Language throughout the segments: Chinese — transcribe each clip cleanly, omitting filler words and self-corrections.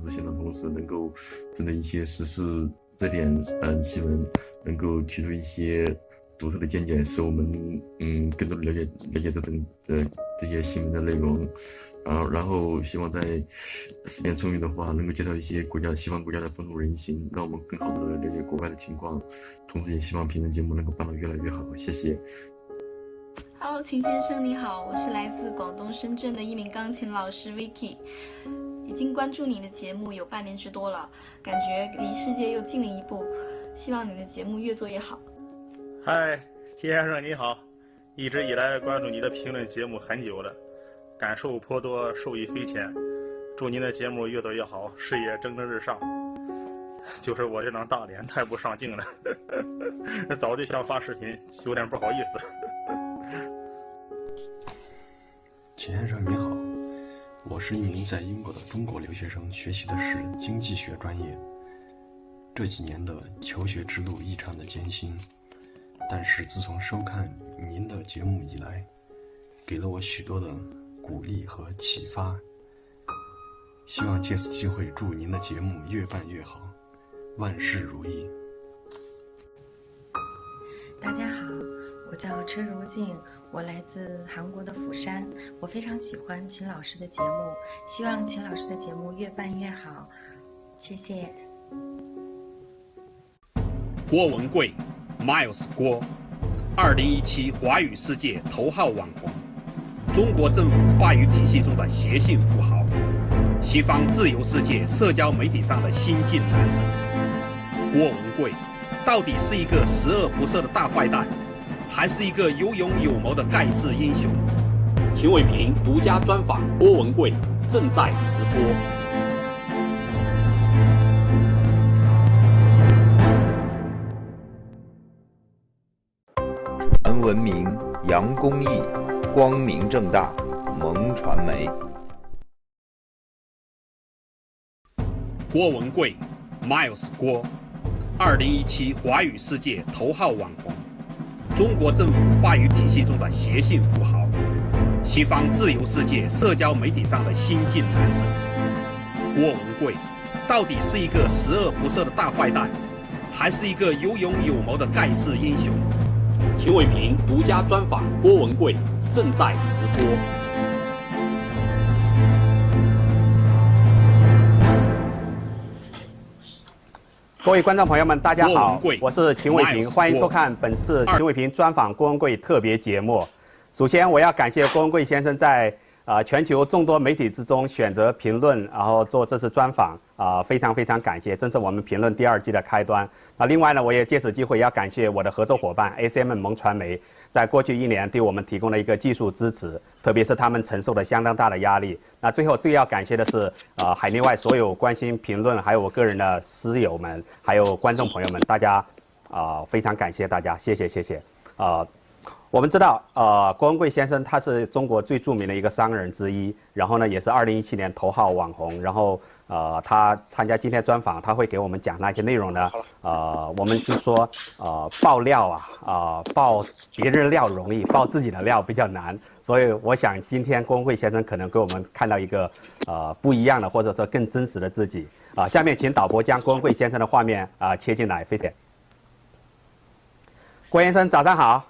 都是现场同事，能够针对一些时事热点新闻，能够提出一些独特的见解，使我们更多的了解这些新闻的内容。然后希望在时间充裕的话，能够介绍一些西方国家的风土人情，让我们更好的了解国外的情况。同时也希望评论节目能够办得越来越好，谢谢。Hello， 秦先生你好，我是来自广东深圳的一名钢琴老师 Vicky， 已经关注你的节目有半年之多了，感觉离世界又近了一步，希望你的节目越做越好。嗨，秦先生你好，一直以来关注你的评论节目很久了，感受颇多，受益匪浅。祝您的节目越做越好，事业蒸蒸日上。就是我这张大脸太不上镜了，早就想发视频，有点不好意思。秦先生你好，我是一名在英国的中国留学生，学习的是经济学专业。这几年的求学之路异常的艰辛，但是自从收看您的节目以来，给了我许多的鼓励和启发。希望借此机会祝您的节目越办越好，万事如意。大家好，我叫车如静，我来自韩国的釜山。我非常喜欢秦老师的节目，希望秦老师的节目越办越好，谢谢。郭文贵 Miles 郭，2017华语世界头号网红，中国政府话语体系中的谐星富豪，西方自由世界社交媒体上的新晋男神。郭文贵到底是一个十恶不赦的大坏蛋，还是一个有勇有谋的盖世英雄？秦伟平独家专访郭文贵，正在直播。传文明，扬公益，光明正大，萌传媒。郭文贵 Miles 郭，2017华语世界头号网红，中国政府话语体系中的谐星富豪，西方自由世界社交媒体上的新晋男神。郭文贵到底是一个十恶不赦的大坏蛋，还是一个有勇有谋的盖世英雄？秦伟平独家专访郭文贵，正在直播。各位观众朋友们，大家好，我是秦伟平，欢迎收看本次秦伟平专访郭文贵特别节目。首先，我要感谢郭文贵先生在全球众多媒体之中选择评论，然后做这次专访，非常非常感谢，这是我们评论第2季的开端。另外呢，我也借此机会要感谢我的合作伙伴 ACM 萌传媒，在过去1年对我们提供了一个技术支持，特别是他们承受了相当大的压力。那最后最要感谢的是海内外所有关心评论，还有我个人的师友们，还有观众朋友们，大家非常感谢大家，谢谢谢谢。我们知道，郭文贵先生他是中国最著名的一个商人之一，然后呢，也是2017年头号网红。然后，他参加今天专访，他会给我们讲那些内容呢。我们就说，爆料爆别人的料容易，爆自己的料比较难。所以，我想今天郭文贵先生可能给我们看到一个不一样的，或者说更真实的自己。下面请导播将郭文贵先生的画面切进来，谢谢。郭先生，早上好。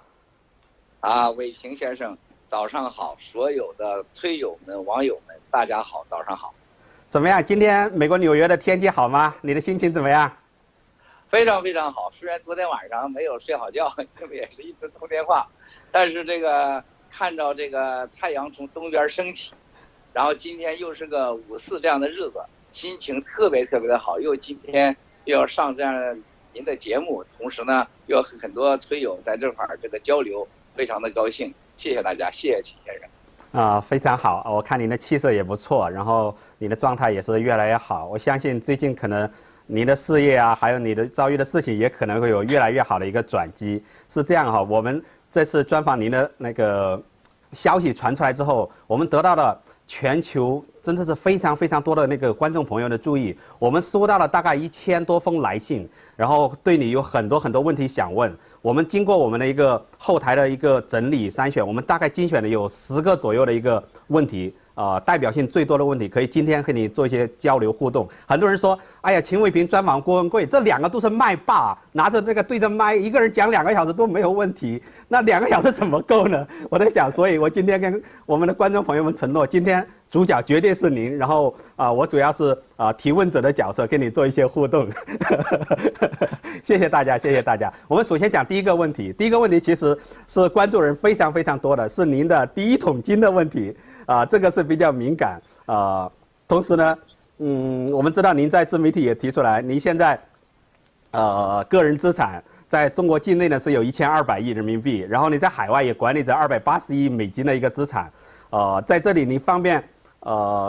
伟平先生，早上好！所有的推友们、网友们，大家好，早上好！怎么样？今天美国纽约的天气好吗？你的心情怎么样？非常非常好。虽然昨天晚上没有睡好觉，因为也是一直通电话，但是这个看到这个太阳从东边升起，然后今天又是个5·4这样的日子，心情特别特别的好。今天又要上这样您的节目，同时呢，又和很多推友在这块这个交流。非常的高兴，谢谢大家，谢谢秦先生。非常好，我看您的气色也不错，然后你的状态也是越来越好。我相信最近可能您的事业还有你的遭遇的事情，也可能会有越来越好的一个转机。是这样我们这次专访您的那个消息传出来之后，我们得到了全球真的是非常非常多的那个观众朋友的注意，我们收到了大概1000多封来信，然后对你有很多很多问题想问。我们经过我们的一个后台的一个整理筛选，我们大概精选了有10个左右的一个问题，代表性最多的问题，可以今天和你做一些交流互动。很多人说，哎呀，秦伟平专访郭文贵，这2个都是麦霸，拿着那个对着麦，一个人讲2个小时都没有问题，那2个小时怎么够呢？我在想，所以我今天跟我们的观众朋友们承诺，今天主角绝对是您，然后我主要是提问者的角色，跟你做一些互动。谢谢大家，谢谢大家。我们首先讲第一个问题，第一个问题其实是关注人非常非常多的，是您的第一桶金的问题。这个是比较敏感同时呢，我们知道您在自媒体也提出来，您现在个人资产在中国境内呢是有1200亿人民币，然后你在海外也管理着280亿美金的一个资产，在这里您方便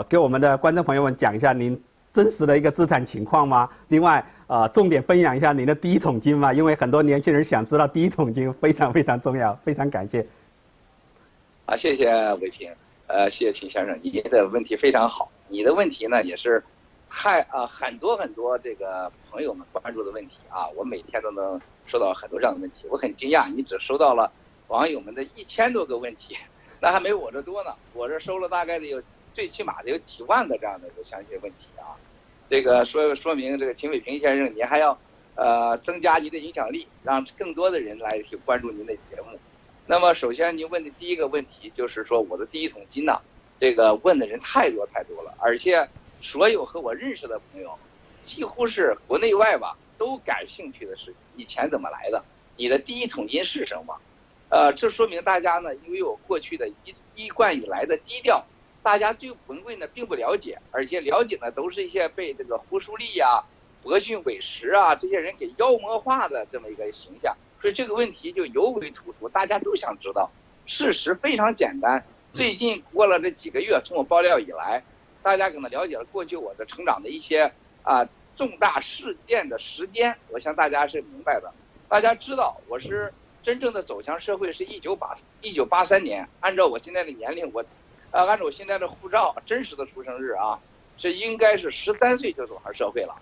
给我们的观众朋友们讲一下您真实的一个资产情况吗？另外重点分享一下您的第一桶金吗？因为很多年轻人想知道第一桶金，非常非常重要，非常感谢。谢谢伟平。谢谢秦先生，您的问题非常好。你的问题呢，也是很多这个朋友们关注的问题啊。我每天都能收到很多这样的问题，我很惊讶，你只收到了网友们的1000多个问题，那还没我这多呢。我这收了大概最起码的有几万个这样的详细问题啊。这个说明这个秦伟平先生，您还要增加您的影响力，让更多的人来去关注您的节目。那么首先您问的第一个问题就是说我的第一桶金呢，这个问的人太多了，而且所有和我认识的朋友，几乎是国内外吧都感兴趣的是你钱怎么来的，你的第一桶金是什么？这说明大家呢，因为我过去的一贯以来的低调，大家对文贵呢并不了解，而且了解呢都是一些被这个胡舒立呀、博讯伟实啊这些人给妖魔化的这么一个形象。所以这个问题就尤为突出，大家都想知道。事实非常简单，最近过了这几个月，从我爆料以来，大家可能了解了过去我的成长的一些重大事件的时间，我想大家是明白的。大家知道我是真正的走向社会是1983年，按照我现在的年龄，按照我现在的护照真实的出生日啊，是应该是13岁就走向社会了。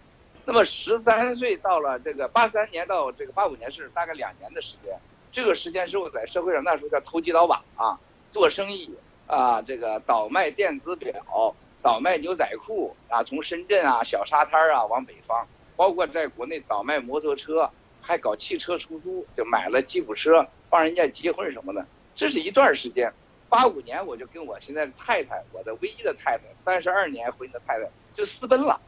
那么13岁到了这个83年到这个85年是大概2年的时间，这个时间是我在社会上那时候叫投机倒把啊，做生意这个倒卖电子表、倒卖牛仔裤从深圳小沙滩往北方，包括在国内倒卖摩托车，还搞汽车出租，就买了吉普车帮人家结婚什么的。这是一段时间。85年我就跟我现在的太太，我的唯一的太太，32年婚姻的太太就私奔了。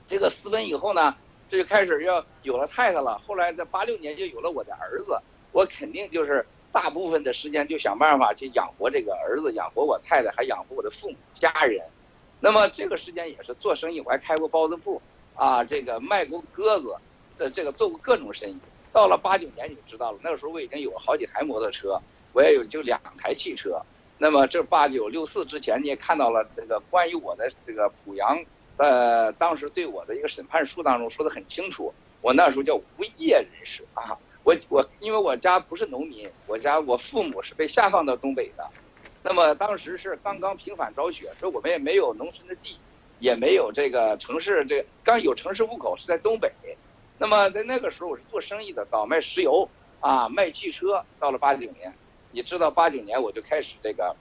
这个私奔以后呢，这就开始要有了太太了。后来在86年就有了我的儿子，我肯定就是大部分的时间就想办法去养活这个儿子，养活我太太，还养活我的父母家人。那么这个时间也是做生意，我还开过包子铺这个卖过鸽子，这个做过各种生意。到了89年你就知道了，那个时候我已经有好几台摩托车，我也有就2台汽车。那么这89、64之前你也看到了这个关于我的这个濮阳。当时对我的一个审判书当中说得很清楚，我那时候叫无业人士我因为我家不是农民，我父母是被下放到东北的，那么当时是刚刚平反昭雪，说我们也没有农村的地，也没有这个城市，刚有城市户口是在东北，那么在那个时候我是做生意的，倒卖石油卖汽车。到了89年，你知道89年我就开始这个。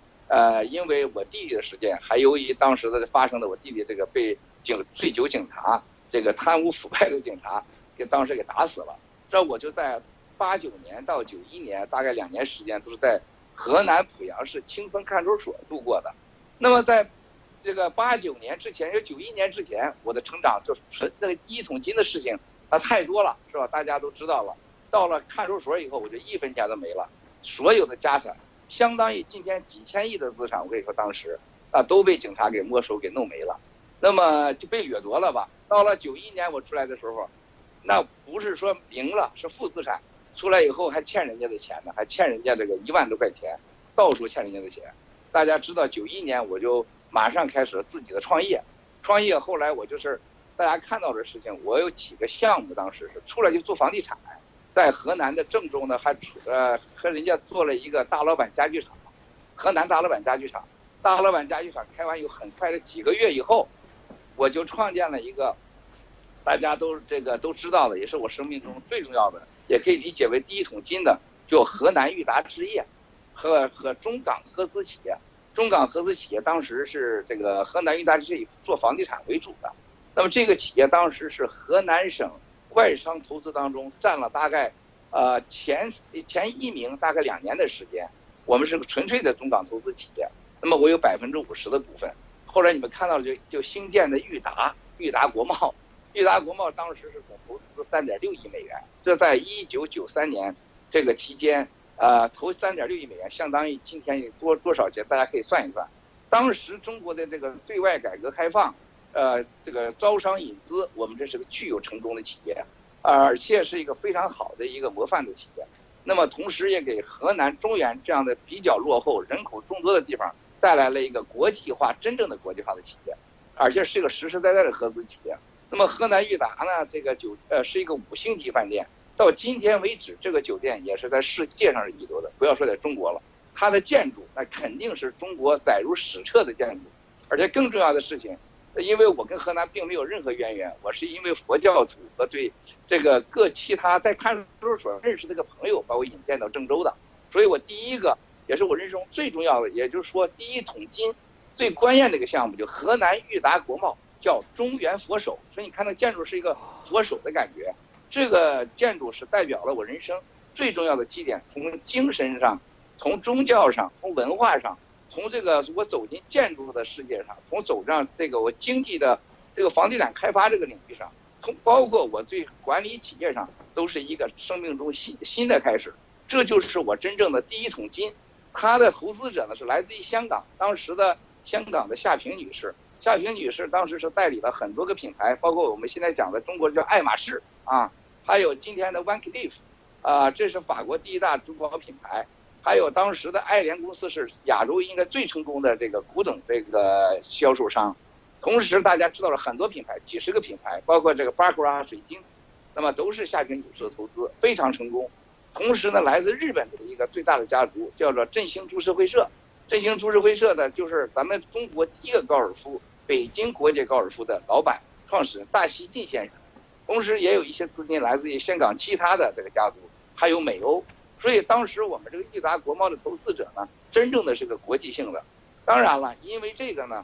因为我弟弟的事件，还由于当时的发生的我弟弟这个被醉酒警察这个贪污腐败的警察当时给打死了。这我就在89年到91年大概2年时间都是在河南濮阳市清风看守所度过的。那么在这个89年之前，有91年之前，我的成长就是那个第一桶金的事情太多了，是吧？大家都知道了。到了看守所以后，我就1分钱都没了，所有的家产。相当于今天几千亿的资产，我跟你说，当时都被警察给没收给弄没了，那么就被掠夺了吧。到了91年我出来的时候，那不是说零了，是负资产。出来以后还欠人家的钱呢，还欠人家这个1万多块钱，到处欠人家的钱。大家知道91年我就马上开始自己的创业，后来我就是大家看到的事情，我有几个项目，当时是出来就做房地产。在河南的郑州呢，还和人家做了一个大老板家具厂，河南大老板家具厂。大老板家具厂开完有很快的几个月以后，我就创建了一个大家都知道的，也是我生命中最重要的，也可以理解为第一桶金的，就河南裕达置业和中港合资企业。中港合资企业当时是这个河南裕达是以做房地产为主的，那么这个企业当时是河南省外商投资当中占了大概前1名大概2年的时间。我们是个纯粹的中港投资企业，那么我有50%的股份。后来你们看到了就新建的裕达国贸当时是总投资3.6亿美元，这在1993年这个期间，投3.6亿美元，相当于今天多少钱？大家可以算一算。当时中国的这个对外改革开放，这个招商引资，我们这是个具有成功的企业，而且是一个非常好的一个模范的企业。那么同时也给河南中原这样的比较落后、人口众多的地方带来了一个国际化、真正的国际化的企业，而且是一个实实在在的合资企业。那么河南裕达呢，这个是一个5星级饭店，到今天为止，这个酒店也是在世界上是一流的，不要说在中国了，它的建筑那肯定是中国载入史册的建筑。而且更重要的事情，因为我跟河南并没有任何渊源，我是因为佛教徒和对这个各其他在看守所认识的一个朋友把我引荐到郑州的，所以我第一个也是我人生最重要的，也就是说第一桶金最关键的一个项目，就河南裕达国贸叫中原佛手。所以你看那建筑是一个佛手的感觉，这个建筑是代表了我人生最重要的基点，从精神上、从宗教上、从文化上、从这个我走进建筑的世界上，从走上这个我经济的这个房地产开发这个领域上，从包括我对管理企业上，都是一个生命中新的开始。这就是我真正的第一桶金。他的投资者呢是来自于香港，当时的香港的夏萍女士。夏萍女士当时是代理了很多个品牌，包括我们现在讲的中国叫爱马仕啊，还有今天的 Van Cleef 啊，这是法国第一大珠宝品牌。还有当时的爱联公司是亚洲应该最成功的这个古董这个销售商。同时大家知道了很多品牌，几十个品牌，包括这个巴库拉水晶，那么都是夏萍女士的投资，非常成功。同时呢，来自日本的一个最大的家族叫做振兴株式会社。振兴株式会社呢，就是咱们中国第一个高尔夫北京国际高尔夫的老板创始人大西进先生。同时也有一些资金来自于香港其他的这个家族，还有美欧。所以当时我们这个裕达国贸的投资者呢，真正的是个国际性的。当然了，因为这个呢，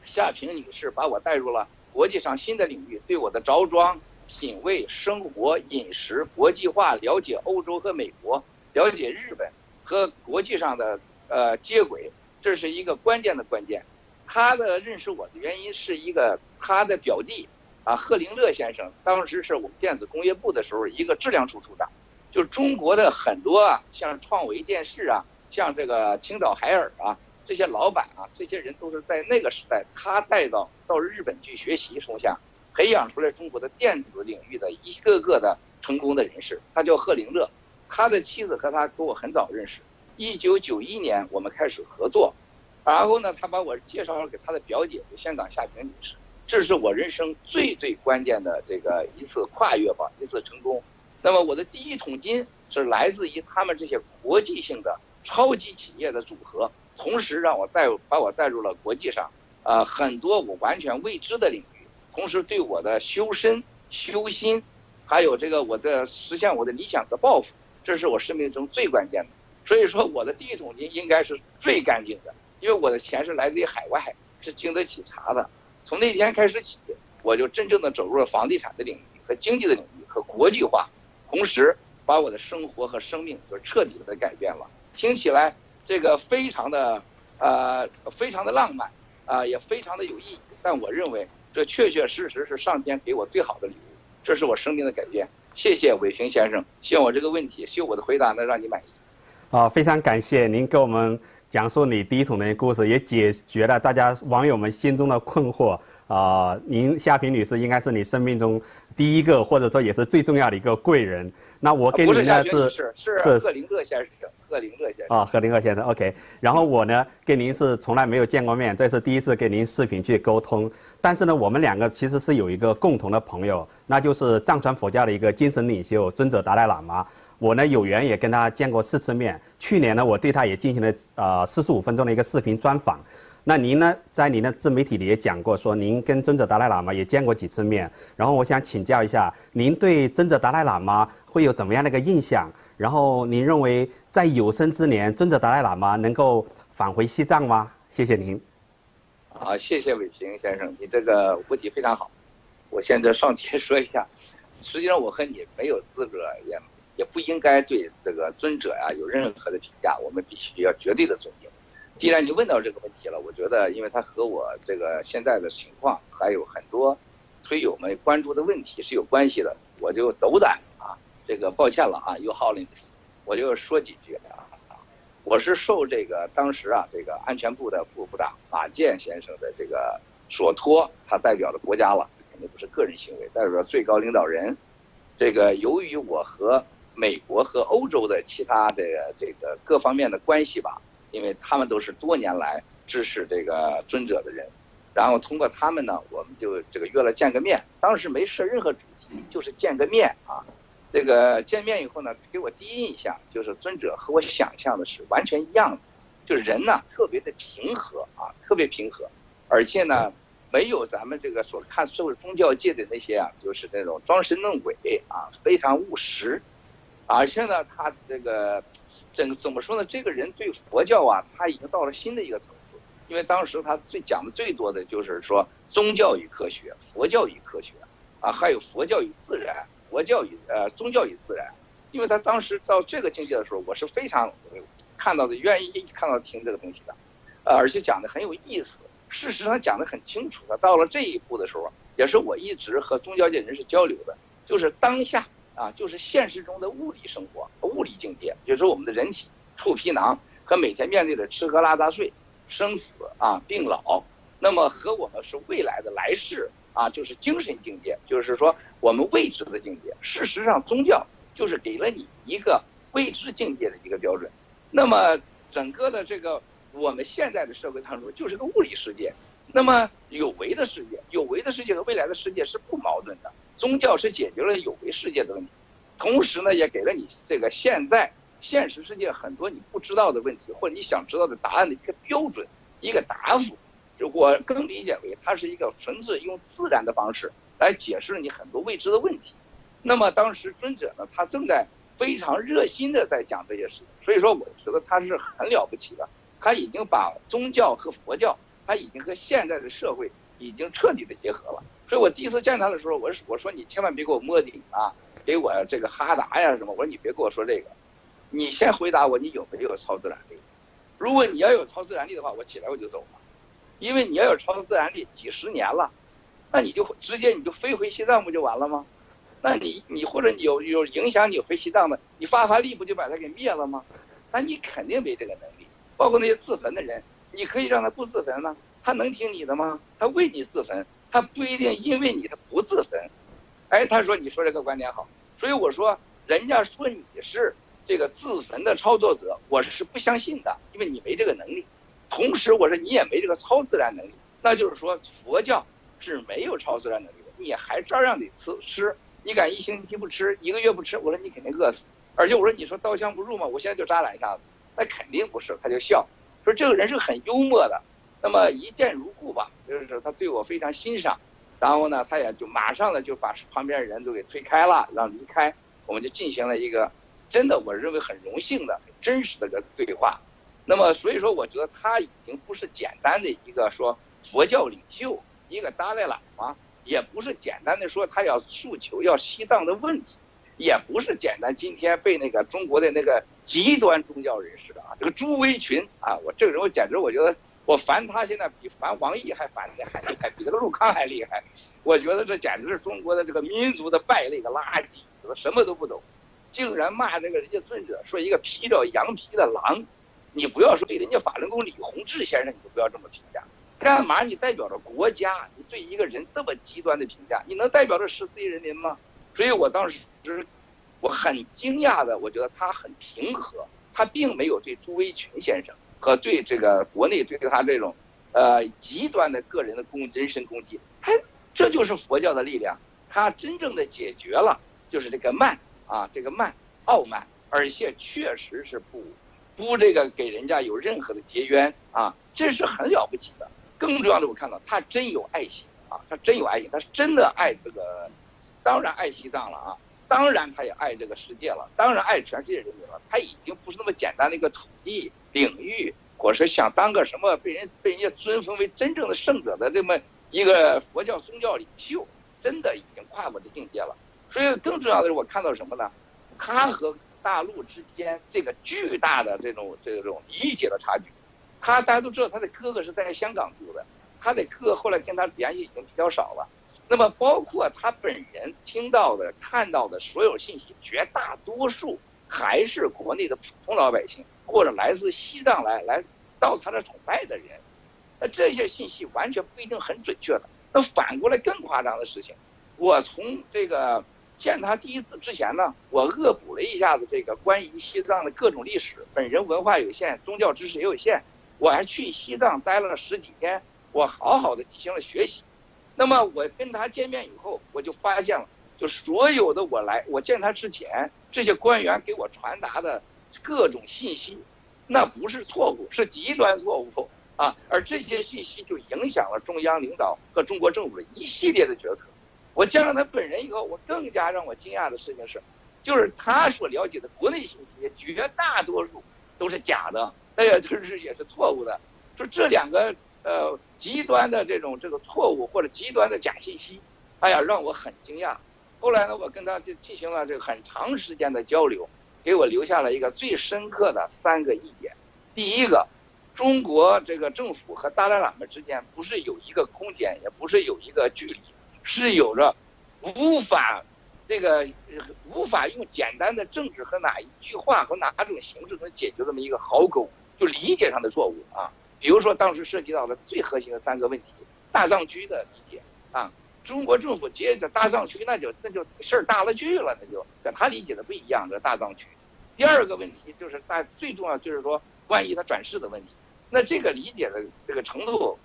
夏萍女士把我带入了国际上新的领域，对我的着装、品味、生活、饮食、国际化，了解欧洲和美国，了解日本和国际上的接轨，这是一个关键的关键。他的认识我的原因是一个他的表弟贺林乐先生，当时是我们电子工业部的时候一个质量处处长。就中国的很多像创维电视像这个青岛海尔这些老板这些人都是在那个时代他带到日本去学习手下，培养出来中国的电子领域的一个个的成功的人士。他叫贺林乐，他的妻子和他跟我很早认识，1991年我们开始合作，然后呢他把我介绍给他的表姐，就香港夏萍女士。这是我人生最关键的这个一次跨越吧，一次成功。那么我的第一桶金是来自于他们这些国际性的超级企业的组合，同时把我带入了国际上很多我完全未知的领域，同时对我的修身修心，还有这个我的实现我的理想和抱负，这是我生命中最关键的。所以说我的第一桶金应该是最干净的，因为我的钱是来自于海外，是经得起查的。从那天开始起，我就真正的走入了房地产的领域和经济的领域和国际化，同时把我的生活和生命就彻底的改变了。听起来这个非常的浪漫也非常的有意义，但我认为这确确实实是上天给我最好的礼物，这是我生命的改变。谢谢伟平先生，希望我这个问题，希望我的回答能让你满意。非常感谢您给我们讲述你第一桶的故事，也解决了大家网友们心中的困惑。您夏萍女士应该是你生命中第一个，或者说也是最重要的一个贵人。那我给你呢是贺林乐先生。贺林乐先生 OK。然后我呢跟您是从来没有见过面，这是第一次跟您视频去沟通。但是呢，我们两个其实是有一个共同的朋友，那就是藏传佛教的一个精神领袖尊者达赖喇嘛。我呢有缘也跟他见过4次面，去年呢我对他也进行了45分钟的一个视频专访。那您呢在您的自媒体里也讲过，说您跟尊者达赖喇嘛也见过几次面，然后我想请教一下，您对尊者达赖喇嘛会有怎么样的一个印象？然后您认为在有生之年，尊者达赖喇嘛能够返回西藏吗？谢谢您。好，谢谢伟平先生，你这个问题非常好。我现在上前说一下，实际上我和你没有资格，也不应该对这个尊者呀有任何的评价，我们必须要绝对的尊敬。既然你问到这个问题了，我觉得因为它和我这个现在的情况，还有很多推友们关注的问题是有关系的，我就斗胆啊，这个抱歉了啊，You Holiness， 我就说几句啊。我是受这个当时啊这个安全部的副部长马建先生的这个所托，他代表了国家了，肯定不是个人行为，代表最高领导人。这个由于我和美国和欧洲的其他的这个各方面的关系吧，因为他们都是多年来支持这个尊者的人，然后通过他们呢，我们就这个约了见个面，当时没设任何主题，就是见个面啊。这个见面以后呢，给我第一印象就是尊者和我想象的是完全一样的，就是人呢特别的平和啊，特别平和，而且呢没有咱们这个所看社会宗教界的那些啊，就是那种装神弄鬼啊，非常务实，而且呢他这个怎么说呢，这个人对佛教啊，他已经到了新的一个层次，因为当时他讲的最多的就是说宗教与科学，佛教与科学啊，还有佛教与自然。佛教与宗教与自然，因为他当时到这个境界的时候，我是非常看到的，愿意看到听这个东西的，而且讲的很有意思。事实上讲的很清楚的，到了这一步的时候，也是我一直和宗教界人士交流的，就是当下啊，就是现实中的物理生活、物理境界，就是我们的人体触皮囊和每天面对的吃喝拉撒睡、生死啊、病老，那么和我们是未来的来世。啊，就是精神境界，就是说我们未知的境界。事实上，宗教就是给了你一个未知境界的一个标准。那么，整个的这个我们现在的社会当中就是个物理世界。那么有为的世界，有为的世界和未来的世界是不矛盾的。宗教是解决了有为世界的问题，同时呢，也给了你这个现实世界很多你不知道的问题或者你想知道的答案的一个标准，一个答复。我更理解为它是一个纯粹用自然的方式来解释你很多未知的问题。那么当时尊者呢，他正在非常热心的在讲这些事情，所以说我觉得他是很了不起的，他已经把宗教和佛教，他已经和现在的社会已经彻底的结合了。所以我第一次见他的时候，我说你千万别给我摸顶啊，给我这个哈达呀什么，我说你别跟我说这个，你先回答我你有没有超自然力。如果你要有超自然力的话，我起来我就走了。因为你要有超自然力几十年了，那你就直接你就飞回西藏不就完了吗？那你或者你有影响你回西藏的，你发力不就把它给灭了吗？那你肯定没这个能力。包括那些自焚的人，你可以让他不自焚吗？他能听你的吗？他为你自焚，他不一定因为你他不自焚。哎，他说你说这个观点好，所以我说人家说你是这个自焚的操作者，我是不相信的，因为你没这个能力。同时我说你也没这个超自然能力，那就是说佛教是没有超自然能力的，你还照样得吃，你敢一星期不吃，1个月不吃，我说你肯定饿死。而且我说你说刀枪不入吗？我现在就扎两下子，那肯定不是。他就笑说这个人是很幽默的，那么一见如故吧，就是他对我非常欣赏，然后呢他也就马上呢就把旁边人都给推开了，让离开，我们就进行了一个真的我认为很荣幸的很真实的个对话。那么所以说我觉得他已经不是简单的一个说佛教领袖，一个达赖喇嘛，也不是简单的说他要诉求要西藏的问题，也不是简单今天被那个中国的那个极端宗教人士啊，这个朱维群啊，我这个人我简直我觉得我烦他现在比烦王毅还烦的还厉害，比这个陆康还厉害。我觉得这简直是中国的这个民族的败类的垃圾，什么都不懂，竟然骂这个人家尊者说一个披着羊皮的狼。你不要说对人家法轮功李洪志先生，你就不要这么评价。干嘛你代表着国家？你对一个人这么极端的评价，你能代表着14亿人民吗？所以我当时我很惊讶的，我觉得他很平和，他并没有对朱维群先生和对这个国内对他这种极端的个人的人身攻击，这就是佛教的力量，他真正的解决了就是这个慢啊，这个慢傲慢，而且确实是不这个给人家有任何的结冤啊，这是很了不起的。更重要的，我看到他真有爱心啊，他真有爱心，他是真的爱这个，当然爱西藏了啊，当然他也爱这个世界了，当然爱全世界人民了。他已经不是那么简单的一个土地领域或是想当个什么被人家尊封为真正的圣者的这么一个佛教宗教领袖，真的已经跨过这境界了。所以更重要的是，我看到什么呢？他和大陆之间这个巨大的这种理解的差距。大家都知道他的哥哥是在香港住的，他的哥哥后来跟他联系已经比较少了。那么包括他本人听到的、看到的所有信息，绝大多数还是国内的普通老百姓或者来自西藏来到他的崇拜的人。那这些信息完全不一定很准确的。那反过来更夸张的事情，我从这个见他第一次之前呢，我恶补了一下子这个关于西藏的各种历史。本人文化有限，宗教知识也有限，我还去西藏待了10几天，我好好的进行了学习。那么我跟他见面以后，我就发现了，就所有的我见他之前，这些官员给我传达的各种信息，那不是错误，是极端错误啊！而这些信息就影响了中央领导和中国政府的一系列的决策。我见了他本人以后，我更加让我惊讶的事情是，就是他所了解的国内信息绝大多数都是假的，也是错误的。就这两个极端的这个错误或者极端的假信息，哎呀，让我很惊讶。后来呢，我跟他就进行了这个很长时间的交流，给我留下了一个最深刻的3个意见。第一个，中国这个政府和达赖喇嘛之间不是有一个空间，也不是有一个距离，是有着无法用简单的政治和哪一句话和哪种形式能解决这么一个壕沟，就理解上的错误啊。比如说当时涉及到了最核心的3个问题，大藏区的理解啊，中国政府接着大藏区那就事儿大了去了，那就跟他理解的不一样，这大藏区。第2个问题就是最重要就是说关于他转世的问题，那这个理解的这个程度，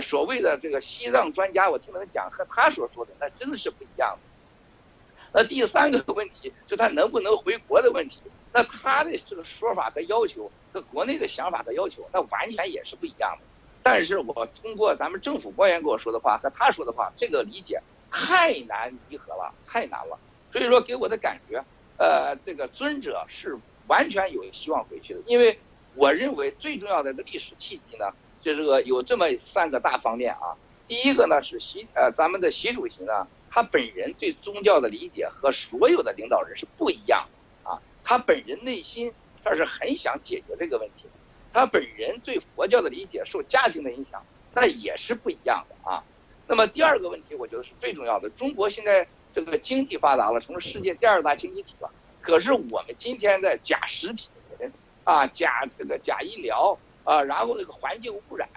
所谓的这个西藏专家我听他讲和他所说的那真的是不一样的。那第3个问题就他能不能回国的问题，那他的这个说法和要求和国内的想法和要求那完全也是不一样的。但是我通过咱们政府官员跟我说的话和他说的话，这个理解太难弥合了，太难了。所以说给我的感觉，这个尊者是完全有希望回去的。因为我认为最重要的历史契机呢，就是有这么3个大方面啊。第一个呢是咱们的习主席呢，他本人对宗教的理解和所有的领导人是不一样的啊。他本人内心他是很想解决这个问题的，他本人对佛教的理解受家庭的影响，那也是不一样的啊。那么第2个问题，我觉得是最重要的。中国现在这个经济发达了，成了世界第2大经济体了。可是我们今天的假食品啊，假医疗啊，然后这个环境污染、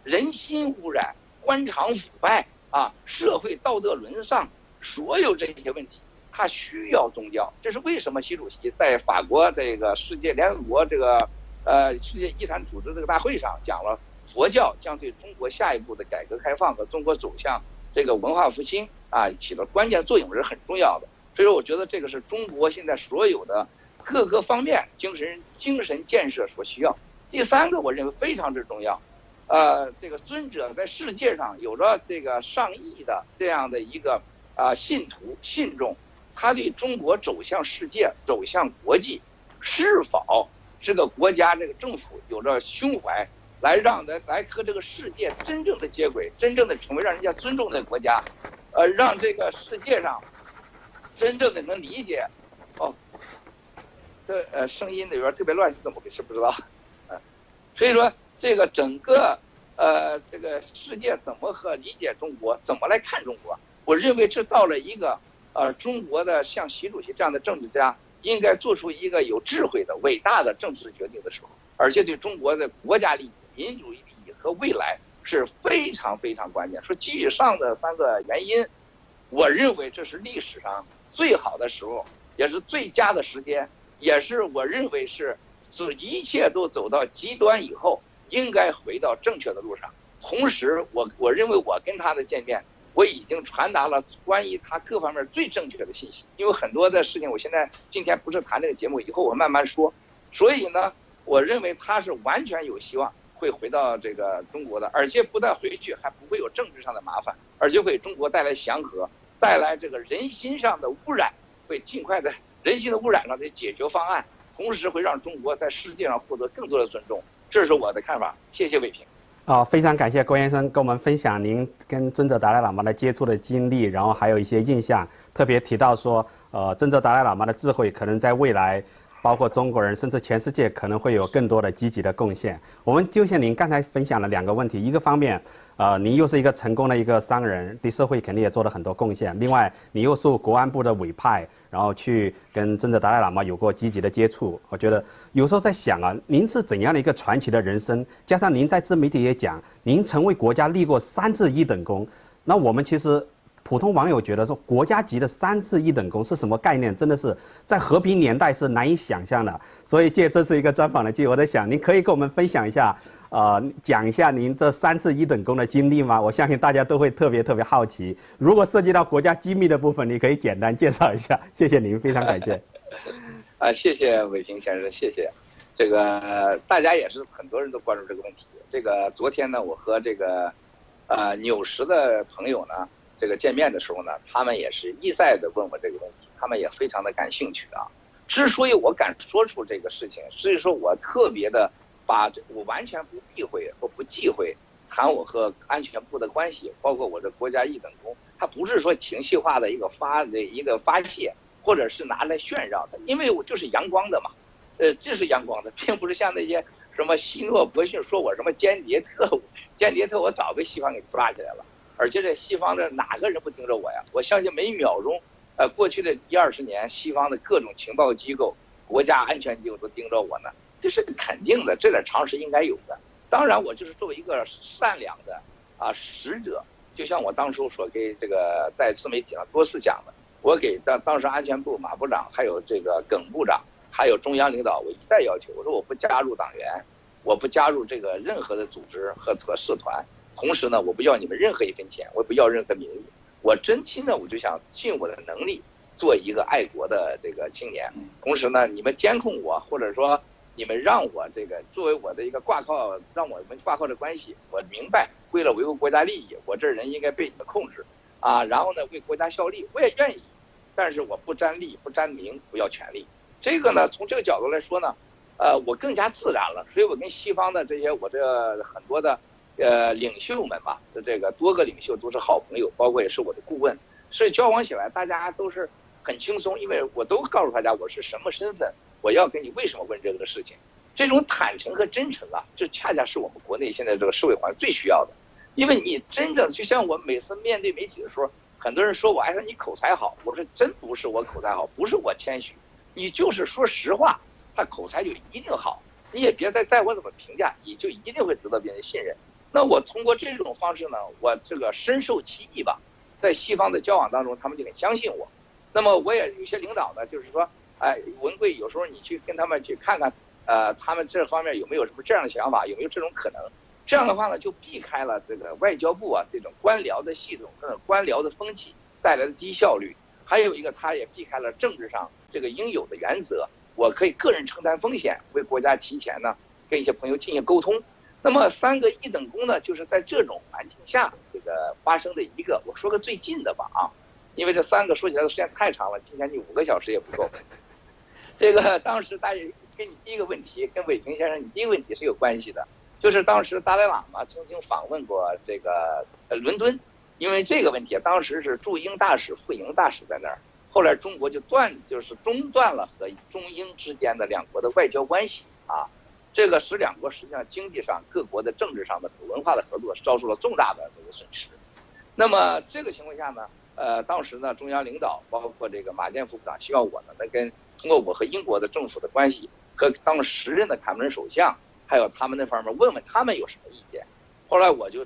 人心污染、官场腐败啊，社会道德沦丧，所有这些问题，它需要宗教。这是为什么习主席在法国这个世界联合国这个世界遗产组织这个大会上讲了，佛教将对中国下一步的改革开放和中国走向这个文化复兴啊起了关键作用，是很重要的。所以说，我觉得这个是中国现在所有的各个方面精神建设所需要。第3个，我认为非常之重要。这个尊者在世界上有着这个上亿的这样的一个信徒信众，他对中国走向世界、走向国际，是否这个国家这个政府有着胸怀，来和这个世界真正的接轨，真正的成为让人家尊重的国家，让这个世界上真正的能理解。这声音里边特别乱是怎么回事不知道。所以说这个整个这个世界怎么和理解中国，怎么来看中国，我认为这到了一个中国的像习主席这样的政治家应该做出一个有智慧的伟大的政治决定的时候，而且对中国的国家利益、民主利益和未来是非常非常关键。说基于上的3个原因，我认为这是历史上最好的时候，也是最佳的时间，也是我认为是一切都走到极端以后应该回到正确的路上。同时我认为我跟他的见面，我已经传达了关于他各方面最正确的信息。因为很多的事情我今天不是谈这个节目，以后我慢慢说。所以呢，我认为他是完全有希望会回到这个中国的，而且不但回去还不会有政治上的麻烦，而且会给中国带来祥和，带来这个人心上的污染，会尽快的人心的污染上的解决方案，同时会让中国在世界上获得更多的尊重。这是我的看法。谢谢伟平。非常感谢郭先生跟我们分享您跟尊者达赖喇嘛的接触的经历，然后还有一些印象，特别提到说，尊者达赖喇嘛的智慧可能在未来，包括中国人甚至全世界可能会有更多的积极的贡献。我们就像您刚才分享了2个问题，一个方面，您又是一个成功的一个商人，对社会肯定也做了很多贡献。另外，你又受国安部的委派，然后去跟尊者达赖喇嘛有过积极的接触。我觉得有时候在想啊，您是怎样的一个传奇的人生？加上您在自媒体也讲，您曾为国家立过3次1等功。那我们其实普通网友觉得说，国家级的3次1等功是什么概念？真的是在和平年代是难以想象的。所以借这次一个专访的机会，我在想，您可以跟我们分享一下，讲一下您这3次1等功的经历吗？我相信大家都会特别好奇。如果涉及到国家机密的部分，你可以简单介绍一下。谢谢您，非常感谢。谢谢伟平先生，谢谢。这个大家也是很多人都关注这个问题。这个昨天呢，我和这个纽时的朋友呢，这个见面的时候呢，他们也是一再的问我这个问题，他们也非常的感兴趣啊。之所以我敢说出这个事情，所以说我特别的我完全不避讳或不忌讳谈我和安全部的关系，包括我的国家1等功，它不是说情绪化的一个发泄，或者是拿来炫耀的，因为我就是阳光的嘛，这是阳光的，并不是像那些什么希诺伯逊说我什么间谍特务，我早被西方给抓起来了，而且这西方的哪个人不盯着我呀？我相信每秒钟，过去的10-20年，西方的各种情报机构、国家安全机构都盯着我呢。这是肯定的，这点常识应该有的。当然，我就是作为一个善良的使者，就像我当初所给这个在自媒体上多次讲的，我给当时安全部马部长，还有这个耿部长，还有中央领导，我一再要求，我说我不加入党员，我不加入这个任何的组织和社团，同时呢，我不要你们任何一分钱，我不要任何名誉，我真心的我就想尽我的能力做一个爱国的这个青年。同时呢，你们监控我，或者说你们让我这个作为我的一个挂靠，让我们挂靠的关系，我明白为了维护国家利益，我这人应该被你们控制然后呢为国家效力，我也愿意，但是我不沾利不沾名，不要权力。这个呢，从这个角度来说呢，我更加自然了。所以我跟西方的这些我这很多的领袖们吧，这个多个领袖都是好朋友，包括也是我的顾问，所以交往起来大家都是很轻松，因为我都告诉大家我是什么身份，我要跟你为什么问这个事情。这种坦诚和真诚这恰恰是我们国内现在这个社会环境最需要的。因为你真正就像我每次面对媒体的时候，很多人说我说你口才好，我说真不是我口才好，不是我谦虚，你就是说实话，他口才就一定好，你也别在我怎么评价，你就一定会得到别人信任。那我通过这种方式呢，我这个深受其益吧，在西方的交往当中，他们就很相信我。那么我也有些领导呢，就是说，文贵有时候你去跟他们去看看，他们这方面有没有什么这样的想法，有没有这种可能？这样的话呢，就避开了这个外交部这种官僚的系统、这种官僚的风气带来的低效率。还有一个，他也避开了政治上这个应有的原则，我可以个人承担风险，为国家提前呢跟一些朋友进行沟通。那么3个1等功呢，就是在这种环境下这个发生的一个。我说个最近的吧因为这3个说起来的时间太长了，今天你5个小时也不够。这个当时大家跟你第一个问题，跟伟平先生你第一个问题是有关系的，就是当时达赖喇嘛曾经访问过这个伦敦，因为这个问题当时是驻英大使、副英大使在那儿，后来中国就中断了和中英之间的2国的外交关系这个使2国实际上经济上、各国的政治上的文化的合作遭受了重大的这个损失。那么这个情况下呢，当时呢中央领导包括这个马建副部长希望我呢能通过我和英国的政府的关系，和当时任的卡梅伦首相还有他们那方面问问他们有什么意见。后来我就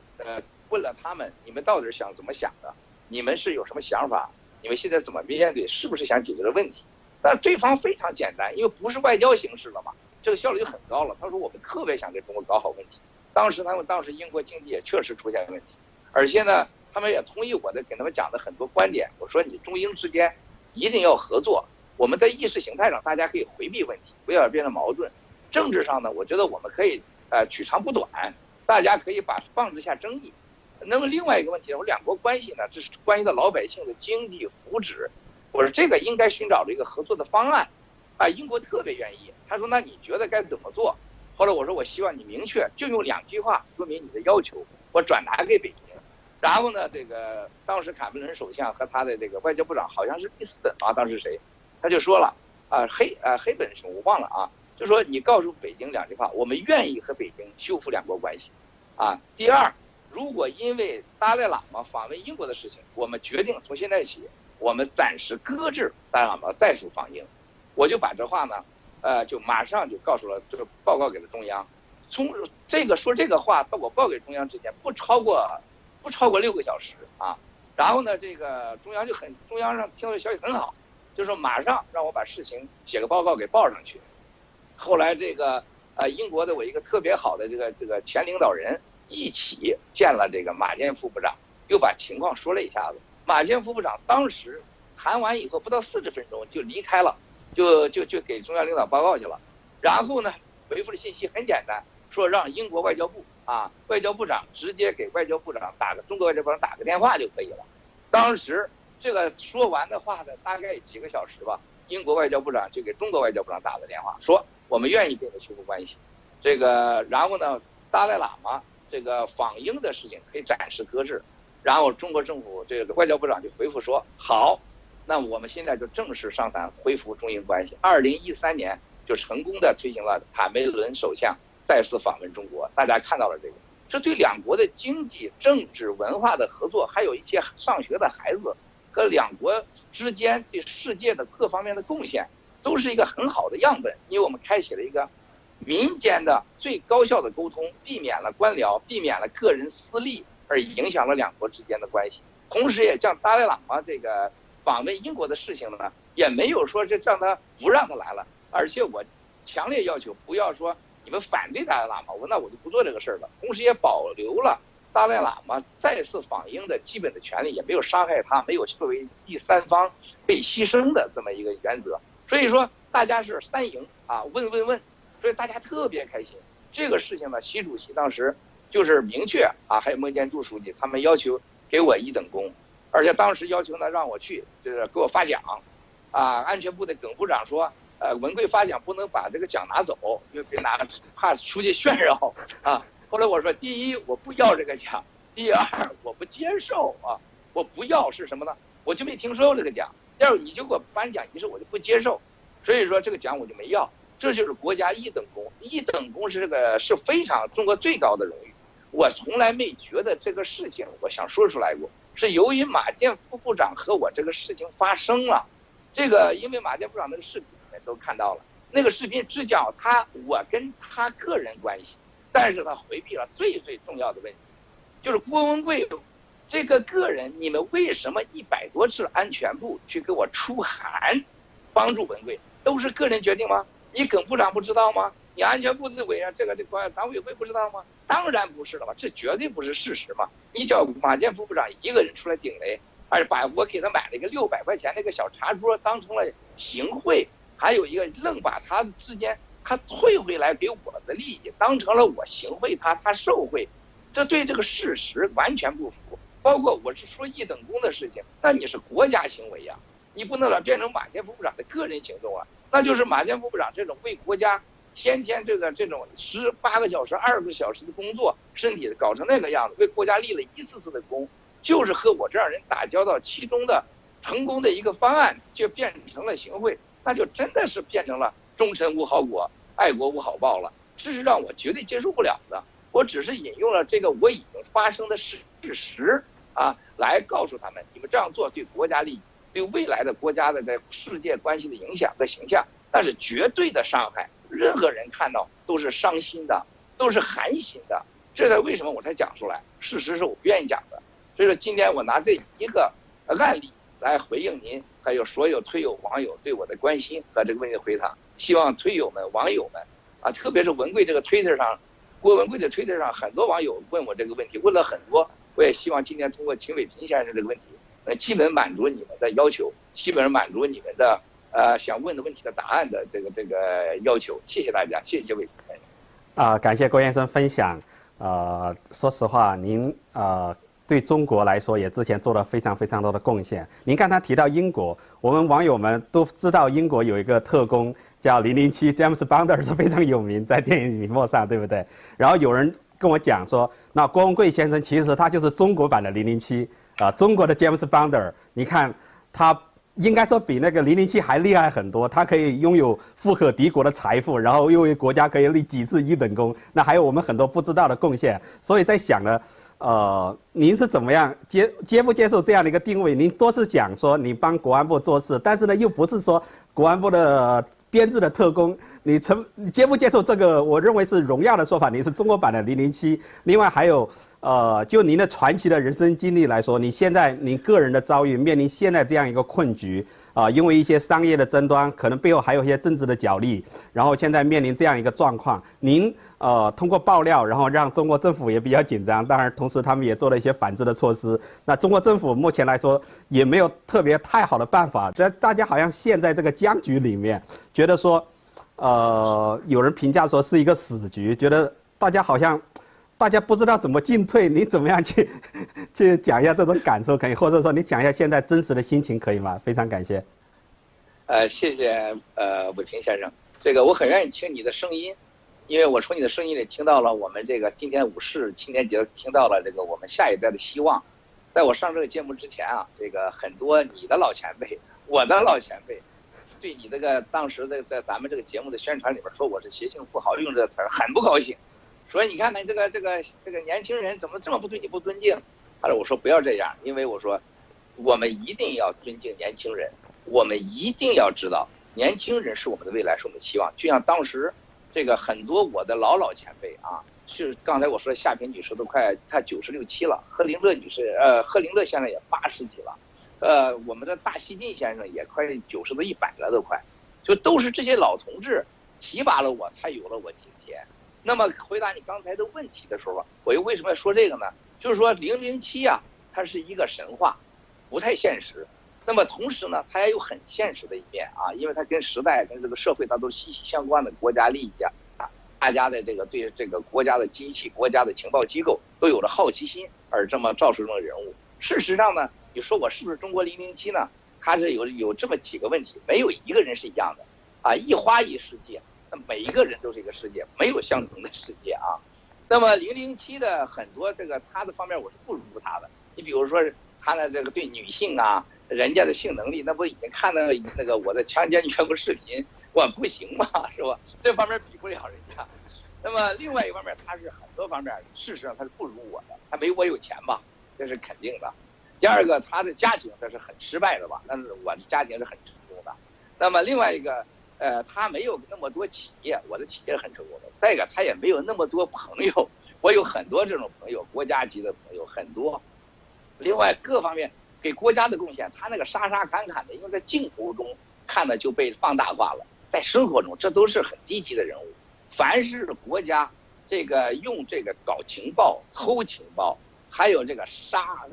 问了他们，你们到底是想怎么想的？你们是有什么想法？你们现在怎么面对？是不是想解决的问题？但对方非常简单，因为不是外交形式了嘛，这个效率就很高了。他说我们特别想给中国搞好问题。当时英国经济也确实出现问题，而且呢，他们也同意我的给他们讲的很多观点。我说你中英之间一定要合作，我们在意识形态上大家可以回避问题，不要变得矛盾。政治上呢，我觉得我们可以取长补短，大家可以放置下争议。那么另外一个问题，我2国关系呢，这是关系到老百姓的经济福祉。我说这个应该寻找这个合作的方案英国特别愿意，他说那你觉得该怎么做？后来我说我希望你明确就用2句话说明你的要求，我转达给北京。然后呢，这个当时卡梅伦首相和他的这个外交部长好像是第4等啊，当时谁，他就说了黑本什么我忘了啊，就说你告诉北京2句话，我们愿意和北京修复2国关系啊。第二，如果因为达赖喇嘛访问英国的事情，我们决定从现在起，我们暂时搁置达赖喇嘛再次访英。我就把这话呢，就马上就告诉了，这个报告给了中央。从这个说这个话到我报给中央之间，不超过6个小时啊。然后呢，这个中央上听到的消息很好，就说马上让我把事情写个报告给报上去。后来这个英国的我一个特别好的这个前领导人一起见了这个马建副部长，又把情况说了一下子。马建副部长当时谈完以后不到40分钟就离开了，就给中央领导报告去了。然后呢，回复的信息很简单，说让英国外交部外交部长直接给外交部长中国外交部长打个电话就可以了。当时这个说完的话呢，大概几个小时吧，英国外交部长就给中国外交部长打个电话，说我们愿意跟你修复关系。这个然后呢，达赖喇嘛这个访英的事情可以暂时搁置。然后中国政府这个外交部长就回复说好，那我们现在就正式商谈恢复中英关系。2013年就成功的推行了卡梅伦首相再次访问中国，大家看到了这个，这对2国的经济、政治、文化的合作，还有一些上学的孩子和2国之间对世界的各方面的贡献，都是一个很好的样本。因为我们开启了一个民间的最高效的沟通，避免了官僚，避免了个人私利，而影响了2国之间的关系。同时也将达赖喇嘛这个访问英国的事情呢，也没有说这不让他来了，而且我强烈要求不要说你们反对达赖喇嘛，那我就不做这个事儿了。同时也保留了达赖喇嘛再次访英的基本的权利，也没有伤害他，没有作为第3方被牺牲的这么一个原则。所以说大家是3赢问，所以大家特别开心。这个事情呢，习主席当时就是明确还有孟建柱书记他们要求给我1等功，而且当时要求呢让我去就是给我发奖安全部的耿部长说文贵发奖不能把这个奖拿走，因为别怕出去炫耀后来我说，第一我不要这个奖，第二我不接受我不要是什么呢？我就没听说过这个奖。第二你就给我颁奖仪式我就不接受，所以说这个奖我就没要。这就是国家1等功，1等功是非常中国最高的荣誉。我从来没觉得这个事情我想说出来过，是由于马建副部长和我这个事情发生了。这个因为马建部长那个视频你们都看到了，那个视频只讲我跟他个人关系，但是他回避了最重要的问题，就是郭文贵这个个人，你们为什么100多次安全部去给我出函帮助文贵，都是个人决定吗？你耿部长不知道吗？你安全部的党委会不知道吗？当然不是了吧，这绝对不是事实嘛！你叫马建副部长一个人出来顶雷，而且把我给他买了一个600块钱那个小茶桌当成了行贿，还有一个愣把他之间他退回来给我的利益当成了我行贿他受贿，这对这个事实完全不符。包括我是说1等功的事情，那你是国家行为呀，你不能老变成马建副部长的个人行动啊。那就是马建副部长这种为国家天天这种18个小时、20个小时的工作，身体搞成那个样子，为国家立了一次的功，就是和我这样人打交道，其中的成功的一个方案就变成了行贿，那就真的是变成了忠臣无好果，爱国无好报了。这是让我绝对接受不了的。我只是引用了这个我已经发生的事实来告诉他们，你们这样做对国家利益，对未来的国家的在世界关系的影响和形象，但是绝对的伤害，任何人看到都是伤心的，都是寒心的。这是为什么我才讲出来，事实是我不愿意讲的。所以说今天我拿这一个案例来回应您，还有所有推友网友对我的关心和这个问题的回答。希望推友们、网友们特别是文贵这个推特上，郭文贵的推特上，很多网友问我这个问题，问了很多。我也希望今天通过秦伟平先生这个问题，基本满足你们的要求，基本上满足你们的想问的问题的答案的这个要求。谢谢大家，谢谢伟平先生。感谢郭先生分享。说实话，您对中国来说也之前做了非常多的贡献。您刚才提到英国，我们网友们都知道英国有一个特工叫007 James Bond 是非常有名，在电影荧幕上，对不对？然后有人跟我讲说，那郭文贵先生其实他就是中国版的007啊，中国的 James Bond， 你看他应该说比那个007还厉害很多，他可以拥有富可敌国的财富，然后又为国家可以立几次一等功，那还有我们很多不知道的贡献。所以在想呢，您是怎么样接不接受这样的一个定位？您多次讲说你帮国安部做事，但是呢又不是说国安部的编制的特工，你接不接受这个？我认为是荣耀的说法，你是中国版的007。另外还有，就您的传奇的人生经历来说，你现在您个人的遭遇面临现在这样一个困局因为一些商业的争端，可能背后还有一些政治的角力，然后现在面临这样一个状况，您通过爆料，然后让中国政府也比较紧张，当然同时他们也做了一些反制的措施。那中国政府目前来说也没有特别太好的办法，大家好像陷在这个僵局里面，觉得说，有人评价说是一个死局，觉得大家好像。大家不知道怎么进退，你怎么样去讲一下这种感受可以，或者说你讲一下现在真实的心情可以吗？非常感谢。谢谢伟平先生，这个我很愿意听你的声音，因为我从你的声音里听到了我们这个今天5四青年节，听到了这个我们下一代的希望。在我上这个节目之前啊，这个很多你的老前辈，我的老前辈，对你这个当时在咱们这个节目的宣传里边说我是邪性富豪，用这个词儿很不高兴。所以你看看这个年轻人怎么这么不对你不尊敬？后来我说不要这样，因为我说我们一定要尊敬年轻人，我们一定要知道年轻人是我们的未来，是我们的希望。就像当时这个很多我的老前辈啊，是刚才我说的夏萍女士都快她96、7了，贺林乐女士贺林乐先生也80几了，我们的大西进先生也快90到100了都快，就都是这些老同志提拔了我，才有了我今天。那么回答你刚才的问题的时候，我又为什么要说这个呢？就是说007啊，它是一个神话，不太现实。那么同时呢，它也有很现实的一面啊，因为它跟时代、跟这个社会，它都是息息相关的。国家利益啊，大家的这个对这个国家的机器、国家的情报机构都有了好奇心，而这么造出这么人物。事实上呢，你说我是不是中国007呢？它是有这么几个问题，没有一个人是一样的啊，一花一世界。每一个人都是一个世界，没有相同的世界啊。那么007的很多这个他的方面我是不如他的。你比如说他的这个对女性啊，人家的性能力，那不已经看到那个我的强奸全部视频，我不行嘛，是吧？这方面比不了人家。那么另外一方面，他是很多方面事实上他是不如我的，他没我有钱吧，这是肯定的。第二个，他的家庭这是很失败的吧，但是我的家庭是很成功的。那么另外一个。他没有那么多企业，我的企业是很成功的。再一个，他也没有那么多朋友，我有很多这种朋友，国家级的朋友很多。另外各方面给国家的贡献，他那个杀杀砍砍的，因为在镜头中看的就被放大化了，在生活中这都是很低级的人物。凡是国家这个用这个搞情报、偷情报，还有这个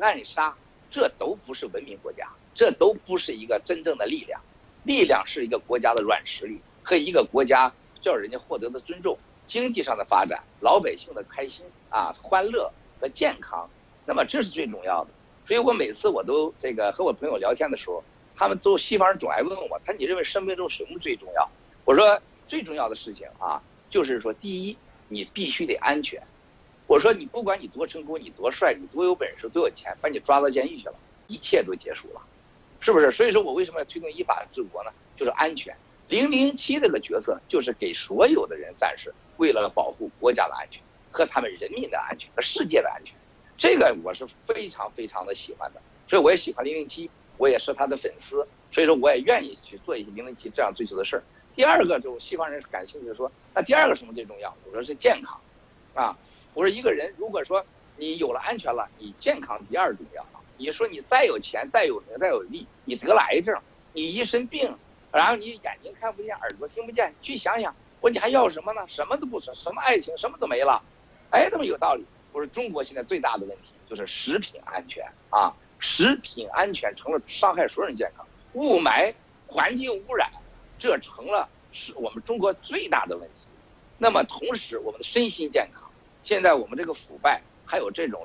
暗杀，这都不是文明国家，这都不是一个真正的力量。力量是一个国家的软实力和一个国家叫人家获得的尊重，经济上的发展，老百姓的开心啊、欢乐和健康，那么这是最重要的。所以我每次我都这个和我朋友聊天的时候，他们都西方人总爱问我，你认为生命中什么最重要？我说最重要的事情啊，就是说第一，你必须得安全。我说你不管你多成功，你多帅，你多有本事，多有钱，把你抓到监狱去了，一切都结束了。是不是？所以说我为什么要推动依法治国呢？就是安全。007这个角色就是给所有的人战士，为了保护国家的安全和他们人民的安全和世界的安全，这个我是非常非常的喜欢的。所以我也喜欢007，我也是他的粉丝，所以说我也愿意去做一些007这样追求的事儿。第二个就是西方人感兴趣的说，那第二个什么最重要？我说是健康，啊，我说一个人如果说你有了安全了，你健康第二重要。你说你再有钱、再有名、再有利，你得了癌症，你一身病，然后你眼睛看不见、耳朵听不见，去想想，我说你还要什么呢？什么都不是，什么爱情，什么都没了。哎，这么有道理。我说中国现在最大的问题就是食品安全啊，食品安全成了伤害所有人健康，雾霾、环境污染，这成了是我们中国最大的问题。那么同时，我们的身心健康，现在我们这个腐败，还有这个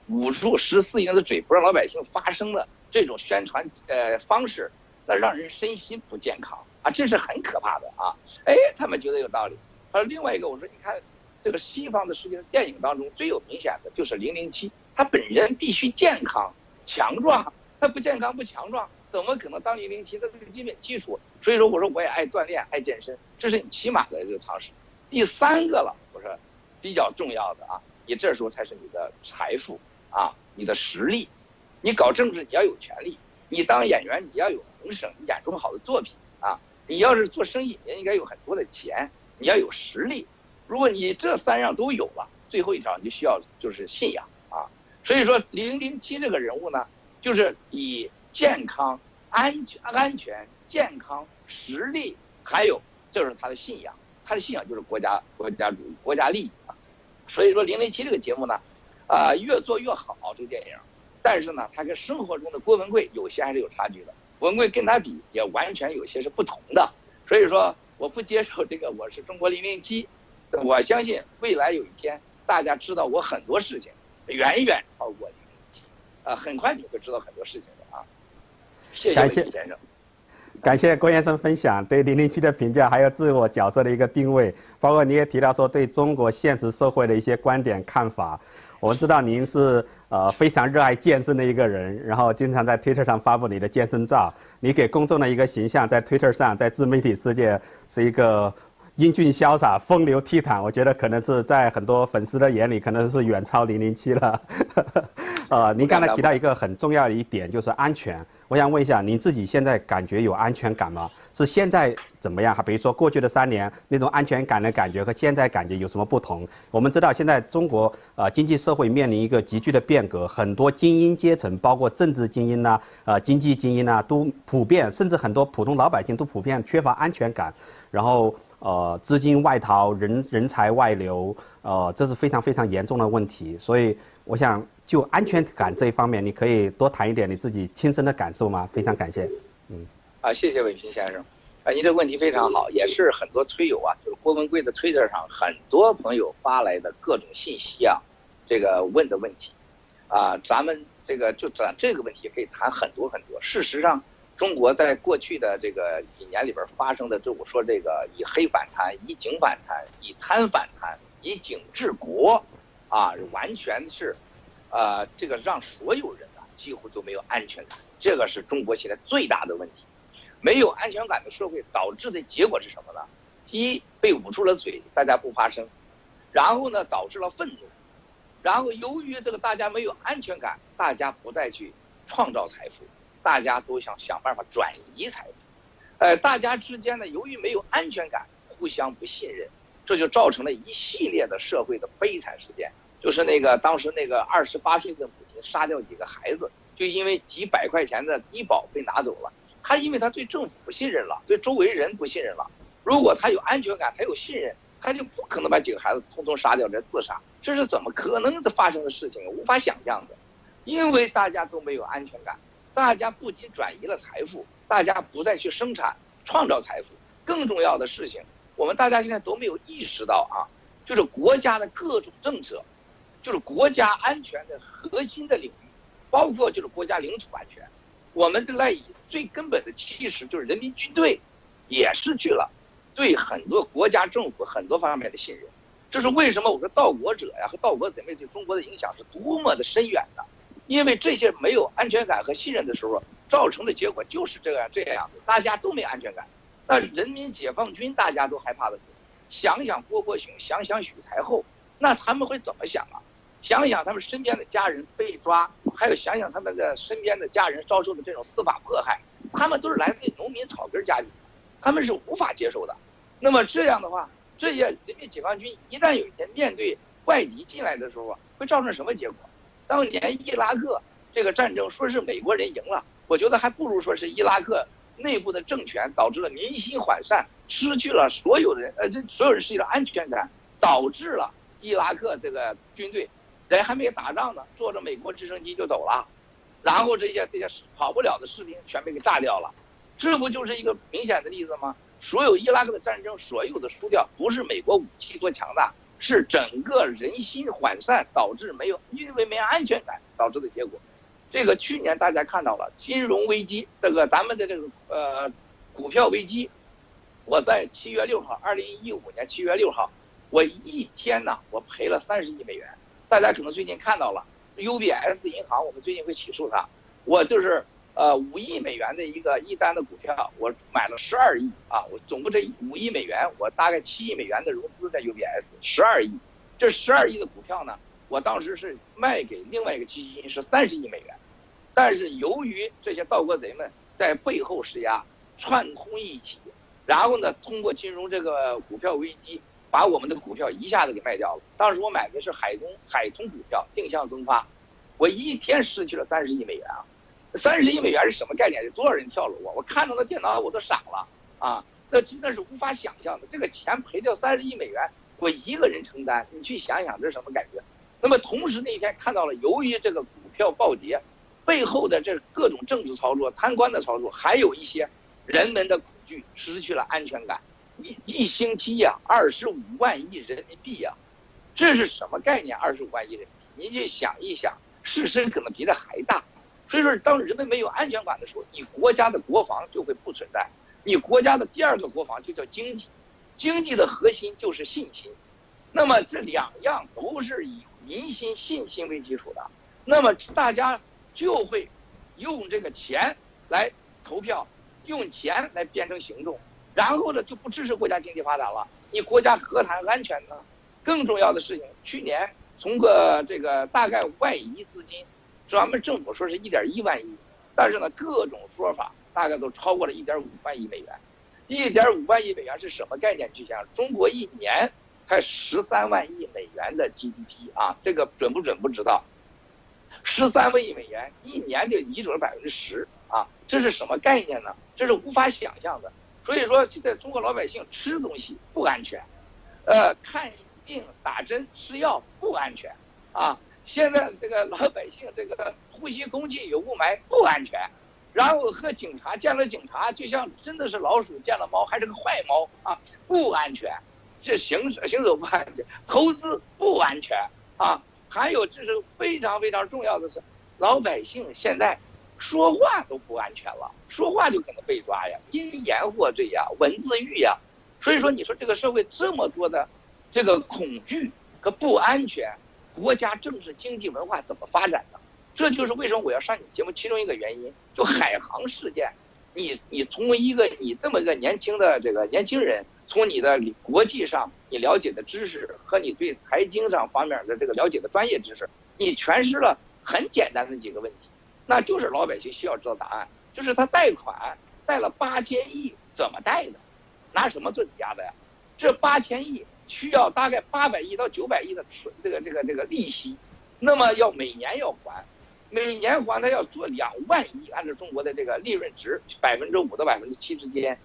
捂住14亿人的嘴，不让老百姓发声的这种宣传方式，那让人身心不健康啊，这是很可怕的啊。他们觉得有道理。另外一个，我说你看这个西方的世界的电影当中最有明显的就是007，他本人必须健康强壮，他不健康不强壮，怎么可能当007？这是基本基础。所以说我说我也爱锻炼爱健身，这是你起码的这个常识。第三个了，我说比较重要的啊，你这时候才是你的财富啊，你的实力。你搞政治你要有权利，你当演员你要有名声，你演出好的作品啊。你要是做生意，也应该有很多的钱，你要有实力。如果你这三样都有了，最后一条你就需要就是信仰啊。所以说007这个人物呢，就是以健康、安全、健康、实力，还有就是他的信仰。他的信仰就是国家主义、国家利益啊。所以说007这个节目呢，越做越好这个电影。但是呢，他跟生活中的郭文贵有些还是有差距的。文贵跟他比也完全有些是不同的。所以说我不接受这个我是中国007。我相信未来有一天大家知道我很多事情远远超过007，很快你会知道很多事情的啊。谢谢魏先生。感谢郭先生分享对007的评价，还有自我角色的一个定位，包括你也提到说对中国现实社会的一些观点看法。我们知道您是非常热爱健身的一个人，然后经常在 Twitter 上发布你的健身照。你给公众的一个形象在 Twitter 上，在自媒体世界是一个英俊潇洒、风流倜傥，我觉得可能是在很多粉丝的眼里，可能是远超007了。您刚才提到一个很重要的一点，就是安全。我想问一下，您自己现在感觉有安全感吗？是现在怎么样？比如说过去的3年那种安全感的感觉和现在感觉有什么不同？我们知道现在中国经济社会面临一个急剧的变革，很多精英阶层，包括政治精英呐、经济精英呐，都普遍，甚至很多普通老百姓都普遍缺乏安全感。然后资金外逃、人才外流，这是非常非常严重的问题。所以我想就安全感这一方面，你可以多谈一点你自己亲身的感受吗？非常感谢。谢谢伟平先生。您这个问题非常好，也是很多推友啊，就是郭文贵的推特上很多朋友发来的各种信息啊，这个问的问题啊，咱们这个就咱这个问题也可以谈很多很多。事实上，中国在过去的这个几年里边发生的，就我说这个以黑反弹、以警反弹、以贪反弹、以警治国啊，完全是这个让所有人啊几乎都没有安全感。这个是中国现在最大的问题。没有安全感的社会导致的结果是什么呢？第一，被捂住了嘴，大家不发声；然后呢，导致了愤怒；然后由于这个大家没有安全感，大家不再去创造财富，大家都想办法转移财富。大家之间呢，由于没有安全感，互相不信任，这就造成了一系列的社会的悲惨事件。就是当时那个28岁的母亲杀掉几个孩子，就因为几百块钱的医保被拿走了。他因为他对政府不信任了，对周围人不信任了。如果他有安全感，他有信任，他就不可能把几个孩子通通杀掉再自杀。这是怎么可能的发生的事情？无法想象的。因为大家都没有安全感，大家不仅转移了财富，大家不再去生产创造财富。更重要的事情，我们大家现在都没有意识到啊，就是国家的各种政策，就是国家安全的核心的领域，包括就是国家领土安全。我们的赖以最根本的其实就是人民军队也失去了对很多国家政府很多方面的信任。这是为什么我说盗国者呀和盗国贼妹对中国的影响是多么的深远的。因为这些没有安全感和信任的时候造成的结果就是这样子，大家都没安全感。那人民解放军大家都害怕的时候，想想郭伯雄，想想许才厚，那他们会怎么想啊？想想他们身边的家人被抓，还有想想他们的身边的家人遭受的这种司法迫害，他们都是来自于农民草根家庭，他们是无法接受的。那么这样的话，这些人民解放军一旦有一天面对外敌进来的时候，会造成什么结果？当年伊拉克这个战争说是美国人赢了，我觉得还不如说是伊拉克内部的政权导致了民心涣散，失去了所有人失去了安全感，导致了伊拉克这个军队人还没打仗呢，坐着美国直升机就走了，然后这些跑不了的士兵全被给炸掉了。这不就是一个明显的例子吗？所有伊拉克的战争所有的输掉，不是美国武器多强大，是整个人心涣散导致因为没安全感导致的结果。这个去年大家看到了金融危机，这个咱们的这个股票危机，我在7月6号，2015年7月6号，我一天呢我赔了30亿美元。大家可能最近看到了 UBS 银行，我们最近会起诉它，我就是5亿美元的一单的股票，我买了12亿啊，我总共这5亿美元，我大概7亿美元的融资在 UBS，12亿，这12亿的股票呢，我当时是卖给另外一个基金是30亿美元，但是由于这些盗国贼们在背后施压，串通一起，然后呢，通过金融这个股票危机，把我们的股票一下子给卖掉了。当时我买的是海通股票，定向增发，我一天失去了30亿美元啊！30亿美元是什么概念？有多少人跳楼啊？我看到那电脑我都傻了啊！那真的是无法想象的，这个钱赔掉30亿美元，我一个人承担，你去想想这是什么感觉？那么同时那天看到了，由于这个股票暴跌，背后的这各种政治操作、贪官的操作，还有一些人们的恐惧，失去了安全感。一星期呀，25万亿人民币呀，这是什么概念？25万亿人民币，您去想一想，事实可能比这还大。所以说，当人们没有安全感的时候，你国家的国防就会不存在。你国家的第二个国防就叫经济，经济的核心就是信心。那么这两样都是以民心、信心为基础的。那么大家就会用这个钱来投票，用钱来变成行动，然后呢就不支持国家经济发展了。你国家何谈安全呢？更重要的事情，去年从这个大概外移资金。咱们政府说是1.1万亿，但是呢，各种说法大概都超过了1.5万亿美元。1.5万亿美元是什么概念？去想，中国一年才13万亿美元的 GDP 啊，这个准不准不知道。13万亿美元一年就移走了10%啊，这是什么概念呢？这是无法想象的。所以说，现在中国老百姓吃东西不安全，看病打针吃药不安全啊。现在这个老百姓这个呼吸空气有雾霾不安全，然后和警察见了警察就像真的是老鼠见了猫，还是个坏猫啊，不安全，这行走不安全，投资不安全啊，还有这是非常非常重要的是，老百姓现在说话都不安全了，说话就可能被抓呀，因言获罪呀，文字狱呀，所以说你说这个社会这么多的这个恐惧和不安全。国家政治经济文化怎么发展的？这就是为什么我要上你节目其中一个原因。就海航事件，你从你这么一个年轻的这个年轻人，从你的国际上你了解的知识和你对财经上方面的这个了解的专业知识，你诠释了很简单的几个问题，那就是老百姓需要知道答案。就是他贷款贷了8000亿，怎么贷的？拿什么做抵押的呀？这8000亿。需要大概800亿到900亿的这个利息，那么要每年要还，每年还他要做2万亿，按照中国的这个利润值5%到7%之间，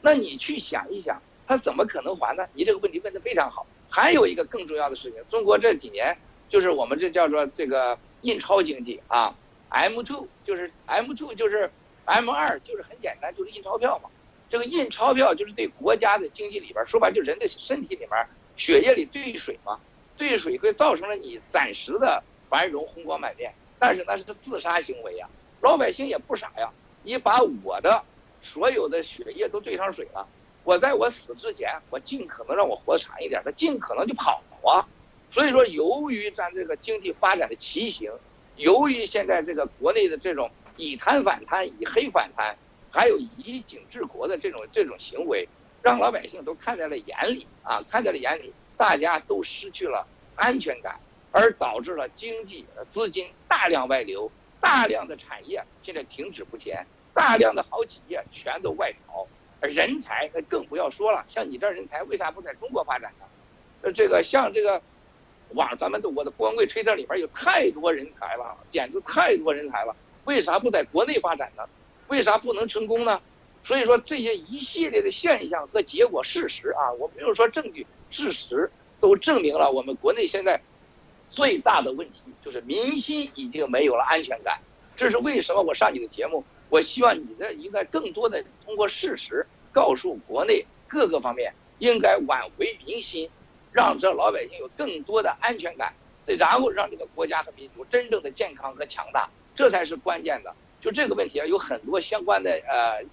那你去想一想，他怎么可能还呢？你这个问题问得非常好。还有一个更重要的事情，中国这几年就是我们这叫做这个印钞经济啊 ，M2 就是 M2 就是 M2 就是很简单，就是印钞票嘛。这个印钞票就是对国家的经济里边，说白就人的身体里面血液里兑水嘛，兑水会造成了你暂时的繁荣红光满面，但是那是自杀行为呀。老百姓也不傻呀，你把我的所有的血液都兑上水了，我在我死之前，我尽可能让我活长一点，他尽可能就跑啊。所以说，由于咱这个经济发展的畸形，由于现在这个国内的这种以贪反贪、以黑反贪。还有以警治国的这种行为，让老百姓都看在了眼里啊，看在了眼里，大家都失去了安全感，而导致了经济资金大量外流，大量的产业现在停止不前，大量的好企业全都外逃，人才那更不要说了，像你这人才为啥不在中国发展呢？这个像这个我的光棍推特里边有太多人才了，简直太多人才了，为啥不在国内发展呢？为啥不能成功呢？所以说这些一系列的现象和结果事实啊，我没有说证据，事实都证明了我们国内现在最大的问题就是民心已经没有了安全感。这是为什么我上你的节目，我希望你的应该更多的通过事实告诉国内各个方面应该挽回民心，让这老百姓有更多的安全感，然后让这个国家和民族真正的健康和强大。这才是关键的。就这个问题啊，有很多相关的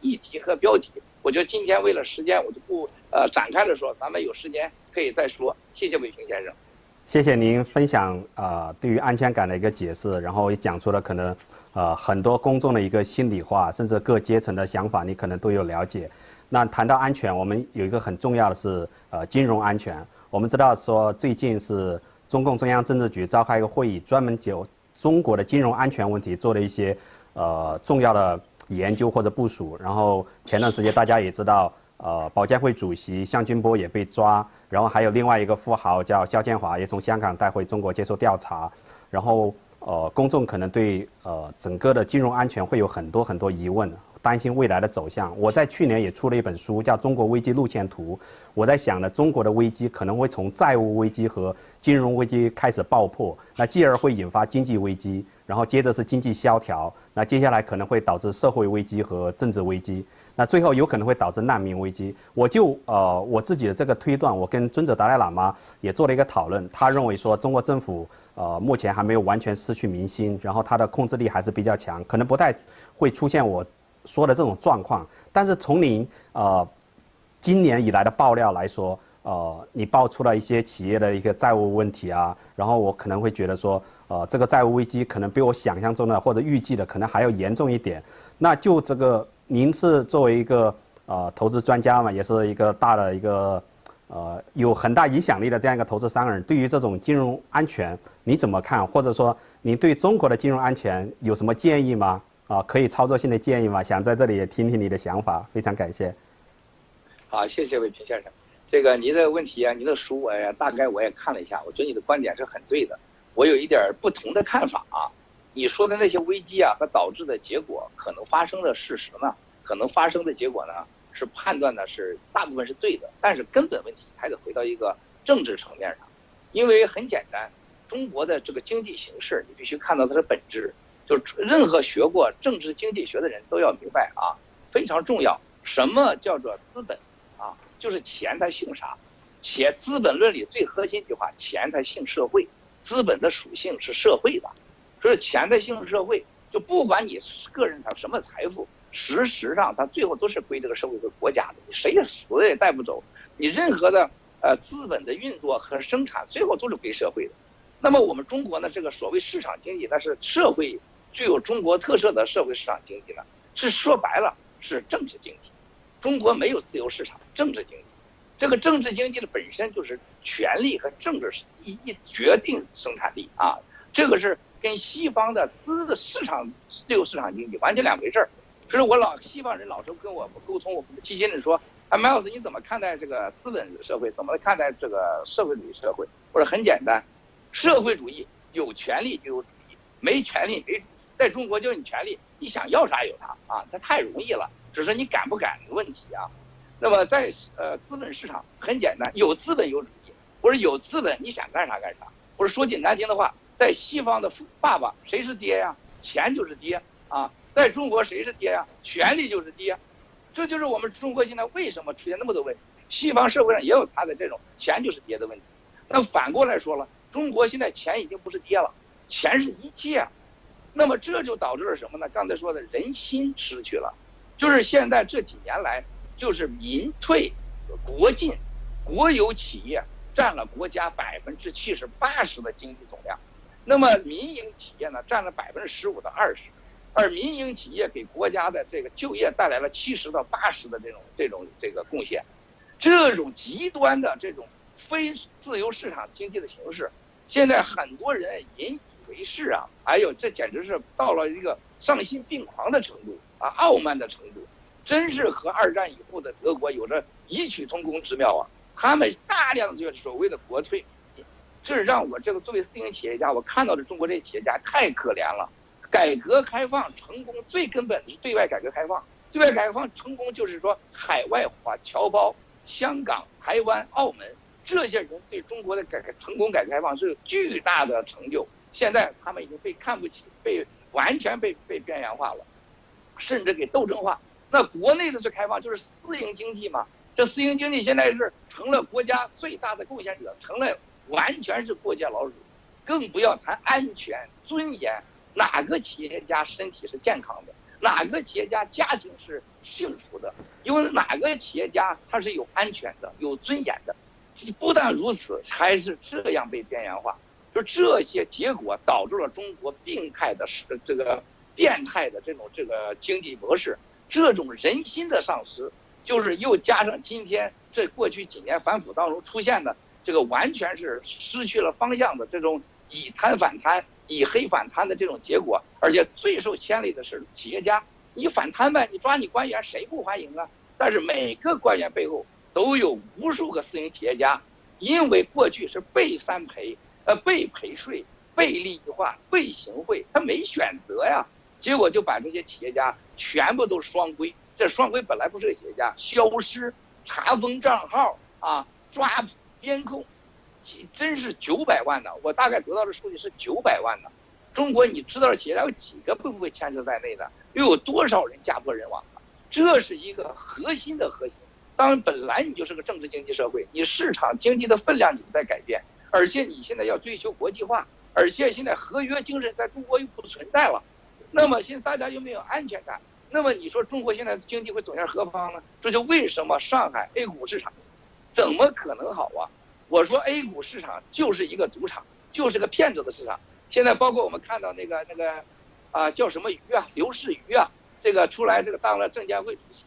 议题和标题，我觉得今天为了时间，我就不展开了说，咱们有时间可以再说。谢谢伟平先生。谢谢您分享对于安全感的一个解释，然后也讲出了可能很多公众的一个心里话，甚至各阶层的想法，你可能都有了解。那谈到安全，我们有一个很重要的是金融安全。我们知道说最近是中共中央政治局召开一个会议，专门就中国的金融安全问题做了一些重要的研究或者部署。然后前段时间大家也知道，保监会主席项军波也被抓，然后还有另外一个富豪叫肖建华也从香港带回中国接受调查。然后公众可能对整个的金融安全会有很多疑问，担心未来的走向。我在去年也出了一本书，叫《中国危机路线图》。我在想呢，中国的危机可能会从债务危机和金融危机开始爆破，那继而会引发经济危机，然后接着是经济萧条，那接下来可能会导致社会危机和政治危机，那最后有可能会导致难民危机。我自己的这个推断，我跟尊者达赖喇嘛也做了一个讨论，他认为说中国政府目前还没有完全失去民心，然后他的控制力还是比较强，可能不太会出现我说的这种状况。但是从您今年以来的爆料来说，你爆出了一些企业的一个债务问题啊，然后我可能会觉得说，这个债务危机可能比我想象中的或者预计的可能还要严重一点。那就这个，您是作为一个投资专家嘛，也是一个大的一个有很大影响力的这样一个投资商人，对于这种金融安全你怎么看？或者说您对中国的金融安全有什么建议吗？可以操作性的建议吗？想在这里也听听你的想法，非常感谢。好，谢谢伟平先生。这个您的问题啊，您的书大概我也看了一下，我觉得你的观点是很对的。我有一点不同的看法啊。你说的那些危机啊和导致的结果，可能发生的事实呢，可能发生的结果呢，是判断的是大部分是对的，但是根本问题还得回到一个政治层面上。因为很简单，中国的这个经济形势，你必须看到它的本质。就任何学过政治经济学的人都要明白啊，非常重要。什么叫做资本啊？就是钱它姓啥？且资本论里最核心一句话，钱它姓社会，资本的属性是社会的，所以钱它姓社会。就不管你个人他什么财富，事实上它最后都是归这个社会和国家的，你谁死也带不走。你任何的资本的运作和生产，最后都是归社会的。那么我们中国呢，这个所谓市场经济，那是社会具有中国特色的社会市场经济呢，是说白了是政治经济。中国没有自由市场，政治经济。这个政治经济的本身就是权力和政治一决定生产力啊，这个是跟西方的自由市场经济完全两回事儿。所以西方人老是跟我沟通，我们的基金人说，麦老师你怎么看待这个资本社会，怎么看待这个社会主义社会？我说很简单，社会主义有权利就有主义，没权利没主义。在中国就是你权利，你想要啥有啥啊，它太容易了，只是你敢不敢的问题啊。那么在资本市场很简单，有资本有主义。我说有资本你想干啥干啥。我说说句难听的话，在西方的爸爸谁是爹呀？钱就是爹啊。在中国谁是爹呀？权力就是爹。这就是我们中国现在为什么出现那么多问题。西方社会上也有他的这种钱就是爹的问题。那反过来说了，中国现在钱已经不是爹了，钱是一切啊。那么这就导致了什么呢？刚才说的人心失去了，就是现在这几年来，就是民退国进，国有企业占了国家70%、80%的经济总量，那么民营企业呢占了15%到20%，而民营企业给国家的这个就业带来了70%到80%的这个贡献。这种极端的这种非自由市场经济的形式，现在很多人引以为是啊，还有这简直是到了一个丧心病狂的程度啊，傲慢的程度，真是和2战以后的德国有着异曲同工之妙啊！他们大量的这个所谓的国退，这让我这个作为私营企业家，我看到的中国这些企业家太可怜了。改革开放成功最根本的是对外改革开放，对外改革开放成功就是说海外华侨胞、香港、台湾、澳门这些人对中国的成功改革开放是有巨大的成就。现在他们已经被看不起，完全被边缘化了，甚至给斗争化。那国内的这开放就是私营经济嘛，这私营经济现在是成了国家最大的贡献者，成了完全是过街老鼠，更不要谈安全、尊严哪个企业家身体是健康的，哪个企业家家庭是幸福的，因为哪个企业家他是有安全的、有尊严的。不但如此，还是这样被边缘化。就这些结果导致了中国病态的这个变态的这个经济模式，这种人心的丧失，就是又加上今天这过去几年反腐当中出现的这个完全是失去了方向的这种以贪反贪、以黑反贪的这种结果。而且最受牵累的是企业家，你反贪呗，你抓你官员谁不欢迎啊？但是每个官员背后都有无数个私营企业家，因为过去是被三赔。被赔税、被利益化、被行贿，他没选择呀，结果就把这些企业家全部都双规。这双规本来不是个企业家，消失、查封账号啊，抓捕、监控，真是900万呢。我大概得到的数据是900万呢。中国你知道的企业家有几个不会牵涉在内的？又有多少人家破人亡了？这是一个核心的核心。当然，本来你就是个政治经济社会，你市场经济的分量你在改变。而且你现在要追求国际化，而且现在合约精神在中国又不存在了，那么现在大家又没有安全感，那么你说中国现在经济会走向何方呢？这就为什么上海 A 股市场怎么可能好啊？我说 A 股市场就是一个赌场，就是个骗子的市场。现在包括我们看到那个叫什么鱼啊，刘士余啊，这个出来这个当了证监会主席，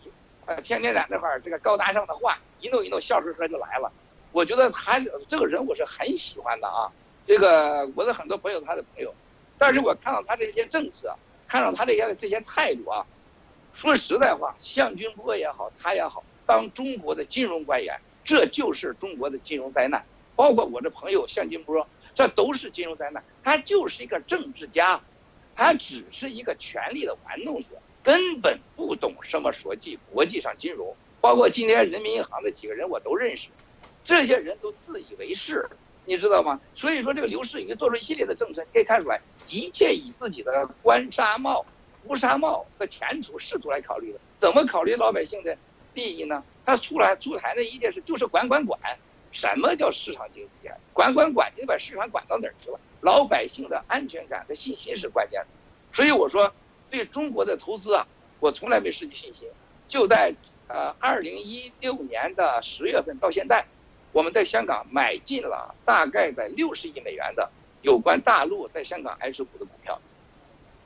天天在那块儿这个高大上的话一弄笑呵呵就来了。我觉得他这个人我是很喜欢的啊，这个我的很多朋友他的朋友，但是我看到他这些政策，看到他这些态度啊，说实在话，项军波也好，他也好，当中国的金融官员，这就是中国的金融灾难。包括我这朋友项军波，这都是金融灾难。他就是一个政治家，他只是一个权力的玩弄者，根本不懂什么国际上金融。包括今天人民银行的几个人我都认识。这些人都自以为是，你知道吗？所以说这个刘士余做出一系列的政策，你可以看出来，一切以自己的官杀帽、乌纱帽和前途仕途来考虑的，怎么考虑老百姓的利益呢？他出台的一件事就是管。什么叫市场经济啊？管，你把市场管到哪儿去了？老百姓的安全感和信心是关键的。所以我说，对中国的投资啊，我从来没失去信心。就在2016年的10月份到现在。我们在香港买进了大概在60亿美元的有关大陆在香港 H 股的股票，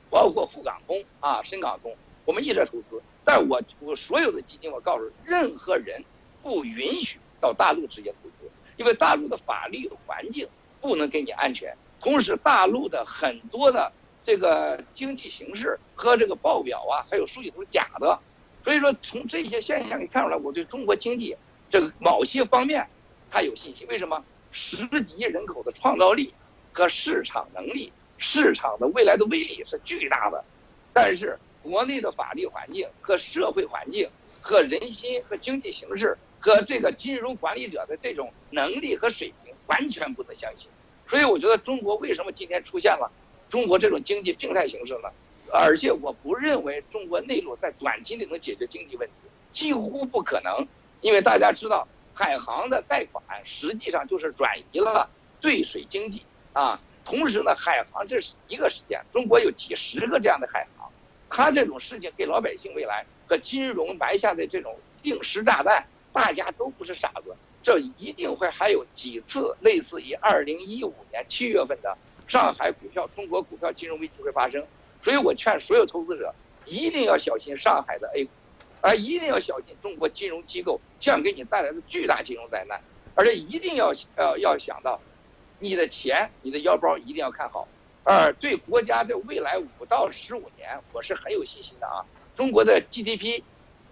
包括沪港通啊、深港通，我们一直在投资。但我所有的基金，我告诉任何人不允许到大陆直接投资，因为大陆的法律环境不能给你安全，同时大陆的很多的这个经济形势和这个报表啊，还有数据都是假的。所以说，从这些现象可以看出来，我对中国经济这个某些方面。他有信心，为什么？10几亿人口的创造力和市场能力、市场的未来的威力是巨大的，但是国内的法律环境和社会环境和人心和经济形势和这个金融管理者的这种能力和水平完全不能相信。所以我觉得中国为什么今天出现了中国这种经济病态形势呢？而且我不认为中国内陆在短期内能解决经济问题，几乎不可能，因为大家知道。海航的贷款实际上就是转移了对水经济啊，同时呢，海航这是一个事件，中国有几十个这样的海航，它这种事情给老百姓未来和金融埋下的这种定时炸弹，大家都不是傻子，这一定会还有几次类似于2015年7月份的上海中国股票金融危机会发生，所以我劝所有投资者一定要小心上海的 A 股。一定要小心中国金融机构将给你带来的巨大金融灾难，而且一定要想到，你的钱、你的腰包一定要看好。对国家的未来5到15年，我是很有信心的啊。中国的 GDP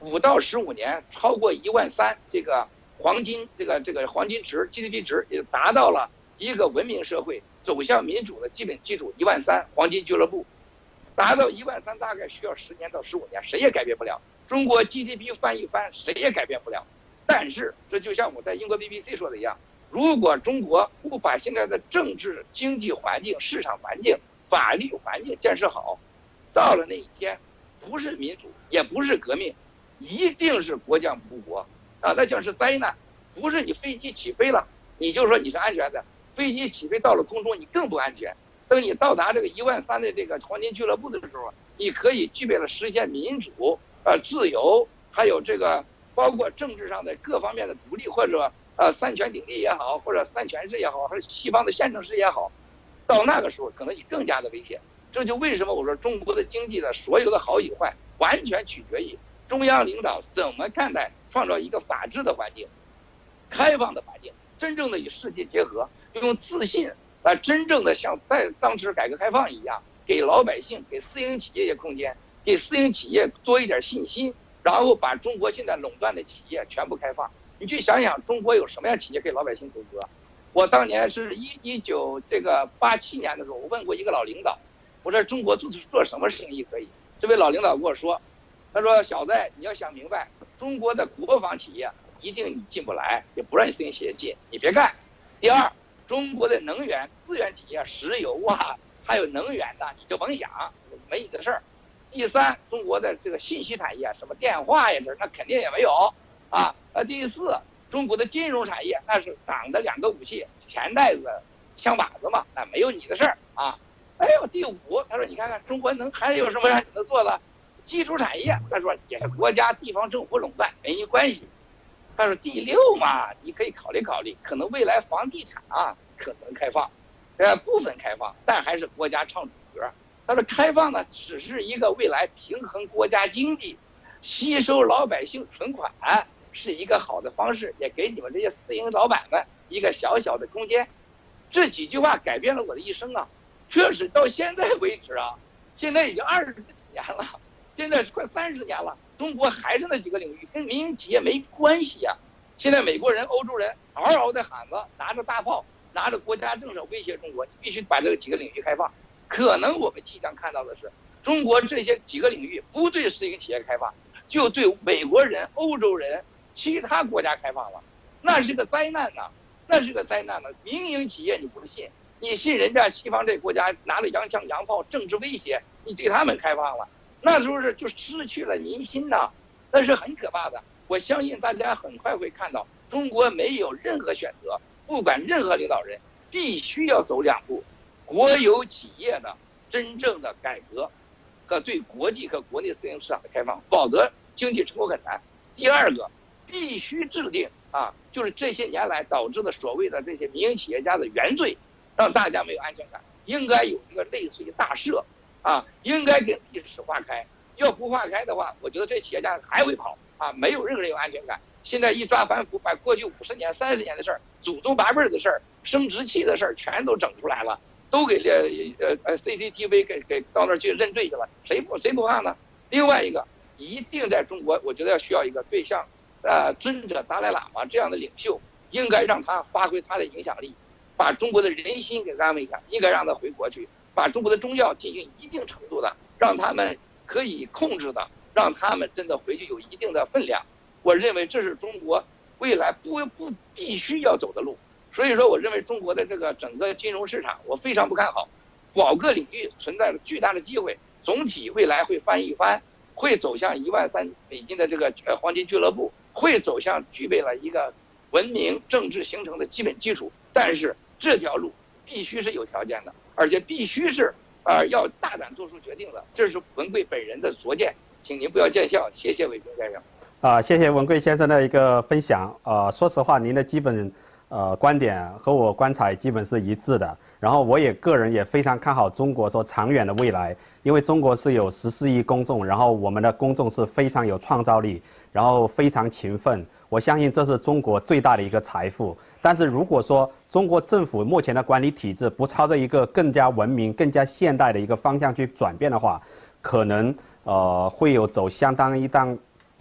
5到15年超过13000，这个黄金黄金值 GDP 值也达到了一个文明社会走向民主的基本基础13000黄金俱乐部，达到13000大概需要10年到15年，谁也改变不了。中国 GDP 翻一番，谁也改变不了。但是，这就像我在英国 BBC 说的一样，如果中国不把现在的政治、经济环境、市场环境、法律环境建设好，到了那一天，不是民主，也不是革命，一定是国将不国啊！那将是灾难。不是你飞机起飞了，你就说你是安全的，飞机起飞到了空中，你更不安全。等你到达这个13000的这个黄金俱乐部的时候，你可以具备了实现民主、自由，还有这个包括政治上的各方面的独立，或者三权鼎立也好，或者三权制也好，还是西方的宪政制也好，到那个时候可能你更加的危险。这就为什么我说中国的经济的所有的好与坏，完全取决于中央领导怎么看待创造一个法治的环境、开放的环境，真正的与世界结合，用自信真正的像在当时改革开放一样，给老百姓、给私营企业也空间，给私营企业多一点信心，然后把中国现在垄断的企业全部开放。你去想想，中国有什么样企业给老百姓投资？我当年是87年的时候，我问过一个老领导，我说中国做什么生意可以？这位老领导跟我说，他说小子，你要想明白，中国的国防企业一定你进不来，也不让你私营企业进，你别干。第二，中国的能源资源企业，石油还有能源的，你就甭想，没你的事儿。第三，中国的这个信息产业，什么电话呀，那肯定也没有啊。第四，中国的金融产业，那是党的2个武器，钱袋子、枪把子嘛，那没有你的事儿啊。哎呦，第五，他说你看看中国还有什么让你能做的？基础产业，他说也是国家地方政府垄断，没你关系。他说第6嘛，你可以考虑考虑，可能未来房地产可能开放，部分开放，但还是国家唱主角。他说开放呢，只是一个未来平衡国家经济、吸收老百姓存款是一个好的方式，也给你们这些私营老板们一个小小的空间。这几句话改变了我的一生啊！确实到现在为止现在已经20几年了，现在快30年了，中国还是那几个领域跟民营企业没关系啊。现在美国人、欧洲人嗷嗷的喊着，拿着大炮，拿着国家政策威胁中国，你必须把这几个领域开放。可能我们即将看到的是，中国这些几个领域不对私营企业开放，就对美国人、欧洲人、其他国家开放了，那是个灾难呐！那是个灾难呐！民营企业你不信，你信人家西方这国家拿着洋枪洋炮政治威胁，你对他们开放了，那时候就失去了民心呐，那是很可怕的。我相信大家很快会看到，中国没有任何选择，不管任何领导人，必须要走2步：国有企业的真正的改革和对国际和国内私营市场的开放，否则经济成功很难。第二个，必须制定就是这些年来导致的所谓的这些民营企业家的原罪，让大家没有安全感。应该有一个类似于大赦应该跟历史划开。要不划开的话，我觉得这企业家还会跑没有任何人有安全感。现在一抓反腐，把过去50年、30年的事儿、祖宗八辈的事儿、生殖器的事儿全都整出来了，都给CCTV 给到那儿去认罪去了，谁不怕呢？另外一个，一定在中国，我觉得要需要一个对象。尊者达赖喇嘛这样的领袖，应该让他发挥他的影响力，把中国的人心给安慰一下，应该让他回国去，把中国的宗教进行一定程度的，让他们可以控制的，让他们真的回去有一定的分量。我认为这是中国未来不必须要走的路。所以说，我认为中国的这个整个金融市场，我非常不看好，某个领域存在着巨大的机会，总体未来会翻一番，会走向$13,000的这个黄金俱乐部。会走向具备了一个文明政治形成的基本基础，但是这条路必须是有条件的，而且必须是要大胆做出决定的。这是文贵本人的拙见，请您不要见笑。谢谢伟平先生。谢谢文贵先生的一个分享。说实话，您的基本观点和我观察基本是一致的。然后我个人也非常看好中国说长远的未来，因为中国是有14亿公众，然后我们的公众是非常有创造力，然后非常勤奋。我相信这是中国最大的一个财富。但是如果说中国政府目前的管理体制不朝着一个更加文明、更加现代的一个方向去转变的话，可能会有走相当一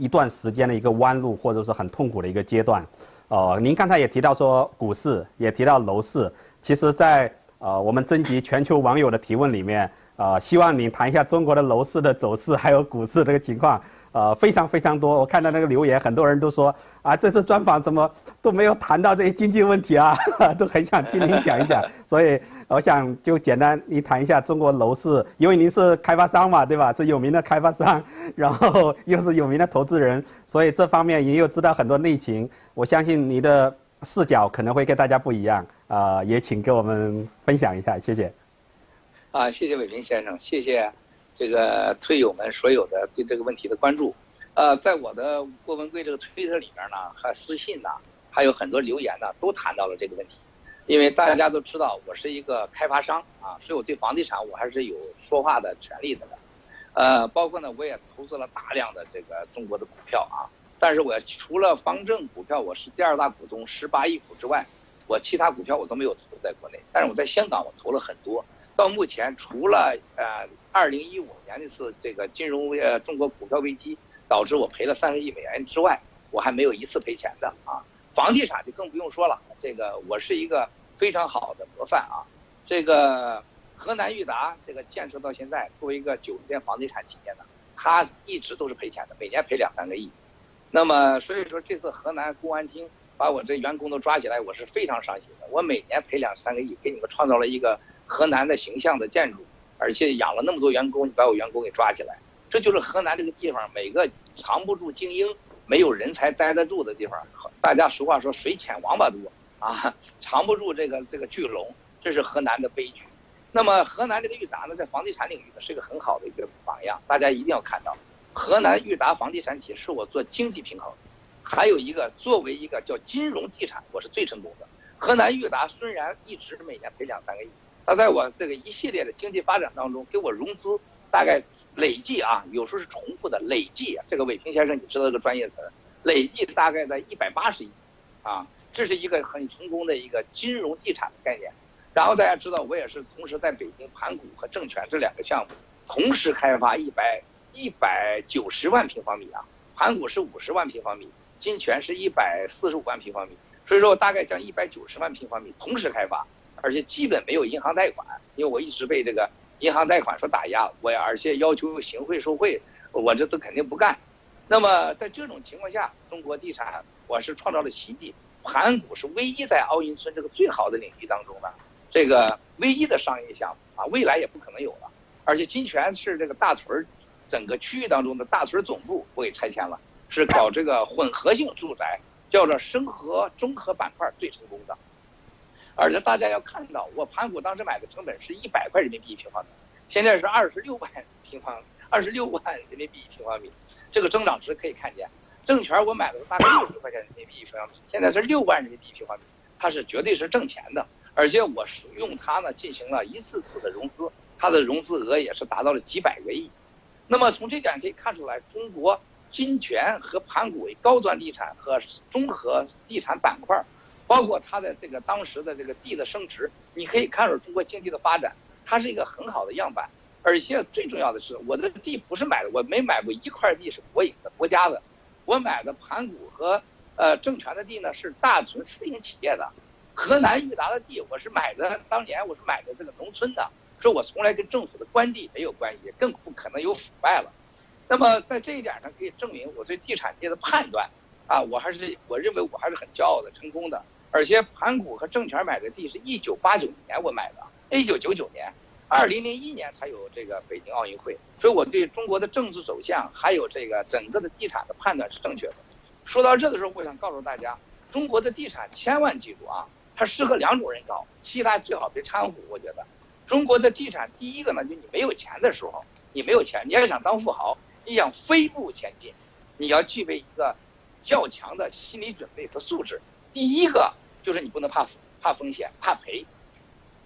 段时间的一个弯路，或者是很痛苦的一个阶段。您刚才也提到说股市，也提到楼市。其实在我们征集全球网友的提问里面，希望您谈一下中国的楼市的走势，还有股市这个情况。非常非常多，我看到那个留言，很多人都说这次专访怎么都没有谈到这些经济问题啊，都很想听您讲一讲。所以我想就简单您谈一下中国楼市，因为您是开发商嘛，对吧？是有名的开发商，然后又是有名的投资人，所以这方面您又知道很多内情。我相信你的视角可能会跟大家不一样，也请给我们分享一下，谢谢。谢谢伟平先生，谢谢这个推友们所有的对这个问题的关注。在我的郭文贵这个推特里面呢，还私信呢，还有很多留言呢，都谈到了这个问题。因为大家都知道我是一个开发商啊，所以我对房地产我还是有说话的权利的。包括呢，我也投资了大量的这个中国的股票啊，但是我除了方正股票我是第2大股东18亿股之外，我其他股票我都没有投在国内。但是我在香港我投了很多，到目前除了2015年那次这个中国股票危机导致我赔了30亿美元之外，我还没有一次赔钱的啊。房地产就更不用说了，这个我是一个非常好的模范啊。这个河南裕达这个建设到现在，作为一个90年房地产企业呢，它一直都是赔钱的，每年赔2-3个亿。那么所以说这次河南公安厅把我这员工都抓起来，我是非常伤心的。我每年赔2-3个亿，给你们创造了一个河南的形象的建筑，而且养了那么多员工，你把我员工给抓起来，这就是河南这个地方每个藏不住精英，没有人才待得住的地方。大家俗话说水浅王八多啊，藏不住这个巨龙，这是河南的悲剧。那么河南这个裕达呢，在房地产领域呢是一个很好的一个榜样，大家一定要看到。河南裕达房地产企业是我做经济平衡，还有一个作为一个叫金融地产，我是最成功的。河南裕达虽然一直每年赔2-3个亿，他在我这个一系列的经济发展当中给我融资，大概累计啊，有时候是重复的累计，这个伟平先生你知道这个专业词，累计大概在180亿啊，这是一个很成功的一个金融地产的概念。然后大家知道，我也是同时在北京盘古和证券这2个项目同时开发190万平方米啊，盘古是50万平方米，金泉是145万平方米，所以说我大概将190万平方米同时开发，而且基本没有银行贷款，因为我一直被这个银行贷款所打压，而且要求行贿受贿，我这都肯定不干。那么在这种情况下，中国地产我是创造了奇迹，盘古是唯一在奥运村这个最好的领域当中呢，这个唯一的商业项目啊，未来也不可能有了。而且金泉是这个大屯整个区域当中的大屯总部，我给拆迁了，是搞这个混合性住宅，叫做生活综合板块最成功的。而且大家要看到，我盘古当时买的成本是100块人民币一平方米，现在是26万人民币一平方米，这个增长值可以看见。证券我买的大概60块钱人民币一平方米，现在是6万人民币一平方米，它是绝对是挣钱的。而且我使用它呢进行了一次次的融资，它的融资额也是达到了几百个亿。那么从这点可以看出来，中国金泉和盘古为高端地产和综合地产板块，包括它的这个当时的这个地的升值，你可以看出中国经济的发展，它是一个很好的样板。而且最重要的是，我的地不是买的，我没买过一块地是国营的国家的，我买的盘古和证券的地呢是大屯私营企业的。河南裕达的地我是买的，当年我是买的这个农村的，所以我从来跟政府的官地没有关系，更不可能有腐败了。那么在这一点上可以证明我对地产界的判断啊，我认为我还是很骄傲的，成功的。而且盘古和证券买的地是1989年我买的，1999年，2001年才有这个北京奥运会，所以我对中国的政治走向还有这个整个的地产的判断是正确的。说到这的时候，我想告诉大家，中国的地产千万记住啊，它适合2种人搞，其他最好别掺和。我觉得中国的地产，第一个呢，就你没有钱的时候，你没有钱，你要想当富豪，你想飞步前进，你要具备一个较强的心理准备和素质。第一个就是你不能怕风险，怕赔，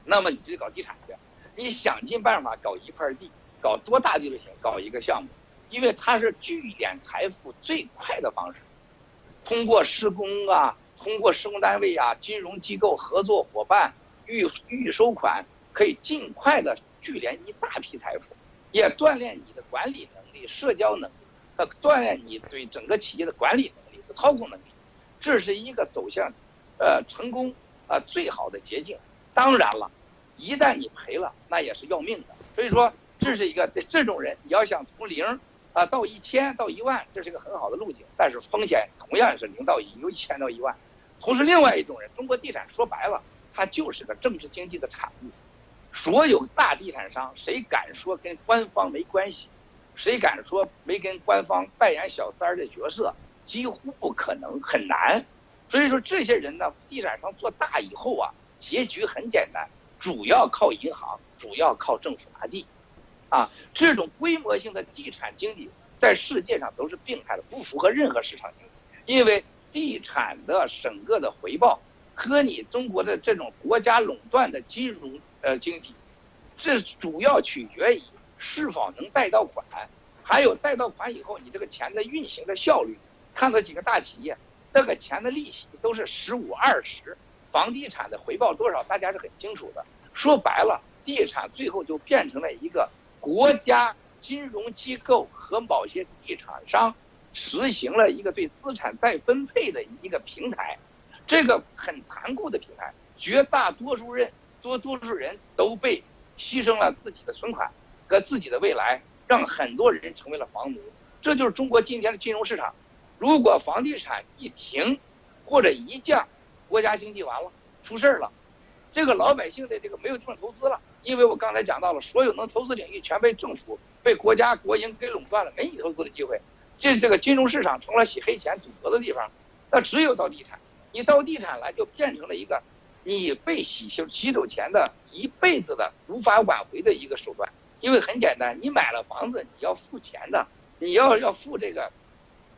那么你就搞地产去，你想尽办法搞一块地，搞多大地都行，搞一个项目，因为它是聚敛财富最快的方式。通过施工啊，通过施工单位啊，金融机构合作伙伴预收款，可以尽快的聚敛一大批财富，也锻炼你的管理能力、社交能力，锻炼你对整个企业的管理能力和操控能力，这是一个走向成功最好的捷径。当然了，一旦你赔了，那也是要命的。所以说，这是一个这种人，你要想从0到1000到1万，这是一个很好的路径，但是风险同样是0到1，由1000到1万。同时，另外一种人，中国地产说白了，它就是个政治经济的产物。所有大地产商，谁敢说跟官方没关系？谁敢说没跟官方扮演小三的角色？几乎不可能，很难。所以说，这些人呢，地产商做大以后啊，结局很简单，主要靠银行，主要靠政府拿地，啊，这种规模性的地产经济在世界上都是病态的，不符合任何市场经济，因为地产的整个的回报和你中国的这种国家垄断的金融经济，这主要取决于是否能贷到款，还有贷到款以后你这个钱的运行的效率。看到几个大企业，这个钱的利息都是15、20，房地产的回报多少，大家是很清楚的。说白了，地产最后就变成了一个国家金融机构和某些地产商实行了一个对资产再分配的一个平台，这个很残酷的平台，绝大多数人都被牺牲了自己的存款和自己的未来，让很多人成为了房奴。这就是中国今天的金融市场。如果房地产一停或者一降，国家经济完了，出事了，这个老百姓的这个没有地方投资了，因为我刚才讲到了，所有能投资领域全被政府、被国家国营给垄断了，没你投资的机会。这个金融市场成了洗黑钱赌博的地方，那只有到地产。你到地产来就变成了一个你被洗走钱的一辈子的无法挽回的一个手段。因为很简单，你买了房子，你要付钱的，你要付这个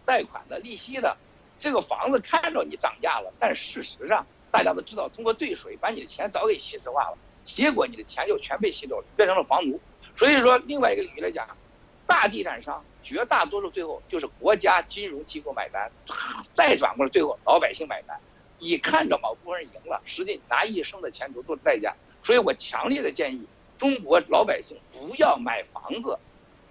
贷款的利息的，这个房子看着你涨价了，但事实上大家都知道，通过兑水把你的钱早给稀释化了，结果你的钱就全被吸走了，变成了房奴。所以说，另外一个领域来讲，大地产商绝大多数最后就是国家金融机构买单，再转过来最后老百姓买单。你看着某部分人赢了，实际拿一生的钱都做代价。所以我强烈的建议中国老百姓不要买房子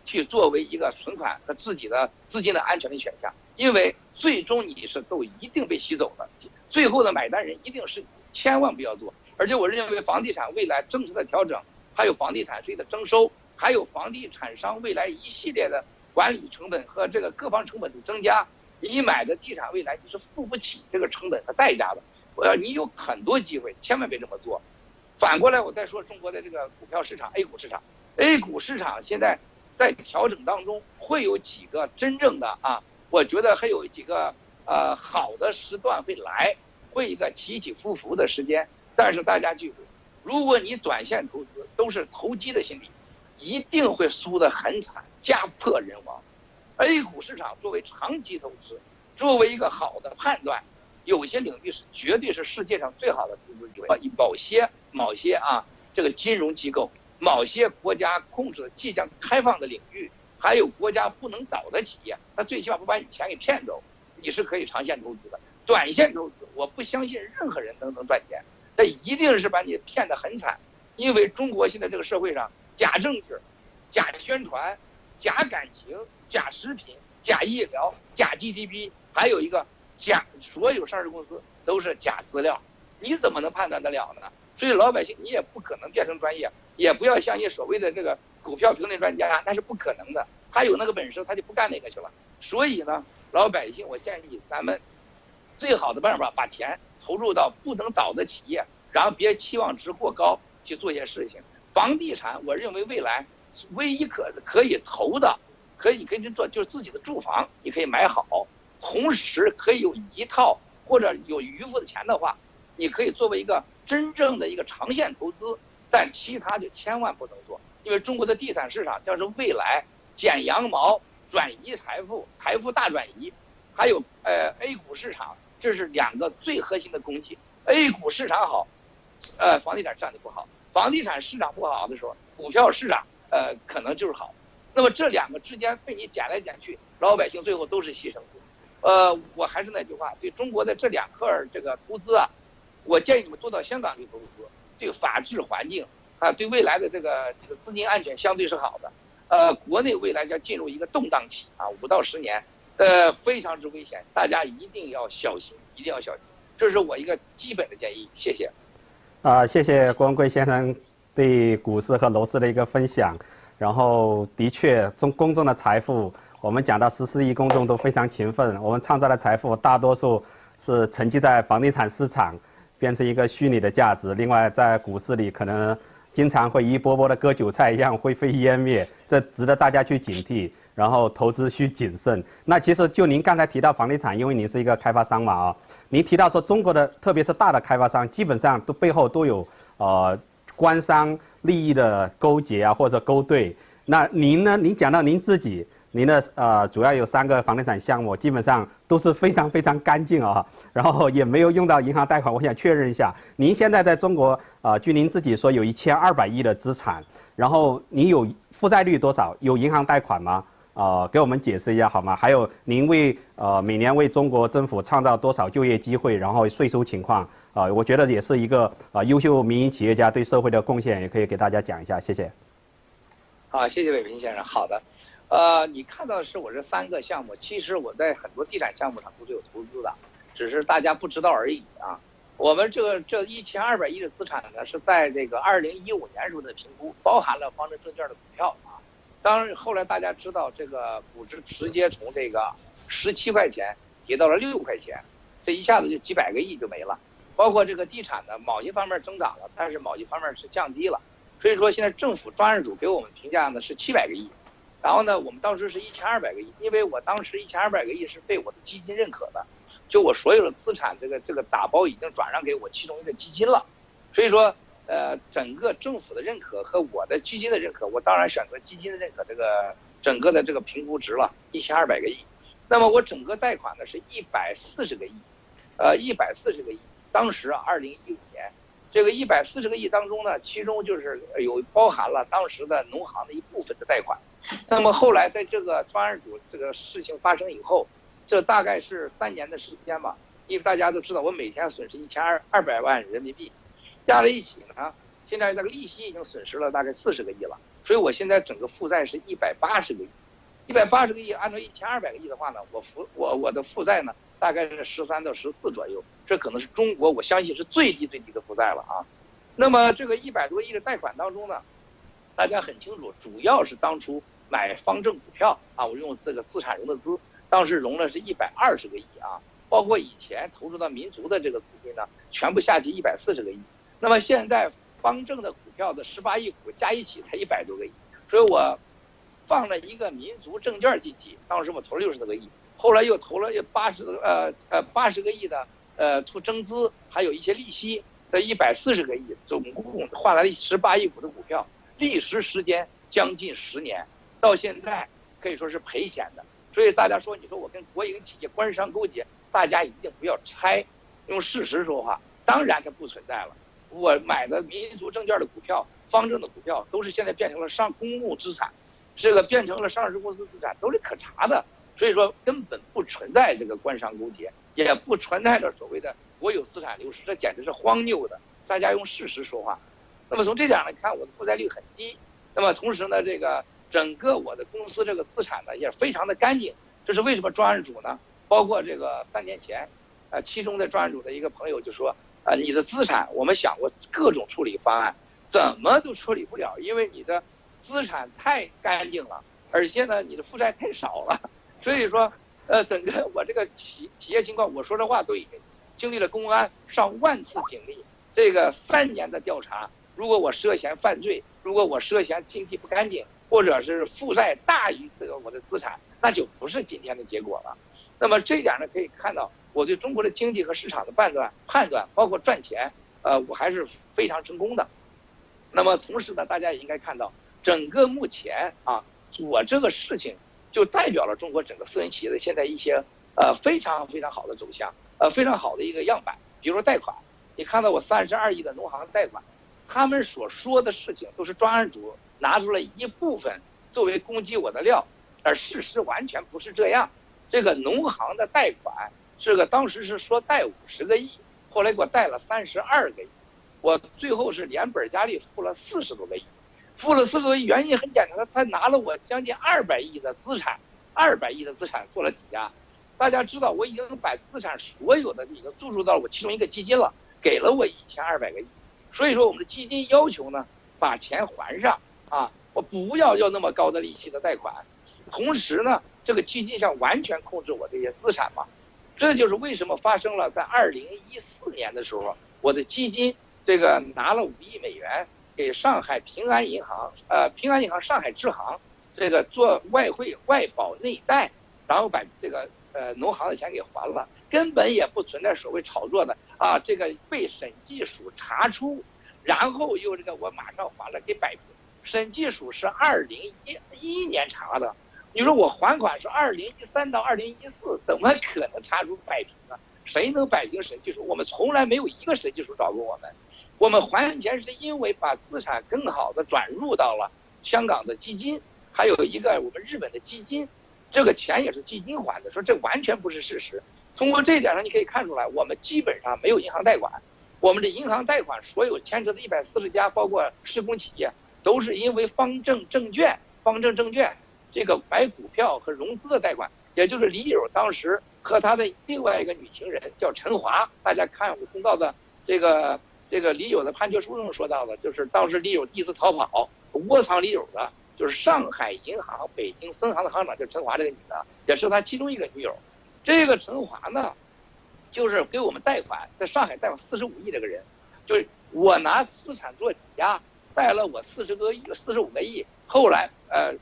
去作为一个存款和自己的资金的安全的选项，因为最终你是都一定被吸走的，最后的买单人一定是你，千万不要做。而且我认为房地产未来政策的调整，还有房地产税的征收，还有房地产商未来一系列的管理成本和这个各方成本的增加，你买的地产未来你是付不起这个成本和代价的。你有很多机会，千万别这么做。反过来我再说中国的这个股票市场 A 股市场 ，A 股市场现在在调整当中，会有几个真正的我觉得还有几个好的时段会来，会一个起起伏伏的时间。但是大家记住，如果你短线投资都是投机的心理，一定会输得很惨，家破人亡。A 股市场作为长期投资，作为一个好的判断，有些领域是绝对是世界上最好的投资机会。某些这个金融机构，某些国家控制的即将开放的领域，还有国家不能倒的企业，他最起码不把你钱给骗走，你是可以长线投资的。短线投资，我不相信任何人都能赚钱，这一定是把你骗得很惨。因为中国现在这个社会上，假政治、假宣传、假感情、假食品、假医疗、假 GDP， 还有一个所有上市公司都是假资料，你怎么能判断得了呢？所以老百姓你也不可能变成专业，也不要相信所谓的这个股票评论专家，那是不可能的。他有那个本事，他就不干那个去了。所以呢，老百姓我建议咱们最好的办法，把钱投入到不能倒的企业，然后别期望值过高去做一些事情。房地产，我认为未来唯一可以投的，可以做就是自己的住房，你可以买好，同时可以有一套或者有余富的钱的话，你可以作为一个真正的一个长线投资，但其他就千万不能做，因为中国的地产市场将是未来剪羊毛、转移财富大转移，还有A 股市场，这是两个最核心的供给。A 股市场好，房地产市场就不好。房地产市场不好的时候，股票市场可能就是好。那么这两个之间被你剪来剪去，老百姓最后都是牺牲品。我还是那句话，对中国的这两块这个投资我建议你们多到香港去投资，对法治环境对未来的这个资金安全相对是好的。国内未来将进入一个动荡期5到10年，非常之危险，大家一定要小心，一定要小心。这是我一个基本的建议，谢谢。谢谢郭文贵先生对股市和楼市的一个分享。然后的确，公众的财富，我们讲到14亿公众都非常勤奋，我们创造的财富大多数是沉积在房地产市场，变成一个虚拟的价值。另外，在股市里可能经常会一波波的割韭菜一样灰飞烟灭，这值得大家去警惕。然后投资需谨慎。那其实就您刚才提到房地产，因为您是一个开发商嘛您提到说中国的特别是大的开发商基本上都背后都有官商利益的勾结啊，或者勾兑。那您呢？您讲到您自己，您的主要有3个房地产项目，基本上都是非常非常干净啊，然后也没有用到银行贷款。我想确认一下，您现在在中国据您自己说有1200亿的资产，然后你有负债率多少？有银行贷款吗？给我们解释一下好吗？还有您每年为中国政府创造多少就业机会，然后税收情况我觉得也是一个优秀民营企业家对社会的贡献，也可以给大家讲一下，谢谢。好，谢谢伟平先生。好的，你看到的是我这3个项目，其实我在很多地产项目上都是有投资的，只是大家不知道而已啊。我们这1200亿的资产呢，是在这个2015年时候的评估，包含了方正证券的股票啊。当然，后来大家知道这个股值直接从这个17块钱跌到了6块钱，这一下子就几百个亿就没了。包括这个地产呢，某些方面增长了，但是某些方面是降低了。所以说现在政府专案组给我们评价呢是700个亿，然后呢我们当时是1200个亿，因为我当时1200个亿是被我的基金认可的，就我所有的资产这个打包已经转让给我其中一个基金了，所以说整个政府的认可和我的基金的认可，我当然选择基金的认可，这个整个的这个评估值了1200个亿。那么我整个贷款呢是140个亿，140个亿，当时2015年这个140个亿当中呢，其中就是有包含了当时的农行的一部分的贷款。那么后来在这个专案组这个事情发生以后，这大概是3年的时间吧，因为大家都知道我每天损失1200万人民币，加在一起呢，现在这个利息已经损失了大概40个亿了，所以我现在整个负债是180个亿，180个亿按照1200个亿的话呢，我的负债呢大概是13到14左右，这可能是中国我相信是最低的负债了啊。那么这个100多亿的贷款当中呢，大家很清楚，主要是当初买方正股票啊，我用这个资产融的资，当时融了是120个亿啊，包括以前投入到民族的这个资金呢，全部下去140个亿。那么现在方正的股票的18亿股加一起才100多个亿，所以我放了一个民族证券进去，当时我投了60多个亿，后来又投了80个亿的增资，还有一些利息的140个亿，总共换来了18亿股的股票，历时时间将近10年，到现在可以说是赔钱的。所以大家说，你说我跟国营企业官商勾结，大家一定不要猜，用事实说话，当然它不存在了。我买的民族证券的股票、方正的股票，都是现在变成了公募资产，这个变成了上市公司资产，都是可查的。所以说根本不存在这个官商勾结，也不存在着所谓的国有资产流失，这简直是荒谬的。大家用事实说话。那么从这点来看，我的负债率很低。那么同时呢，这个整个我的公司这个资产呢也非常的干净。这是为什么专案组呢？包括这个3年前，其中的专案组的一个朋友就说，你的资产我们想过各种处理方案，怎么都处理不了，因为你的资产太干净了，而且呢你的负债太少了。所以说，整个我这个企业情况，我说这话都已经经历了公安上万次警力，这个3年的调查。如果我涉嫌犯罪，如果我涉嫌经济不干净，或者是负债大于这个我的资产，那就不是今天的结果了。那么这一点呢，可以看到我对中国的经济和市场的判断，包括赚钱，我还是非常成功的。那么同时呢，大家也应该看到，整个目前啊，我这个事情就代表了中国整个私人企业的现在一些非常非常好的走向，非常好的一个样板。比如说贷款，你看到我32亿的农行贷款，他们所说的事情都是专案组拿出了一部分作为攻击我的料，而事实完全不是这样。这个农行的贷款，这个当时是说贷50个亿，后来给我贷了32个亿，我最后是连本加利付了40多个亿。付了40多亿，原因很简单，他拿了我将近200亿的资产做了抵押。大家知道，我已经把资产所有的已经注入到了我其中一个基金了，给了我1200个亿。所以说我们的基金要求呢，把钱还上啊，我不要那么高的利息的贷款。同时呢，这个基金想完全控制我这些资产嘛，这就是为什么发生了在2014年的时候，我的基金这个拿了5亿美元给上海平安银行上海支行这个做外汇外保内贷，然后把这个农行的钱给还了，根本也不存在所谓炒作的啊，这个被审计署查出然后又这个我马上还了给摆平。审计署是2011年查的，你说我还款是2013到2014，怎么可能查出摆平呢？谁能摆平审计署？我们从来没有一个审计署找过我们。我们还钱是因为把资产更好的转入到了香港的基金，还有一个我们日本的基金，这个钱也是基金还的，说这完全不是事实。通过这一点上，你可以看出来，我们基本上没有银行贷款。我们的银行贷款所有牵扯的140家，包括施工企业，都是因为方正证券这个买股票和融资的贷款，也就是李友当时和他的另外一个女情人叫陈华，大家看我公告的这个李友的判决书中说到的，就是当时李友第一次逃跑，窝藏李友的就是上海银行北京分行的行长，就是陈华这个女的，也是他其中一个女友。这个陈华呢，就是给我们贷款，在上海贷款45亿这个人，就是我拿资产做抵押，贷了我45个亿，后来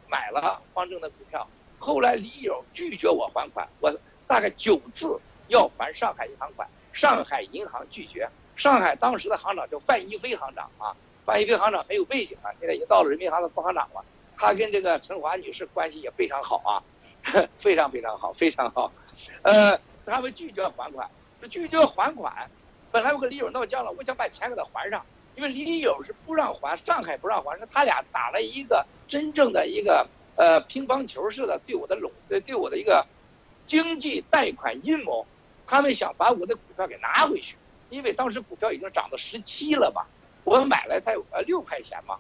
买了方正的股票，后来李友拒绝我还款，我大概9次要还上海银行款，上海银行拒绝。上海当时的行长叫范一飞行长啊，范一飞行长很有背景啊，现在已经到了人民银行的副行长了。他跟这个陈华女士关系也非常好啊，非常好，非常好。他们拒绝还款，拒绝还款。本来我跟李友闹僵了，我想把钱给他还上，因为李友是不让还，上海不让还，是他俩打了一个真正的一个乒乓球似的对我的一个经济贷款阴谋。他们想把我的股票给拿回去，因为当时股票已经涨到17了吧，我买来才6块钱嘛。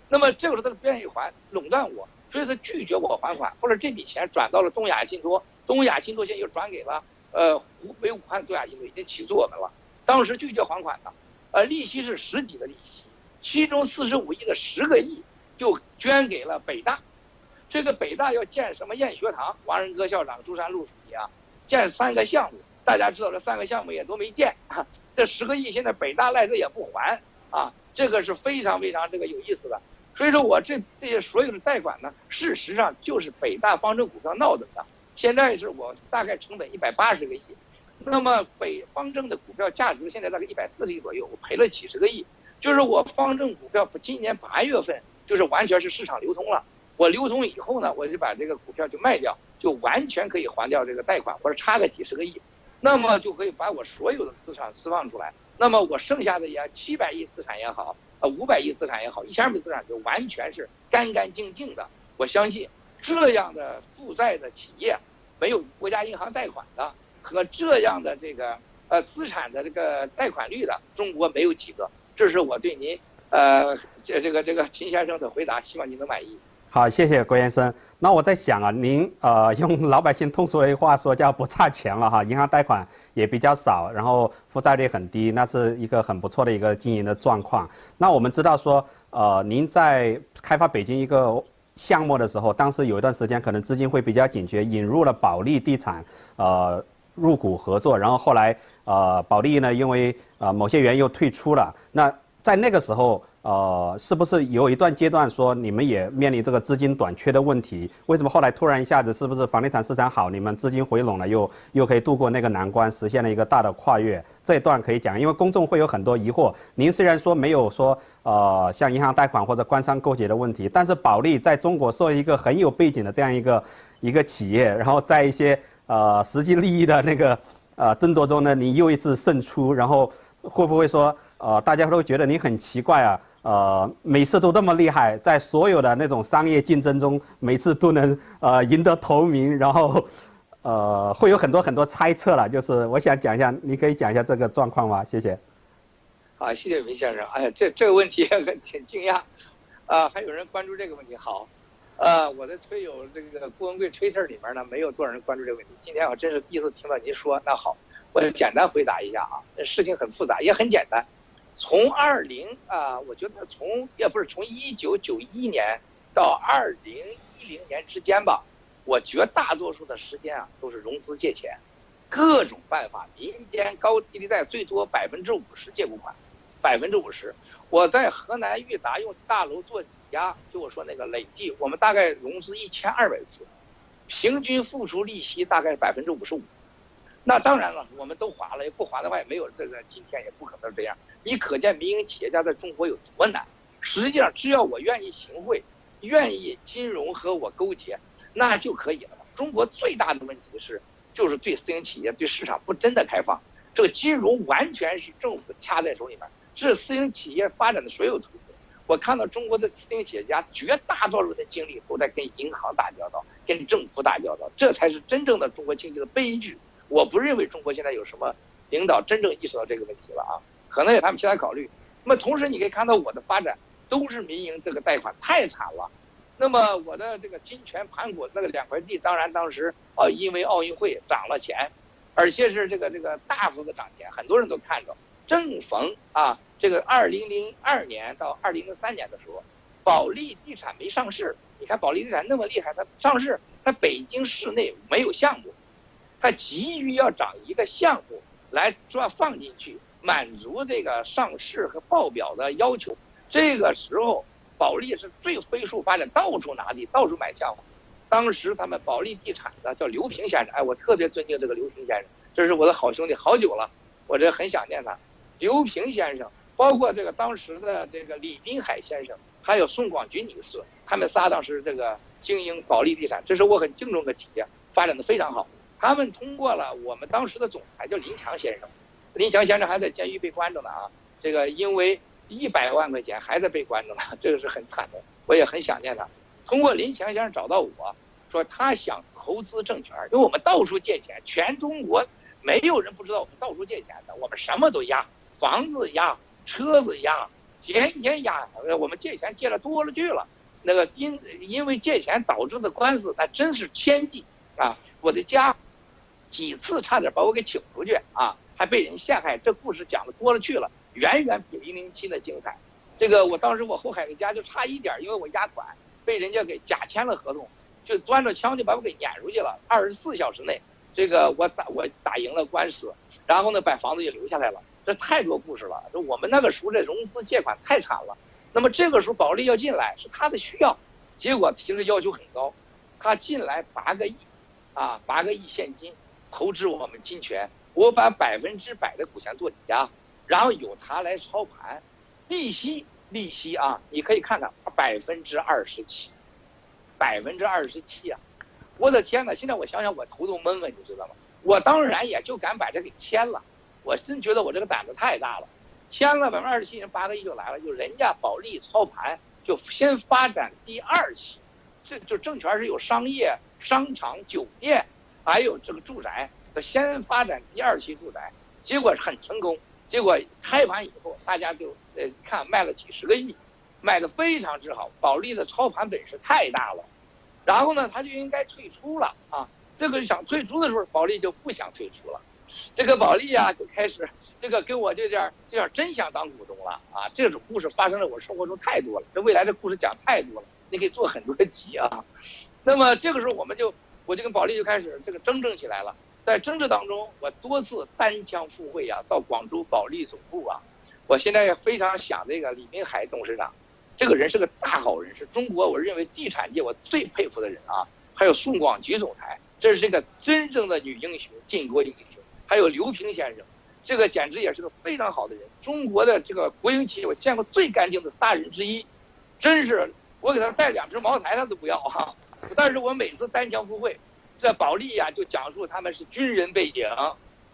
那么这个时候他不愿意还，垄断我，所以他拒绝我还款，或者这笔钱转到了东亚信托，东亚信托现在又转给了湖北武汉东亚信托，已经起诉我们了。当时拒绝还款的，利息是10几的利息，其中45亿的10个亿就捐给了北大。这个北大要建什么验学堂，王仁科校长、朱山路书记啊，建3个项目，大家知道这3个项目也都没建，这10个亿现在北大赖着也不还啊，这个是非常这个有意思的。所以说我这些所有的贷款呢，事实上就是北大方正股票闹的。现在是我大概成本180个亿，那么北方正的股票价值现在大概140亿左右，我赔了几十个亿。就是我方正股票今年8月份就是完全是市场流通了，我流通以后呢，我就把这个股票就卖掉，就完全可以还掉这个贷款，或者差个几十个亿，那么就可以把我所有的资产释放出来。那么我剩下的也700亿资产也好，500亿资产也好，1000亿资产就完全是干干净净的。我相信这样的负债的企业，没有国家银行贷款的和这样的这个资产的这个贷款率的，中国没有几个。这是我对您这个秦先生的回答，希望您能满意。好，谢谢郭先生。那我在想啊，您用老百姓通俗的话说叫不差钱了哈，银行贷款也比较少，然后负债率很低，那是一个很不错的一个经营的状况。那我们知道说，您在开发北京一个项目的时候，当时有一段时间可能资金会比较紧缺，引入了保利地产入股合作，然后后来保利呢因为某些原因又退出了。那在那个时候是不是有一段阶段说你们也面临这个资金短缺的问题？为什么后来突然一下子是不是房地产市场好，你们资金回笼了，又可以度过那个难关，实现了一个大的跨越？这一段可以讲，因为公众会有很多疑惑。您虽然说没有说像银行贷款或者官商勾结的问题，但是保利在中国作为一个很有背景的这样一个企业，然后在一些实际利益的那个争夺中呢，你又一次胜出，然后会不会说大家都觉得你很奇怪啊？每次都那么厉害，在所有的那种商业竞争中，每次都能赢得头名，然后会有很多猜测了。就是我想讲一下，你可以讲一下这个状况吗？谢谢。好，谢谢韦先生。哎呀，这个问题挺惊讶还有人关注这个问题。好，我的推友这个郭文贵推特里面呢，没有多少人关注这个问题。今天我真是第一次听到您说。那好，我简单回答一下啊。事情很复杂，也很简单。从我觉得从1991年到2010年之间吧，我绝大多数的时间都是融资借钱，各种办法，民间高利贷最多50%借股款，50%。我在河南裕达用大楼做抵押，就我说那个累计，我们大概融资1200次，平均付出利息大概55%。那当然了，我们都滑了，不滑的话也没有这个今天，也不可能这样。你可见民营企业家在中国有多难。实际上，只要我愿意行贿，愿意金融和我勾结，那就可以了。中国最大的问题就是对私营企业、对市场不真的开放。这个金融完全是政府掐在手里面，这是私营企业发展的所有途径。我看到中国的私营企业家绝大多数的精力都在跟银行打交道，跟政府打交道，这才是真正的中国经济的悲剧。我不认为中国现在有什么领导真正意识到这个问题了啊，可能有他们其他考虑。那么同时你可以看到我的发展都是民营这个贷款太惨了。那么我的这个金泉盘古那个2块地，当然当时因为奥运会涨了钱，而且是这个大幅的涨钱，很多人都看着。正逢这个2002年到2003年的时候，保利地产没上市。你看保利地产那么厉害，它上市，它北京市内没有项目，它急于要找一个项目来放进去，满足这个上市和报表的要求。这个时候，保利是最飞速发展，到处拿地，到处买项目。当时他们保利地产的叫刘平先生，我特别尊敬这个刘平先生，这是我的好兄弟，好久了，我这很想念他。刘平先生，包括这个当时的这个李滨海先生，还有宋广军女士，他们仨当时这个经营保利地产，这是我很敬重的企业，发展的非常好。他们通过了我们当时的总裁叫林强先生，林强先生还在监狱被关着呢这个因为100万块钱还在被关着呢，这个是很惨的，我也很想念他。通过林强先生找到我说他想投资证券，因为我们到处借钱，全中国没有人不知道我们到处借钱的，我们什么都押，房子押，车子押，天天押，我们借钱借了多了去了。那个因为借钱导致的官司，那真是千计我的家几次差点把我给请出去还被人陷害，这故事讲的多了去了，远远比007的精彩。这个我当时我后海的家就差一点，因为我押款被人家给假签了合同，就端着枪就把我给撵出去了。24小时内，这个我打赢了官司，然后呢把房子也留下来了。这太多故事了，我们那个时候这融资借款太惨了。那么这个时候保利要进来是他的需要，结果提的要求很高，他进来8个亿，8个亿现金投资我们金泉，我把100%的股权做抵押，然后由他来操盘，利息你可以看看27%，27%我的天哪！现在我想想我头都懵了，你知道吗？我当然也就敢把这给签了，我真觉得我这个胆子太大了。签了27%，人8个亿就来了，就人家保利操盘，就先发展第2期，这就证券是有商业、商场、酒店，还有这个住宅，先发展第2期住宅，结果很成功。结果开盘以后，大家就看卖了几10个亿，卖得非常之好。保利的操盘本事太大了，然后呢，他就应该退出了这个想退出的时候，保利就不想退出了。这个保利就开始这个跟我这点真想当股东了这种故事发生在我生活中太多了，这未来的故事讲太多了，你可以做很多集那么这个时候我就跟保利就开始这个争执起来了。在争执当中，我多次单枪赴会到广州保利总部我现在也非常想这个李滨海董事长，这个人是个大好人，是中国我认为地产界我最佩服的人还有宋广菊总裁，这是一个真正的女英雄，巾帼英雄。还有刘平先生，这个简直也是个非常好的人。中国的这个国营企业，我见过最干净的3人之一，真是我给他带2只茅台他都不要但是我每次单枪赴会，这保利就讲述他们是军人背景，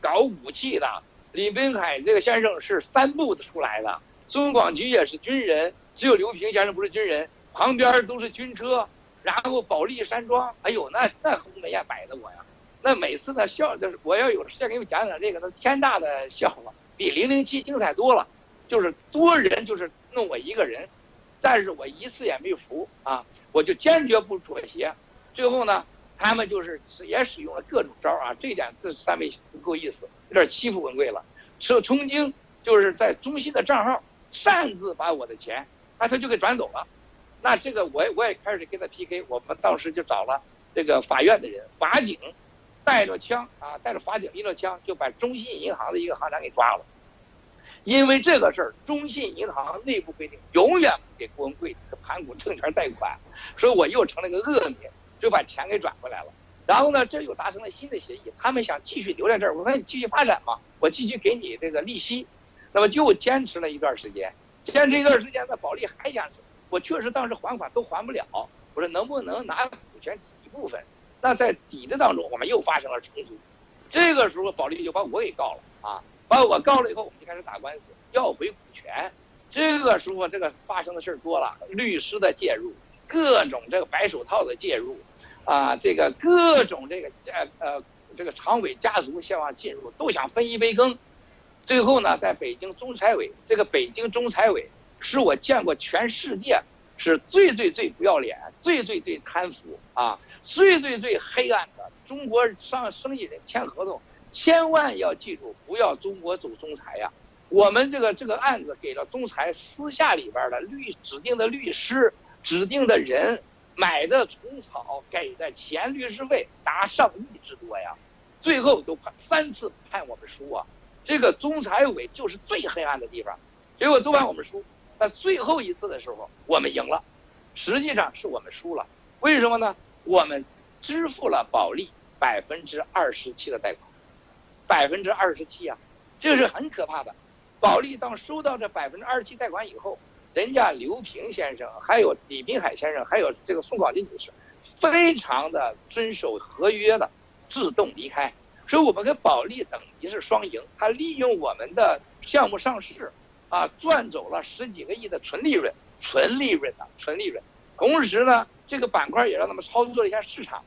搞武器的。李滨海这个先生是3部的出来的，孙广菊也是军人，只有刘平先生不是军人，旁边都是军车，然后保利山庄，哎呦那鸿门宴摆的我呀。那每次呢就是我要有时间给你们讲讲这个，那天大的笑话，比007精彩多了。就是多人就是弄我一个人，但是我一次也没服我就坚决不妥协。最后呢，他们也使用了各种招这一点这3位不够意思，有点欺负文贵了。曾经就是在中信的账号擅自把我的钱他就给转走了。那这个我也开始跟他 PK， 我们当时就找了这个法院的人，法警带着枪带着法警拎着枪就把中信银行的一个行长给抓了。因为这个事儿，中信银行内部规定永远不给郭文贵盘古证券贷款，所以我又成了个恶名，就把钱给转回来了。然后呢，这又达成了新的协议，他们想继续留在这儿。我说你继续发展嘛，我继续给你这个利息。那么就坚持了一段时间，坚持一段时间，那保利还想，我确实当时还款都还不了，我说能不能拿股权抵一部分？那在抵的当中，我们又发生了冲突。这个时候，保利就把我给告了啊，把我告了以后，我们就开始打官司，要回股权。这个时候，这个发生的事儿多了，律师的介入，各种这个白手套的介入，啊，这个各种这个常委家族希望进入，都想分一杯羹。最后呢，在北京中财委，这个北京中财委是我见过全世界是最不要脸、最贪腐啊、最黑暗的。中国生意人签合同，千万要记住，不要中国走中财呀。我们这个案子给了中财私下里边的指定的律师、指定的人买的虫草，给的钱律师费达上亿之多呀。最后都3次判我们输啊。这个中财委就是最黑暗的地方，结果都判我们输。那最后一次的时候，我们赢了，实际上是我们输了。为什么呢？我们支付了保利27%的贷款，27%啊，这是很可怕的。保利当收到这27%贷款以后，人家刘平先生、还有李滨海先生、还有这个宋广金女士，非常的遵守合约的，自动离开。所以我们跟保利等于是双赢，他利用我们的项目上市啊，赚走了10几个亿的纯利润。同时呢，这个板块也让他们操作了一下市场，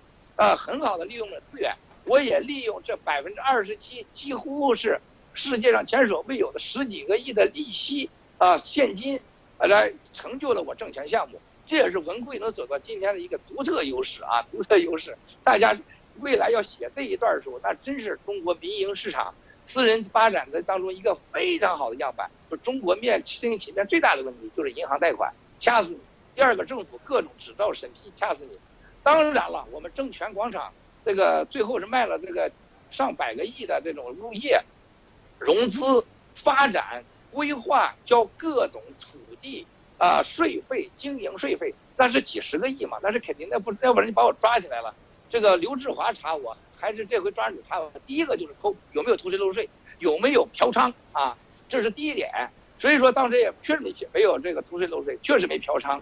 很好的利用了资源。我也利用这27%，几乎是世界上前所未有的10几个亿的利息现金，来成就了我证券项目。这也是文贵能走到今天的一个独特优势啊，独特优势。大家未来要写这一段的时候，那真是中国民营市场私人发展的当中一个非常好的样板。就中国经济面最大的问题就是银行贷款掐死你，第二个政府各种执照审批掐死你。当然了，我们证券广场这个最后是卖了这个上百个亿的这种物业融资发展规划，交各种土地税费、经营税费，那是几十个亿嘛，那是肯定的，要不然就把我抓起来了。这个刘志华查我，还是这回专案组查我，第一个就是有没有偷税漏税，有没有嫖娼啊，这是第一点。所以说当时也确实没有这个偷税漏税，确实没嫖娼，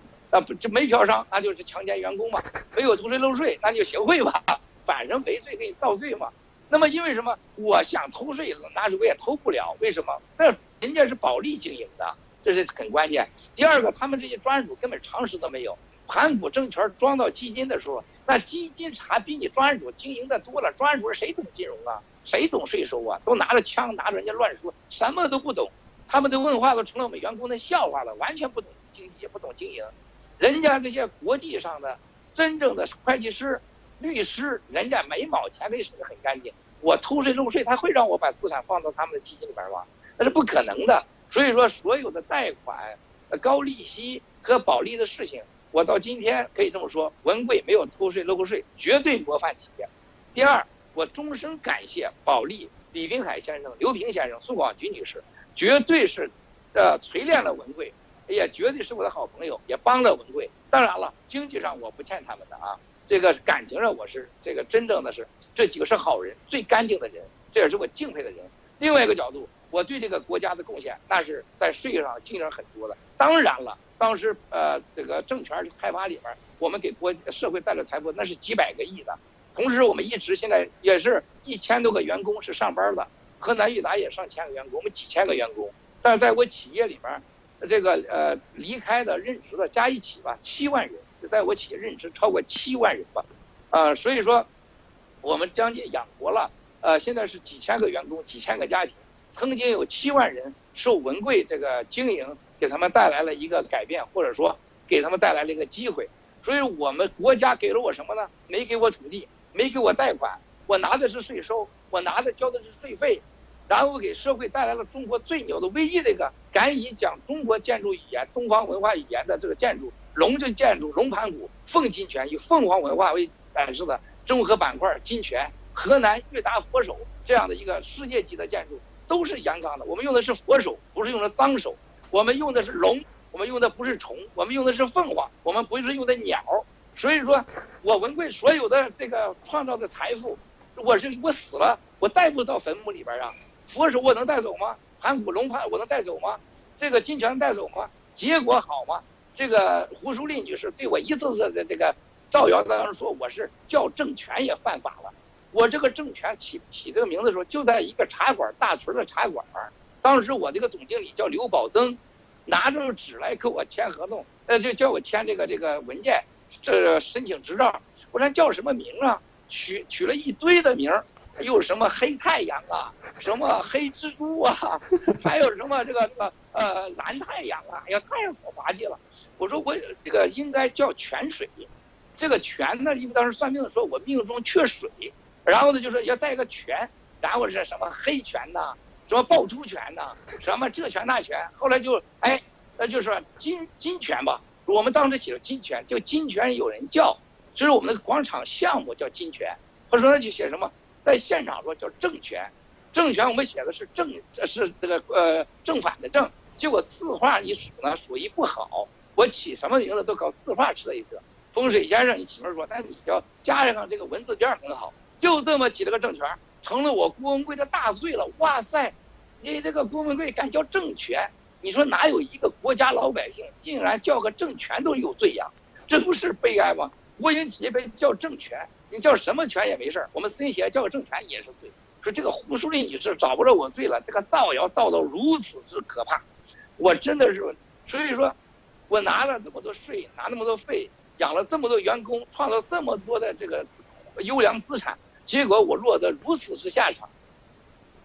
这没嫖娼那就是强奸员工嘛，没有偷税漏税那就行贿吧，反正没罪给你倒罪嘛。那么因为什么？我想偷税那我也偷不了，为什么？那人家是保利经营的，这是很关键。第二个，他们这些专案组根本常识都没有，盘古证券装到基金的时候，那基金查比你专案组经营的多了。专案组谁懂金融啊？谁懂税收啊？都拿着枪拿着人家乱说，什么都不懂。他们的问话都成了我们员工的笑话了，完全不懂经济，也不懂经营。人家这些国际上的真正的会计师、律师，人家没毛钱给省得很干净。我偷税漏税，他会让我把资产放到他们的基金里边吗？那是不可能的。所以说，所有的贷款、高利息和保利的事情，我到今天可以这么说，文贵没有偷税漏税，绝对模范企业。第二，我终生感谢保利、李滨海先生、刘平先生、宋广菊女士，绝对是锤炼了文贵，也绝对是我的好朋友，也帮了文贵。当然了，经济上我不欠他们的啊，这个感情上我是这个真正的是这几个是好人，最干净的人，这也是我敬佩的人。另外一个角度，我对这个国家的贡献，那是在税上经营很多的。当然了，当时这个证券开发里边，我们给社会带来财富那是几百个亿的。同时，我们一直现在也是1000多个员工是上班的，河南裕达也上千个员工，我们几千个员工。但是在我企业里边，这个离开的任职的加一起吧，7万人，就在我企业任职超过7万人吧，所以说我们将近养活了现在是几千个员工、几千个家庭，曾经有7万人受文贵这个经营给他们带来了一个改变，或者说给他们带来了一个机会。所以我们国家给了我什么呢？没给我土地，没给我贷款，我拿的是税收，我交的是税费，然后给社会带来了中国最牛的唯一的一个敢以讲中国建筑语言、东方文化语言的这个建筑，龙的建筑龙盘古，凤金泉以凤凰文化为展示的综合板块金泉，河南裕达佛手这样的一个世界级的建筑，都是阳刚的。我们用的是佛手，不是用的脏手；我们用的是龙，我们用的不是虫；我们用的是凤凰，我们不是用的鸟。所以说，我文贵所有的这个创造的财富，我死了，我带不到坟墓里边啊。佛手我能带走吗？盘古龙盘我能带走吗？这个金钱带走吗？结果好吗？这个胡淑丽女士对我一次次的这个造谣，当时说我是叫政权也犯法了。我这个政权起这个名字的时候，就在一个茶馆，大屯的茶馆。当时我这个总经理叫刘宝增，拿着纸来给我签合同，就叫我签这个文件，这申请执照。我说叫什么名啊？取了一堆的名，又什么黑太阳啊，什么黑蜘蛛啊，还有什么这个蓝太阳啊，哎呀，太滑稽了。我说我这个应该叫泉水，这个泉呢，因为当时算命的时候我命中缺水，然后呢就说要带个泉，然后是什么黑泉呐，什么趵突泉呐，什么这泉那泉，后来就那就是金泉吧，我们当时写了金泉，就金泉有人叫，这是我们的广场项目叫金泉，或者说就写什么，在现场说叫正泉，正泉我们写的是是这个正反的正，结果字画一数呢数一不好，我起什么名字都搞字画吃了一个。风水先生你起名说，那你要加上这个文字边很好，就这么起了个正泉，成了我郭文贵的大罪了。哇塞，你这个郭文贵敢叫政权，你说哪有一个国家老百姓竟然叫个政权都有罪呀？这不是悲哀吗？国营企业被叫政权，你叫什么权也没事，我们私营企业叫个政权也是罪。说这个胡淑丽女士找不着我罪了，这个造谣造到如此之可怕，我真的是，所以说我拿了这么多税，拿那么多费，养了这么多员工，创造这么多的这个优良资产，结果我落得如此之下场。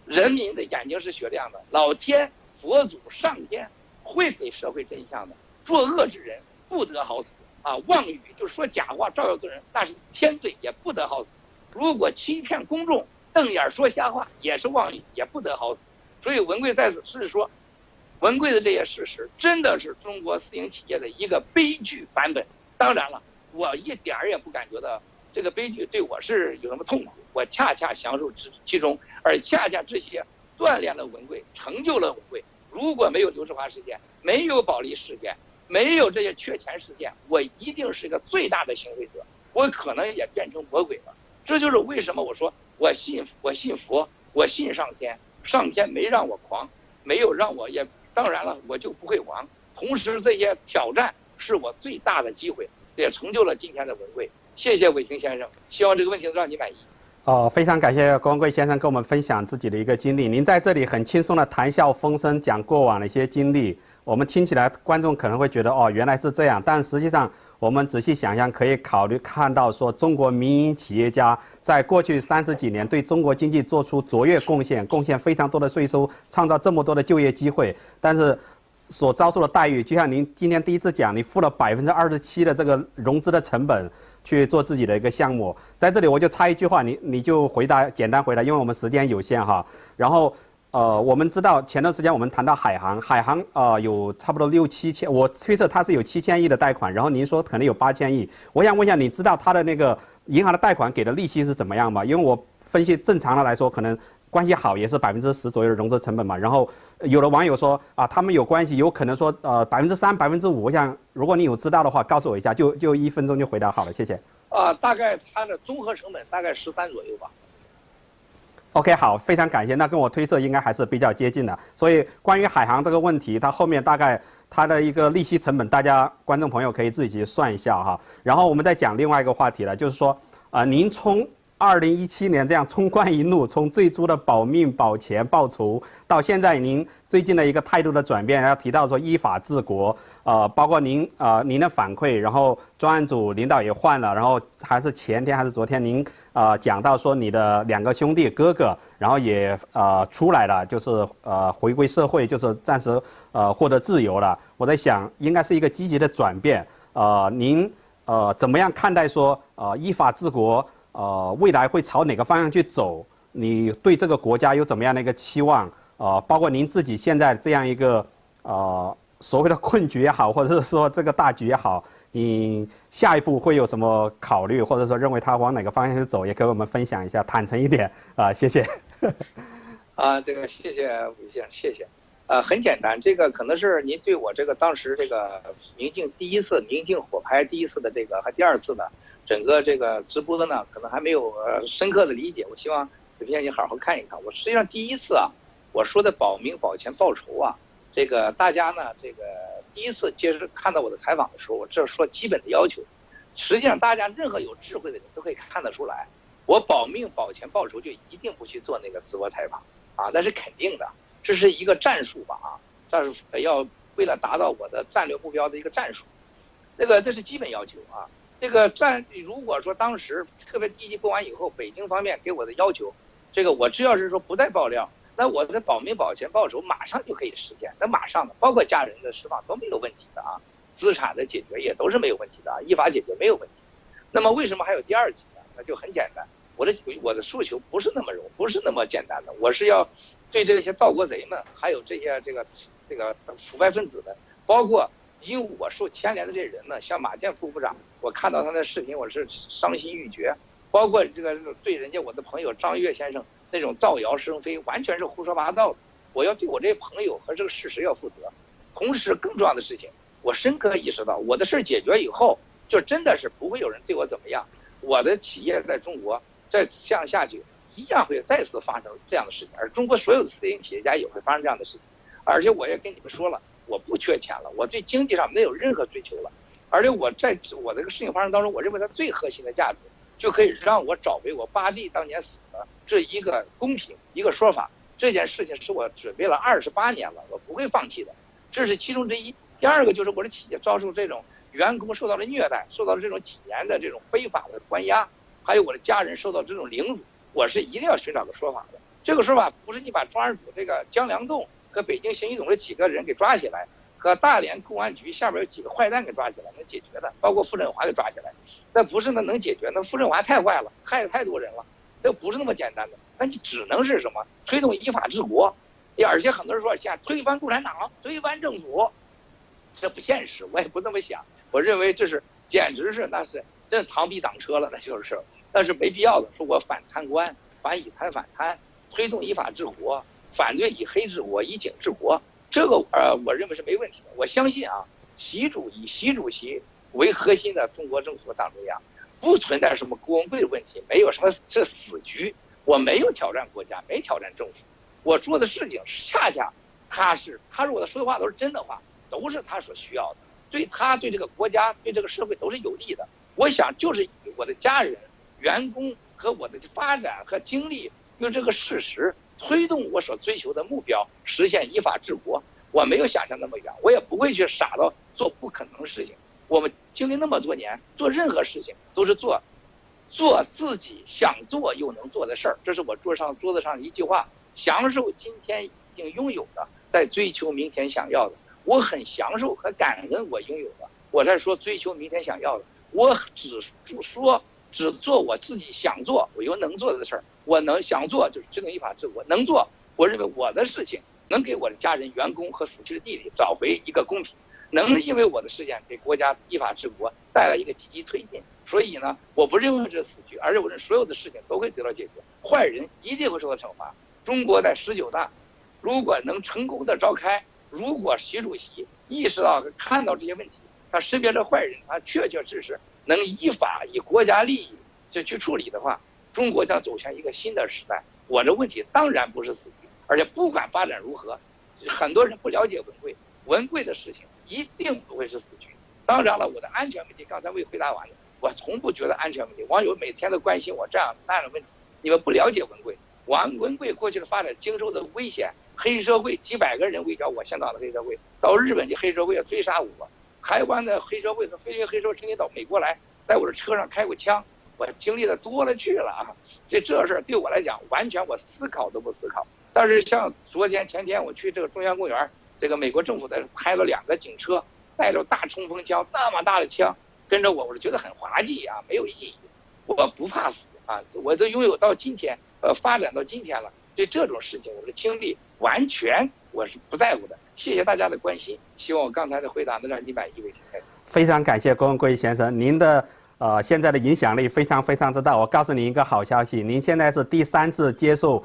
人民的眼睛是雪亮的，老天佛祖上天会给社会真相的。作恶之人不得好死啊！妄语就说假话造谣之人，那是天罪，也不得好死。如果欺骗公众，瞪眼说瞎话，也是妄语，也不得好死。所以文贵在此是说，文贵的这些事实真的是中国私营企业的一个悲剧版本。当然了，我一点儿也不感觉到这个悲剧对我是有什么痛苦，我恰恰享受其中，而恰恰这些锻炼了文贵，成就了文贵。如果没有刘世华事件，没有保利事件，没有这些缺钱事件，我一定是一个最大的行贿者，我可能也变成魔鬼了。这就是为什么我说我信佛，我信上天，上天没让我狂，没有让我也，当然了，我就不会亡。同时这些挑战是我最大的机会，也成就了今天的文贵。谢谢伟霆先生，希望这个问题能让你满意。非常感谢郭文贵先生跟我们分享自己的一个经历。您在这里很轻松的谈笑风生，讲过往的一些经历，我们听起来观众可能会觉得原来是这样，但实际上我们仔细想想，可以考虑看到说，中国民营企业家在过去30几年对中国经济做出卓越贡献，贡献非常多的税收，创造这么多的就业机会，但是所遭受的待遇，就像您今天第一次讲，你付了27%的这个融资的成本去做自己的一个项目，在这里我就插一句话，你就简单回答，因为我们时间有限哈。然后我们知道前段时间我们谈到海航有差不多6、7千，我推测它是有7000亿的贷款，然后您说可能有8000亿，我想问一下，你知道它的那个银行的贷款给的利息是怎么样吗？因为我分析正常的来说，可能关系好也是10%左右的融资成本嘛，然后有的网友说他们有关系，有可能说3%、5%，我想如果你有知道的话，告诉我一下，就1分钟就回答好了，谢谢。大概它的综合成本大概13左右吧。OK， 好，非常感谢。那跟我推测应该还是比较接近的。所以关于海航这个问题，它后面大概它的一个利息成本，大家观众朋友可以自己去算一下哈。然后我们再讲另外一个话题了，就是说您从2017年这样冲冠一怒，从最初的保命、保钱、报仇，到现在您最近的一个态度的转变，要提到说依法治国，包括您的反馈，然后专案组领导也换了，然后还是前天还是昨天您讲到说你的2个兄弟哥哥，然后也出来了，就是回归社会，就是暂时获得自由了。我在想，应该是一个积极的转变。您怎么样看待说依法治国？未来会朝哪个方向去走？你对这个国家有怎么样的一个期望？包括您自己现在这样一个所谓的困局也好，或者是说这个大局也好，你下一步会有什么考虑，或者说认为它往哪个方向去走，也跟我们分享一下，坦诚一点谢谢。这个谢谢伟先生，谢谢。很简单，这个可能是您对我这个当时这个明镜火拍第一次的这个和第二次的整个这个直播呢，可能还没有深刻的理解。我希望有天你好好看一看。我实际上第一次啊，我说的保民保钱报仇啊，这个大家呢，这个第一次接着看到我的采访的时候，我这说基本的要求，实际上大家任何有智慧的人都可以看得出来，我保命保钱报仇就一定不去做那个直播采访啊，那是肯定的。这是一个战术吧啊，这是要为了达到我的战略目标的一个战术，这是基本要求啊。这个如果说当时特别第一集播完以后，北京方面给我的要求，这个我只要是说不再爆料，那我的保民保钱报仇马上就可以实现，那马上的，包括家人的释放都没有问题的啊，资产的解决也都是没有问题的啊，依法解决没有问题。那么为什么还有第二集呢？那就很简单，我的诉求不是那么简单的，我是要对这些盗国贼们，还有这些这个腐败分子的，包括因为我受牵连的这些人呢，像马建副部长，我看到他的视频，我是伤心欲绝。包括这个对人家我的朋友张悦先生那种造谣生非，完全是胡说八道的。我要对我这些朋友和这个事实要负责。同时，更重要的事情，我深刻意识到，我的事解决以后，就真的是不会有人对我怎么样。我的企业在中国再这样下去，一样会再次发生这样的事情，而中国所有的私营企业家也会发生这样的事情。而且我也跟你们说了，我不缺钱了，我对经济上没有任何追求了。而且我在我这个事情发生当中，我认为它最核心的价值，就可以让我找回我8弟当年死的这一个公平一个说法。这件事情是我准备了28年了，我不会放弃的，这是其中之一。第二个就是我的企业遭受这种员工受到了虐待，受到了这种几年的这种非法的关押，还有我的家人受到这种凌辱，我是一定要寻找个说法的。这个说法不是你把专案组这个江良栋和北京刑警总这几个人给抓起来，和大连公安局下面有几个坏蛋给抓起来能解决的，包括傅振华给抓起来，那不是那能解决，那傅振华太坏了，害了太多人了，这不是那么简单的。那你只能是什么？推动依法治国，而且很多人说想推翻共产党，推翻政府，这不现实，我也不这么想。我认为这是简直是真是螳臂挡车了，那是没必要的。说我反贪官，反以贪反贪，推动依法治国，反对以黑治国，以警治国，这个我认为是没问题的。我相信啊，习主席为核心的中国政府党中央，不存在什么郭文贵的问题，没有什么这死局。我没有挑战国家，没挑战政府，我做的事情恰恰他如果说的话都是真的话，都是他所需要的，对他对这个国家对这个社会都是有利的。我想就是以我的家人、员工和我的发展和精力，用这个事实推动我所追求的目标，实现依法治国。我没有想象那么远，我也不会去傻到做不可能的事情。我们经历那么多年，做任何事情都是做自己想做又能做的事儿，这是我桌子上的一句话：享受今天已经拥有的，在追求明天想要的。我很享受和感恩我拥有的，我在说追求明天想要的。我只做我自己想做我又能做的事儿。我想做就是推动依法治国，能做我认为我的事情能给我的家人、员工和死去的弟弟找回一个公平，能因为我的事件给国家依法治国带来一个积极推进。所以呢，我不认为这是死局，而且我认为所有的事情都会得到解决，坏人一定会受到惩罚。中国在19大如果能成功的召开，如果习主席意识到看到这些问题，他识别了坏人，他确实能依法以国家利益去处理的话，中国将走向一个新的时代。我的问题当然不是死局，而且不管发展如何，很多人不了解文贵的事情一定不会是死局。当然了，我的安全问题刚才未回答完的，我从不觉得安全问题。网友每天都关心我这样那样的问题，你们不了解文贵。文贵过去的发展经受的危险，黑社会几百个人围剿我香港的黑社会，到日本的黑社会要追杀我，台湾的黑社会和菲律宾黑社会曾经到美国来，在我的车上开过枪，我经历的多了去了啊！这事儿对我来讲，完全我思考都不思考。但是像昨天前天我去这个中央公园，这个美国政府的派了2个警车，带着大冲锋枪，那么大的枪跟着我，我就觉得很滑稽啊，没有意义。我不怕死啊，我都拥有到今天，发展到今天了。对这种事情，我的经历完全我是不在乎的。谢谢大家的关心，希望我刚才的回答能让你满意为止。非常感谢郭文贵先生，您的现在的影响力非常非常之大。我告诉您一个好消息，您现在是第3次接受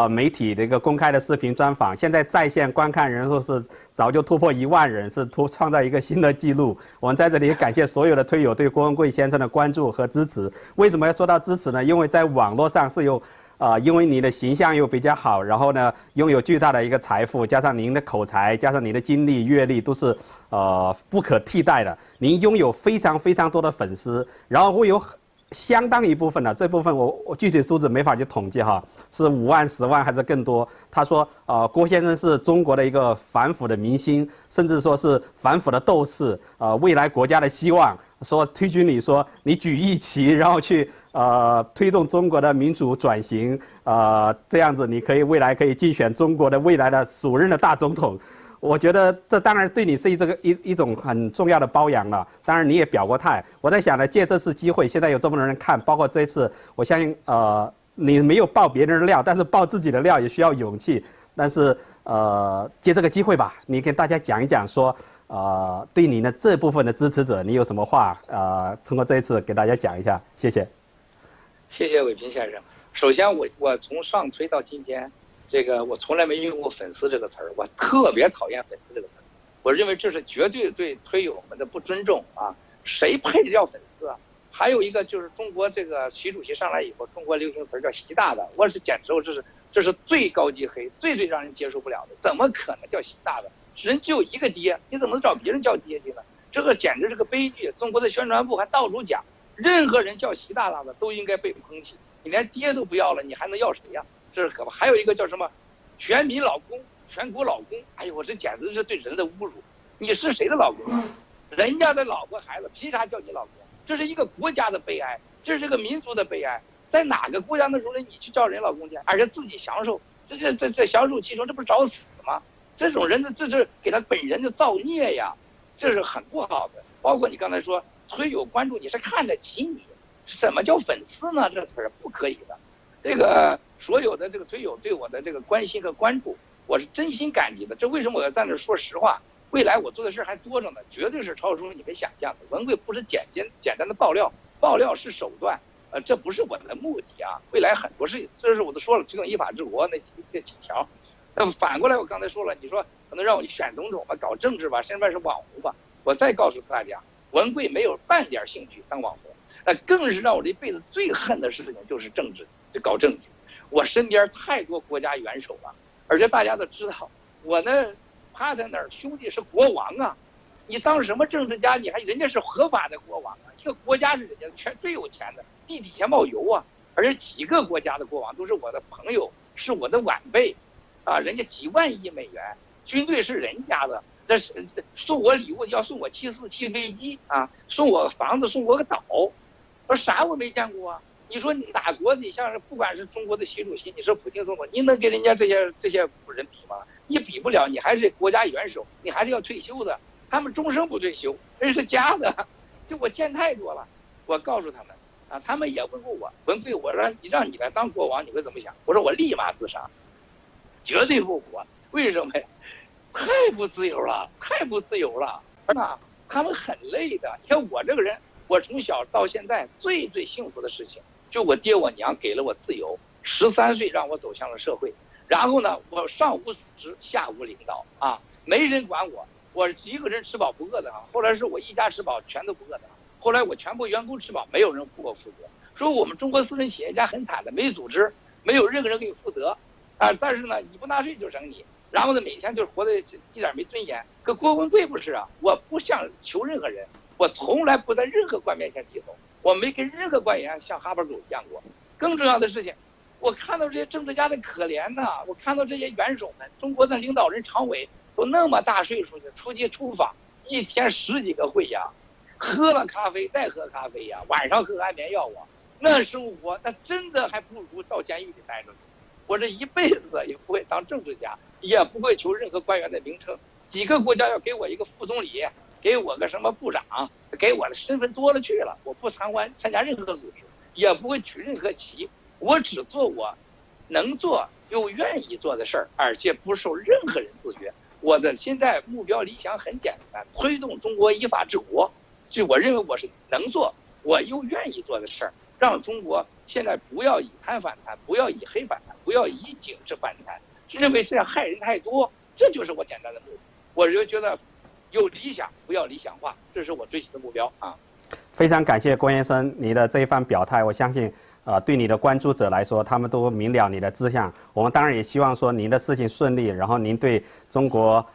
媒体的一个公开的视频专访，现在在线观看人数是早就突破1万人，是创造一个新的记录。我们在这里也感谢所有的推友对郭文贵先生的关注和支持。为什么要说到支持呢？因为在网络上是有因为你的形象又比较好，然后呢，拥有巨大的一个财富，加上您的口才，加上你的经历、阅历，都是不可替代的。您拥有非常非常多的粉丝，然后会有相当一部分的，这部分我具体数字没法去统计哈，是5万、10万还是更多。他说，郭先生是中国的一个反腐的明星，甚至说是反腐的斗士，未来国家的希望。说推举你说你举义旗，然后去推动中国的民主转型，这样子你可以未来可以竞选中国的未来的首任的大总统。我觉得这当然对你是一种很重要的褒扬了。当然你也表过态，我在想呢，借这次机会，现在有这么多人看，包括这次，我相信你没有爆别人的料，但是爆自己的料也需要勇气。但是借这个机会吧，你跟大家讲一讲说，对你的这部分的支持者，你有什么话通过这一次给大家讲一下，谢谢。谢谢伟平先生。首先我从上推到今天。这个我从来没用过粉丝这个词儿，我特别讨厌粉丝这个词儿，我认为这是绝对对推友们的不尊重啊！谁配得叫粉丝啊？还有一个就是中国这个习主席上来以后，中国流行词儿叫习大大，我是简直这是最高级黑，最让人接受不了的，怎么可能叫习大大？人只有一个爹，你怎么能找别人叫爹去呢？这个简直是个悲剧！中国的宣传部还到处讲，任何人叫习大大的都应该被抨击，你连爹都不要了，你还能要谁呀？这是可怕。还有一个叫什么全民老公、全国老公，哎呦，我这简直是对人的侮辱！你是谁的老公啊？人家的老婆孩子凭啥叫你老公？这是一个国家的悲哀，这是个民族的悲哀。在哪个国家能容忍你去叫人老公去，而且自己享受？这享受其中，这不是找死吗？这种人这是给他本人的造孽呀，这是很不好的。包括你刚才说推友关注你是看得起你，什么叫粉丝呢？这词儿不可以的。这个所有的这个推友对我的这个关心和关注，我是真心感激的。这为什么我要在那说实话？未来我做的事还多着呢，绝对是超出你们想象的。文贵不是简单的爆料，爆料是手段，这不是我的目的啊。未来很多事情，这是我都说了，推动依法治国那几条。那么反过来，我刚才说了，你说可能让我选总统吧，搞政治吧，现在是网红吧，我再告诉大家，文贵没有半点兴趣当网红。更是让我这辈子最恨的事情就是政治。就搞政治，我身边太多国家元首了，而且大家都知道，我那趴在那儿兄弟是国王啊，你当什么政治家？人家是合法的国王啊，一个国家是人家最有钱的，地底下冒油啊，而且几个国家的国王都是我的朋友，是我的晚辈，啊，人家几万亿美元，军队是人家的，这是送我礼物要送我747飞机啊，送我房子，送我个岛，我啥我没见过啊。你说你哪国？你像是不管是中国的习主席，你是普京总统，你能跟人家这些人比吗？你比不了，你还是国家元首，你还是要退休的。他们终生不退休，人是假的。就我见太多了，我告诉他们啊，他们也问过我，文贵，我让你来当国王，你会怎么想？我说我立马自杀，绝对不活。为什么呀？太不自由了，太不自由了。那他们很累的。你看我这个人，我从小到现在最幸福的事情。就我爹我娘给了我自由，13岁让我走向了社会，然后呢，我上无组织，下无领导啊，没人管我，我一个人吃饱不饿的啊。后来是我一家吃饱，全都不饿的。后来我全部员工吃饱，没有人给我负责。说我们中国私人企业家很惨的，没组织，没有任何人给你负责啊。但是呢，你不纳税就整你，然后呢，每天就活得一点没尊严。可郭文贵不是啊，我不向求任何人，我从来不在任何官面前低头。我没跟任何官员像哈巴狗一样过。更重要的事情，我看到这些政治家的可怜呐，我看到这些元首们，中国的领导人、常委都那么大岁数的出去出访，一天10几个会呀，喝了咖啡再喝咖啡呀，晚上喝安眠药啊，那生活那真的还不如到监狱里待着呢。我这一辈子也不会当政治家，也不会求任何官员的名称。几个国家要给我一个副总理，给我个什么部长，给我的身份多了去了。我不参加任何组织，也不会取任何旗，我只做我能做又愿意做的事儿，而且不受任何人制约。我的现在目标理想很简单，推动中国依法治国，就我认为我是能做我又愿意做的事儿，让中国现在不要以贪反弹，不要以黑反弹，不要以警示反弹，认为这样害人太多，这就是我简单的目的。我就觉得有理想不要理想化，这是我追求的目标啊。非常感谢郭先生你的这一番表态，我相信对你的关注者来说，他们都明了你的志向。我们当然也希望说您的事情顺利，然后您对中国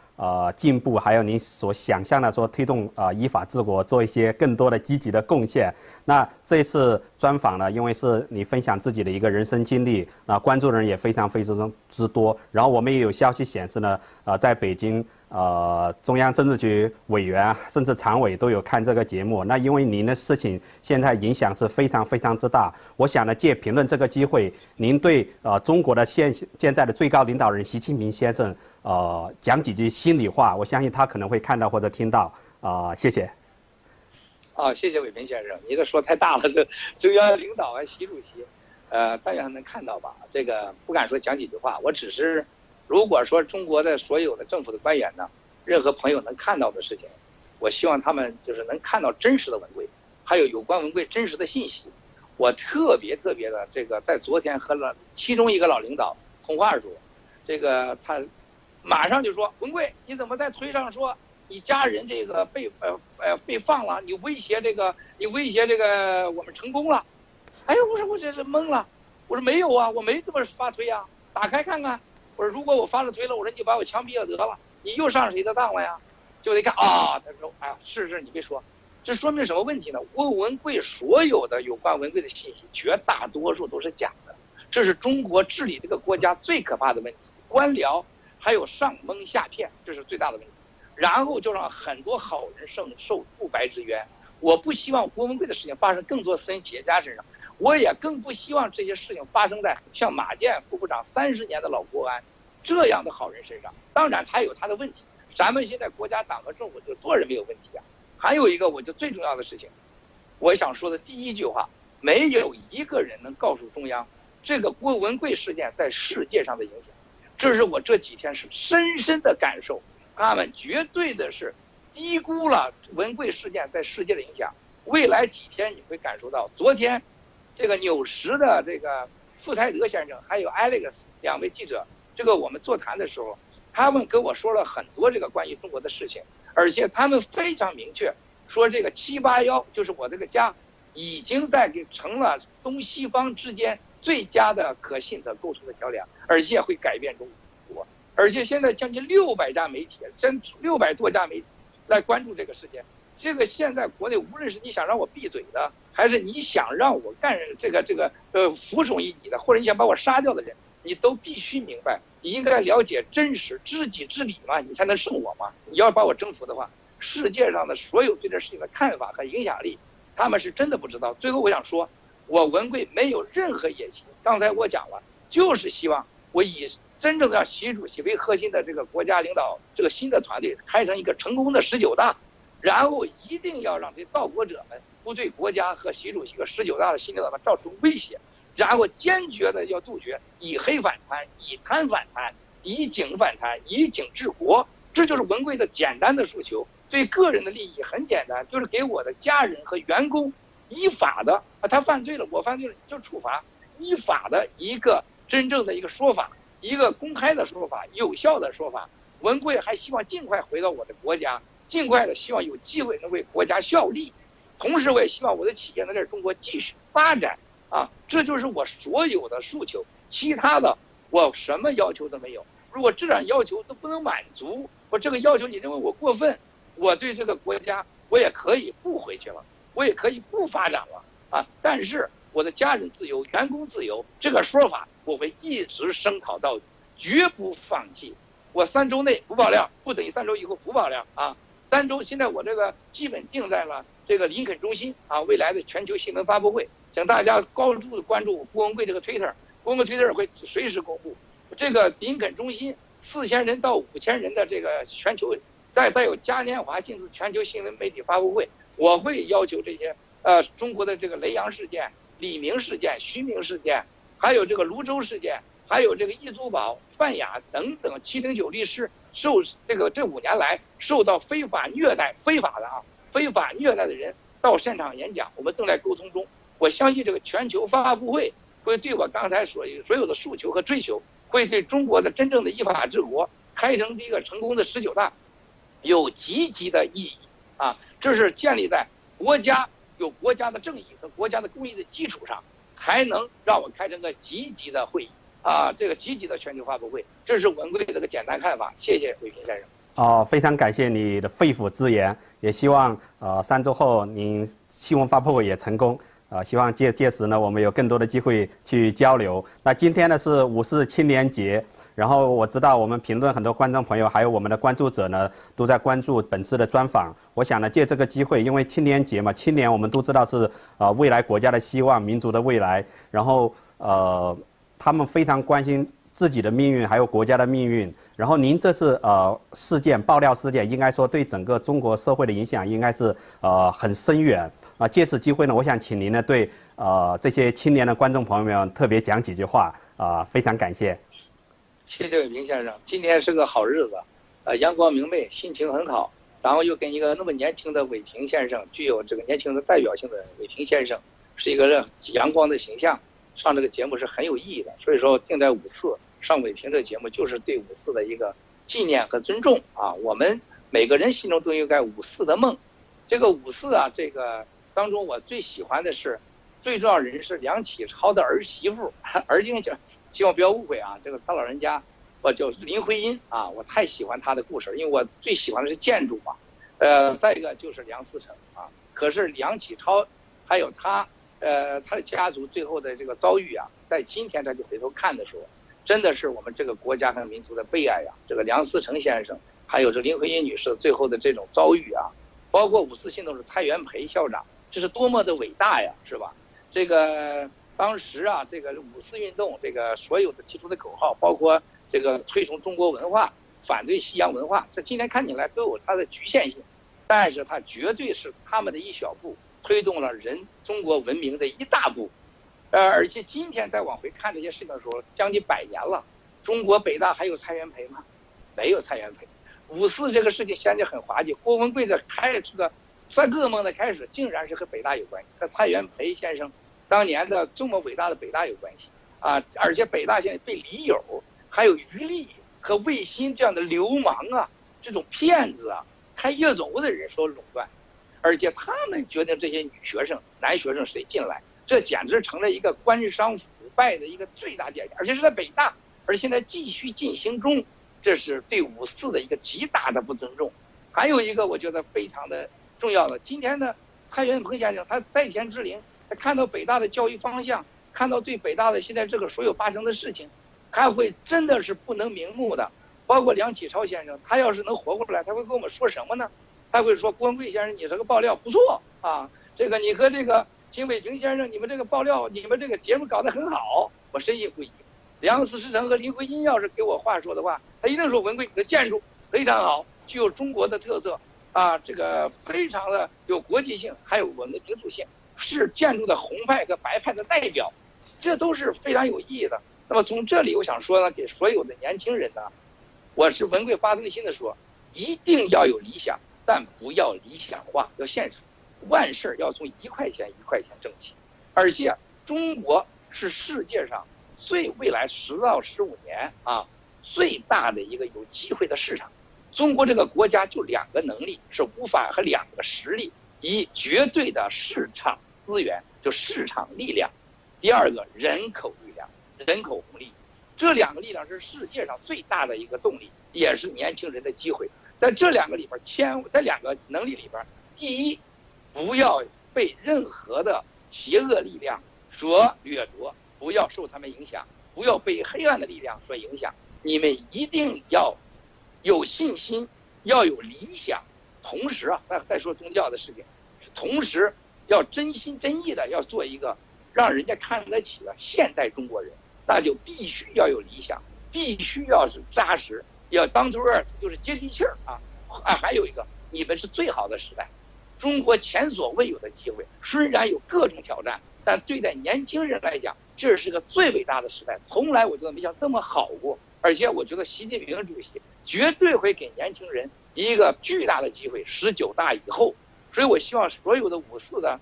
进步，还有您所想象的说推动依法治国，做一些更多的积极的贡献。那这一次专访呢，因为是你分享自己的一个人生经历，关注的人也非常之多。然后我们也有消息显示呢，在北京。中央政治局委员甚至常委都有看这个节目。那因为您的事情现在影响是非常之大，我想呢借评论这个机会，您对中国的现在的最高领导人习近平先生讲几句心里话，我相信他可能会看到或者听到。谢谢。谢谢伟平先生，你这说太大了，这中央领导习主席，大家能看到吧？这个不敢说讲几句话，我只是。如果说中国的所有的政府的官员呢，任何朋友能看到的事情，我希望他们就是能看到真实的文贵，还有有关文贵真实的信息。我特别的这个在昨天和其中一个老领导通话时候，这个他马上就说文贵，你怎么在推上说你家人这个被放了，你威胁这个我们成功了？哎呦，我这是懵了，我说没有啊，我没这么发推啊，打开看看。我说如果我发了推了，我说你把我枪毙了得了，你又上谁的当了呀？就得看他说哎呀，是你别说，这说明什么问题呢？文贵所有的有关文贵的信息，绝大多数都是假的，这是中国治理这个国家最可怕的问题。官僚还有上蒙下骗，这是最大的问题。然后就让很多好人受不白之冤。我不希望郭文贵的事情发生更多私人企业家身上。我也更不希望这些事情发生在像马建副部长30年的老国安这样的好人身上。当然他有他的问题，咱们现在国家党和政府就做人没有问题啊。还有一个我觉得最重要的事情，我想说的第一句话，没有一个人能告诉中央这个郭文贵事件在世界上的影响，这是我这几天是深深的感受。他们绝对的是低估了文贵事件在世界的影响。未来几天你会感受到，昨天这个纽时的这个富台德先生还有 Alex 2位记者，这个我们座谈的时候，他们跟我说了很多这个关于中国的事情，而且他们非常明确说，这个781就是我这个家，已经在成了东西方之间最佳的可信的沟通的桥梁，而且会改变中国。而且现在将近600家媒体，600多家媒体来关注这个事件。这个现在国内无论是你想让我闭嘴的，还是你想让我干服从于你的，或者你想把我杀掉的人，你都必须明白，你应该了解真实，知己知彼嘛，你才能胜我嘛。你要把我征服的话，世界上的所有对这事情的看法和影响力，他们是真的不知道。最后我想说，我文贵没有任何野心，刚才我讲了，就是希望我以真正的让习主席为核心的这个国家领导这个新的团队开成一个成功的19大。然后一定要让这盗国者们不对国家和习主席和19大的新领导们造成威胁，然后坚决的要杜绝以黑反弹、以贪反弹、以警反弹、以警治国，这就是文贵的简单的诉求。对个人的利益很简单，就是给我的家人和员工依法的他犯罪了，我犯罪了就处罚，依法的一个真正的一个说法，一个公开的说法，有效的说法。文贵还希望尽快回到我的国家，尽快的希望有机会能为国家效力，同时我也希望我的企业能在中国继续发展这就是我所有的诉求。其他的我什么要求都没有。如果这样要求都不能满足，我这个要求你认为我过分，我对这个国家我也可以不回去了，我也可以不发展了但是我的家人自由、员工自由这个说法我会一直声讨到底，绝不放弃。我3周内不爆料，不等于3周以后不爆料3周，现在我这个基本定在了这个林肯中心未来的全球新闻发布会，请大家高度关注郭文贵这个 Twitter， 郭文贵 Twitter 会随时公布这个林肯中心4000人到5000人的这个全球带有嘉年华性质全球新闻媒体发布会，我会要求这些中国的这个雷洋事件、李明事件、徐明事件，还有这个泸州事件，还有这个易租宝、范雅等等709律师这5年来受到非法虐待的人到现场演讲，我们正在沟通中。我相信这个全球发布会会对我刚才所有的诉求和追求，会对中国的真正的依法治国、开成一个成功的19大有积极的意义啊！这是建立在国家有国家的正义和国家的公义的基础上，才能让我开成个积极的会议啊！这个积极的全球发布会，这是文贵这个简单看法。谢谢伟平先生。非常感谢你的肺腑之言，也希望3周后您新闻发布会也成功。希望届时呢，我们有更多的机会去交流。那今天呢是54青年节，然后我知道我们评论很多观众朋友还有我们的关注者呢，都在关注本次的专访。我想呢，借这个机会，因为青年节嘛，青年我们都知道是未来国家的希望，民族的未来。然后他们非常关心自己的命运，还有国家的命运。然后您这次事件爆料事件，应该说对整个中国社会的影响应该是很深远啊。借此机会呢，我想请您呢对这些青年的观众朋友们特别讲几句话非常感谢。谢谢伟平先生，今天是个好日子，阳光明媚，心情很好。然后又跟一个那么年轻的伟平先生，具有这个年轻的代表性的伟平先生，是一个阳光的形象，上这个节目是很有意义的。所以说定在54。上伟平这个节目就是对54的一个纪念和尊重啊！我们每个人心中都应该54的梦。这个54啊，这个当中我最喜欢的是最重要人是梁启超的儿媳妇，希望不要误会啊，这个他老人家我叫林徽因啊，我太喜欢他的故事，因为我最喜欢的是建筑嘛。再一个就是梁思成啊，可是梁启超还有他的家族最后的这个遭遇啊，在今天他就回头看的时候。真的是我们这个国家和民族的悲哀呀！这个梁思成先生，还有这林徽因女士最后的这种遭遇啊，包括54行动是蔡元培校长，这是多么的伟大呀，是吧？这个当时啊，这个54运动，这个所有的提出的口号，包括这个推崇中国文化、反对西洋文化，这今天看起来都有它的局限性，但是它绝对是他们的一小步，推动了中国文明的一大步。而且今天再往回看这些事情的时候，将近100年了，中国北大还有蔡元培吗？没有蔡元培。54这个事情现在很滑稽，郭文贵的这个三个梦的开始，竟然是和北大有关系，和蔡元培先生当年的这么伟大的北大有关系啊！而且北大现在被李友、还有余力和魏新这样的流氓啊、这种骗子啊、开夜总的人所垄断，而且他们决定这些女学生、男学生谁进来。这简直成了一个官商腐败的一个最大典型，而且是在北大，而现在继续进行中，这是对54的一个极大的不尊重。还有一个我觉得非常的重要的，今天呢，蔡元培先生他在天之灵，他看到北大的教育方向，看到对北大的现在这个所有发生的事情，他会真的是不能瞑目的。包括梁启超先生，他要是能活过来，他会跟我们说什么呢？他会说郭文贵先生，你这个爆料不错啊，这个你和这个秦伟平先生，你们这个爆料，你们这个节目搞得很好，我深信不疑。梁思成和林徽因要是给我话说的话，他一定说文贵的建筑非常好，具有中国的特色啊，这个非常的有国际性，还有我们的民族性，是建筑的红派和白派的代表，这都是非常有意义的。那么从这里我想说呢，给所有的年轻人呢，我是文贵发自内心的说，一定要有理想，但不要理想化，要现实。万事要从1块钱1块钱挣起，而且中国是世界上未来10到15年啊最大的一个有机会的市场。中国这个国家就2个能力是无法和2个实力，一绝对的市场资源，就市场力量；第2个人口力量，人口红利。这2个力量是世界上最大的一个动力，也是年轻人的机会。在这2个里边，在2个能力里边，第一，不要被任何的邪恶力量所掠夺，不要受他们影响，不要被黑暗的力量所影响。你们一定要有信心，要有理想，同时啊，再说宗教的事情，同时要真心真意的要做一个让人家看得起的现代中国人，那就必须要有理想，必须要是扎实，要当头儿就是接地气儿啊！还有一个，你们是最好的时代。中国前所未有的机会，虽然有各种挑战，但对待年轻人来讲，这是个最伟大的时代，从来我觉得没想这么好过。而且我觉得习近平主席绝对会给年轻人一个巨大的机会，19大以后所以我希望所有的54的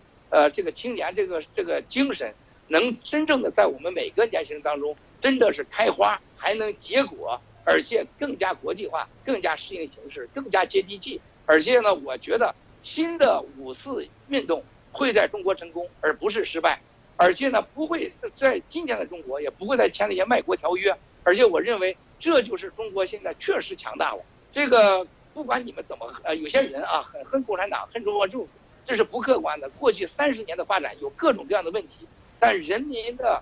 这个青年这个精神，能真正的在我们每个年轻人当中，真的是开花，还能结果，而且更加国际化，更加适应形势，更加接地气。而且呢，我觉得新的54运动会在中国成功，而不是失败。而且呢，不会在今天的中国，也不会再签那些卖国条约。而且我认为，这就是中国现在确实强大了。这个不管你们怎么有些人啊恨共产党，恨中国政府，这是不客观的。过去30年的发展有各种各样的问题，但人民的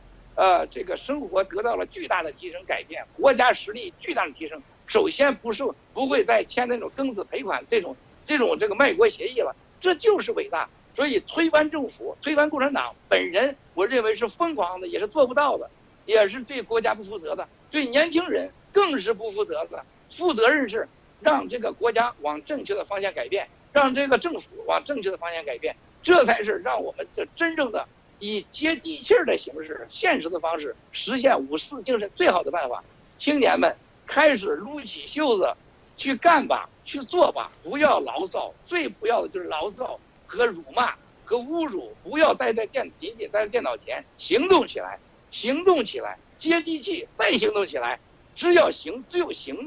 这个生活得到了巨大的提升改变，国家实力巨大的提升。首先不会再签那种庚子赔款这种这个卖国协议了，这就是伟大。所以推翻政府、推翻共产党本人，我认为是疯狂的，也是做不到的，也是对国家不负责的，对年轻人更是不负责的。负责任是让这个国家往正确的方向改变，让这个政府往正确的方向改变，这才是让我们真正的以接地气儿的形式、现实的方式实现54精神最好的办法。青年们开始撸起袖子去干吧，去做吧，不要牢骚，最不要的就是牢骚和辱骂和侮辱，不要仅仅待在电脑前，行动起来，行动起来，接地气，再行动起来。只有行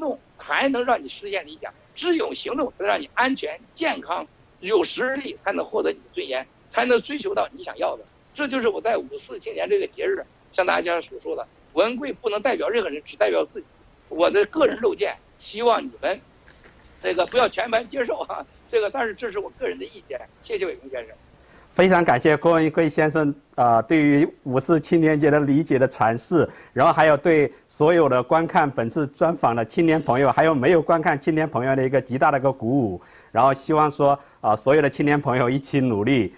动才能让你实现理想，只有行动才能让你安全、健康、有实力，才能获得你的尊严，才能追求到你想要的。这就是我在54青年这个节日向大家所说的。文贵不能代表任何人，只代表自己。我的个人陋见，希望你们这个不要全盘接受啊。但是这是我个人的意见。谢谢伟平先生。非常感谢郭文贵先生对于54青年节的理解的阐释，然后还有对所有的观看本次专访的青年朋友，还有没有观看青年朋友的一个极大的一个鼓舞。然后希望说所有的青年朋友一起努力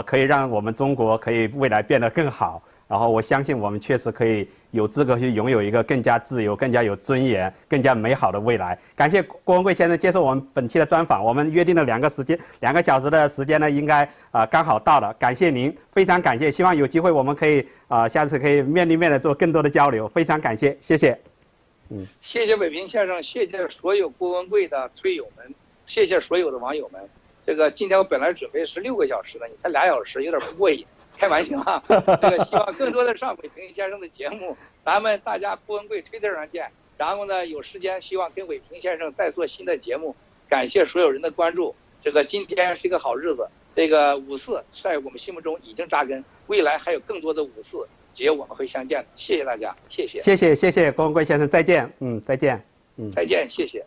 可以让我们中国可以未来变得更好。然后我相信我们确实可以有资格去拥有一个更加自由、更加有尊严、更加美好的未来。感谢郭文贵先生接受我们本期的专访，我们约定的2个小时的时间呢，应该刚好到了。感谢您，非常感谢，希望有机会我们可以下次可以面对面的做更多的交流。非常感谢，谢谢。谢谢伟平先生，谢谢所有郭文贵的推友们，谢谢所有的网友们。今天我本来准备是6个小时的，你才2小时，有点不过瘾。开玩笑啊，希望更多的上伟平先生的节目，咱们大家郭文贵推特上见。然后呢，有时间希望跟伟平先生再做新的节目。感谢所有人的关注。今天是一个好日子。54在我们心目中已经扎根，未来还有更多的54节我们会相见的。谢谢大家，谢谢。谢谢郭文贵先生，再见。再见。再见，谢谢。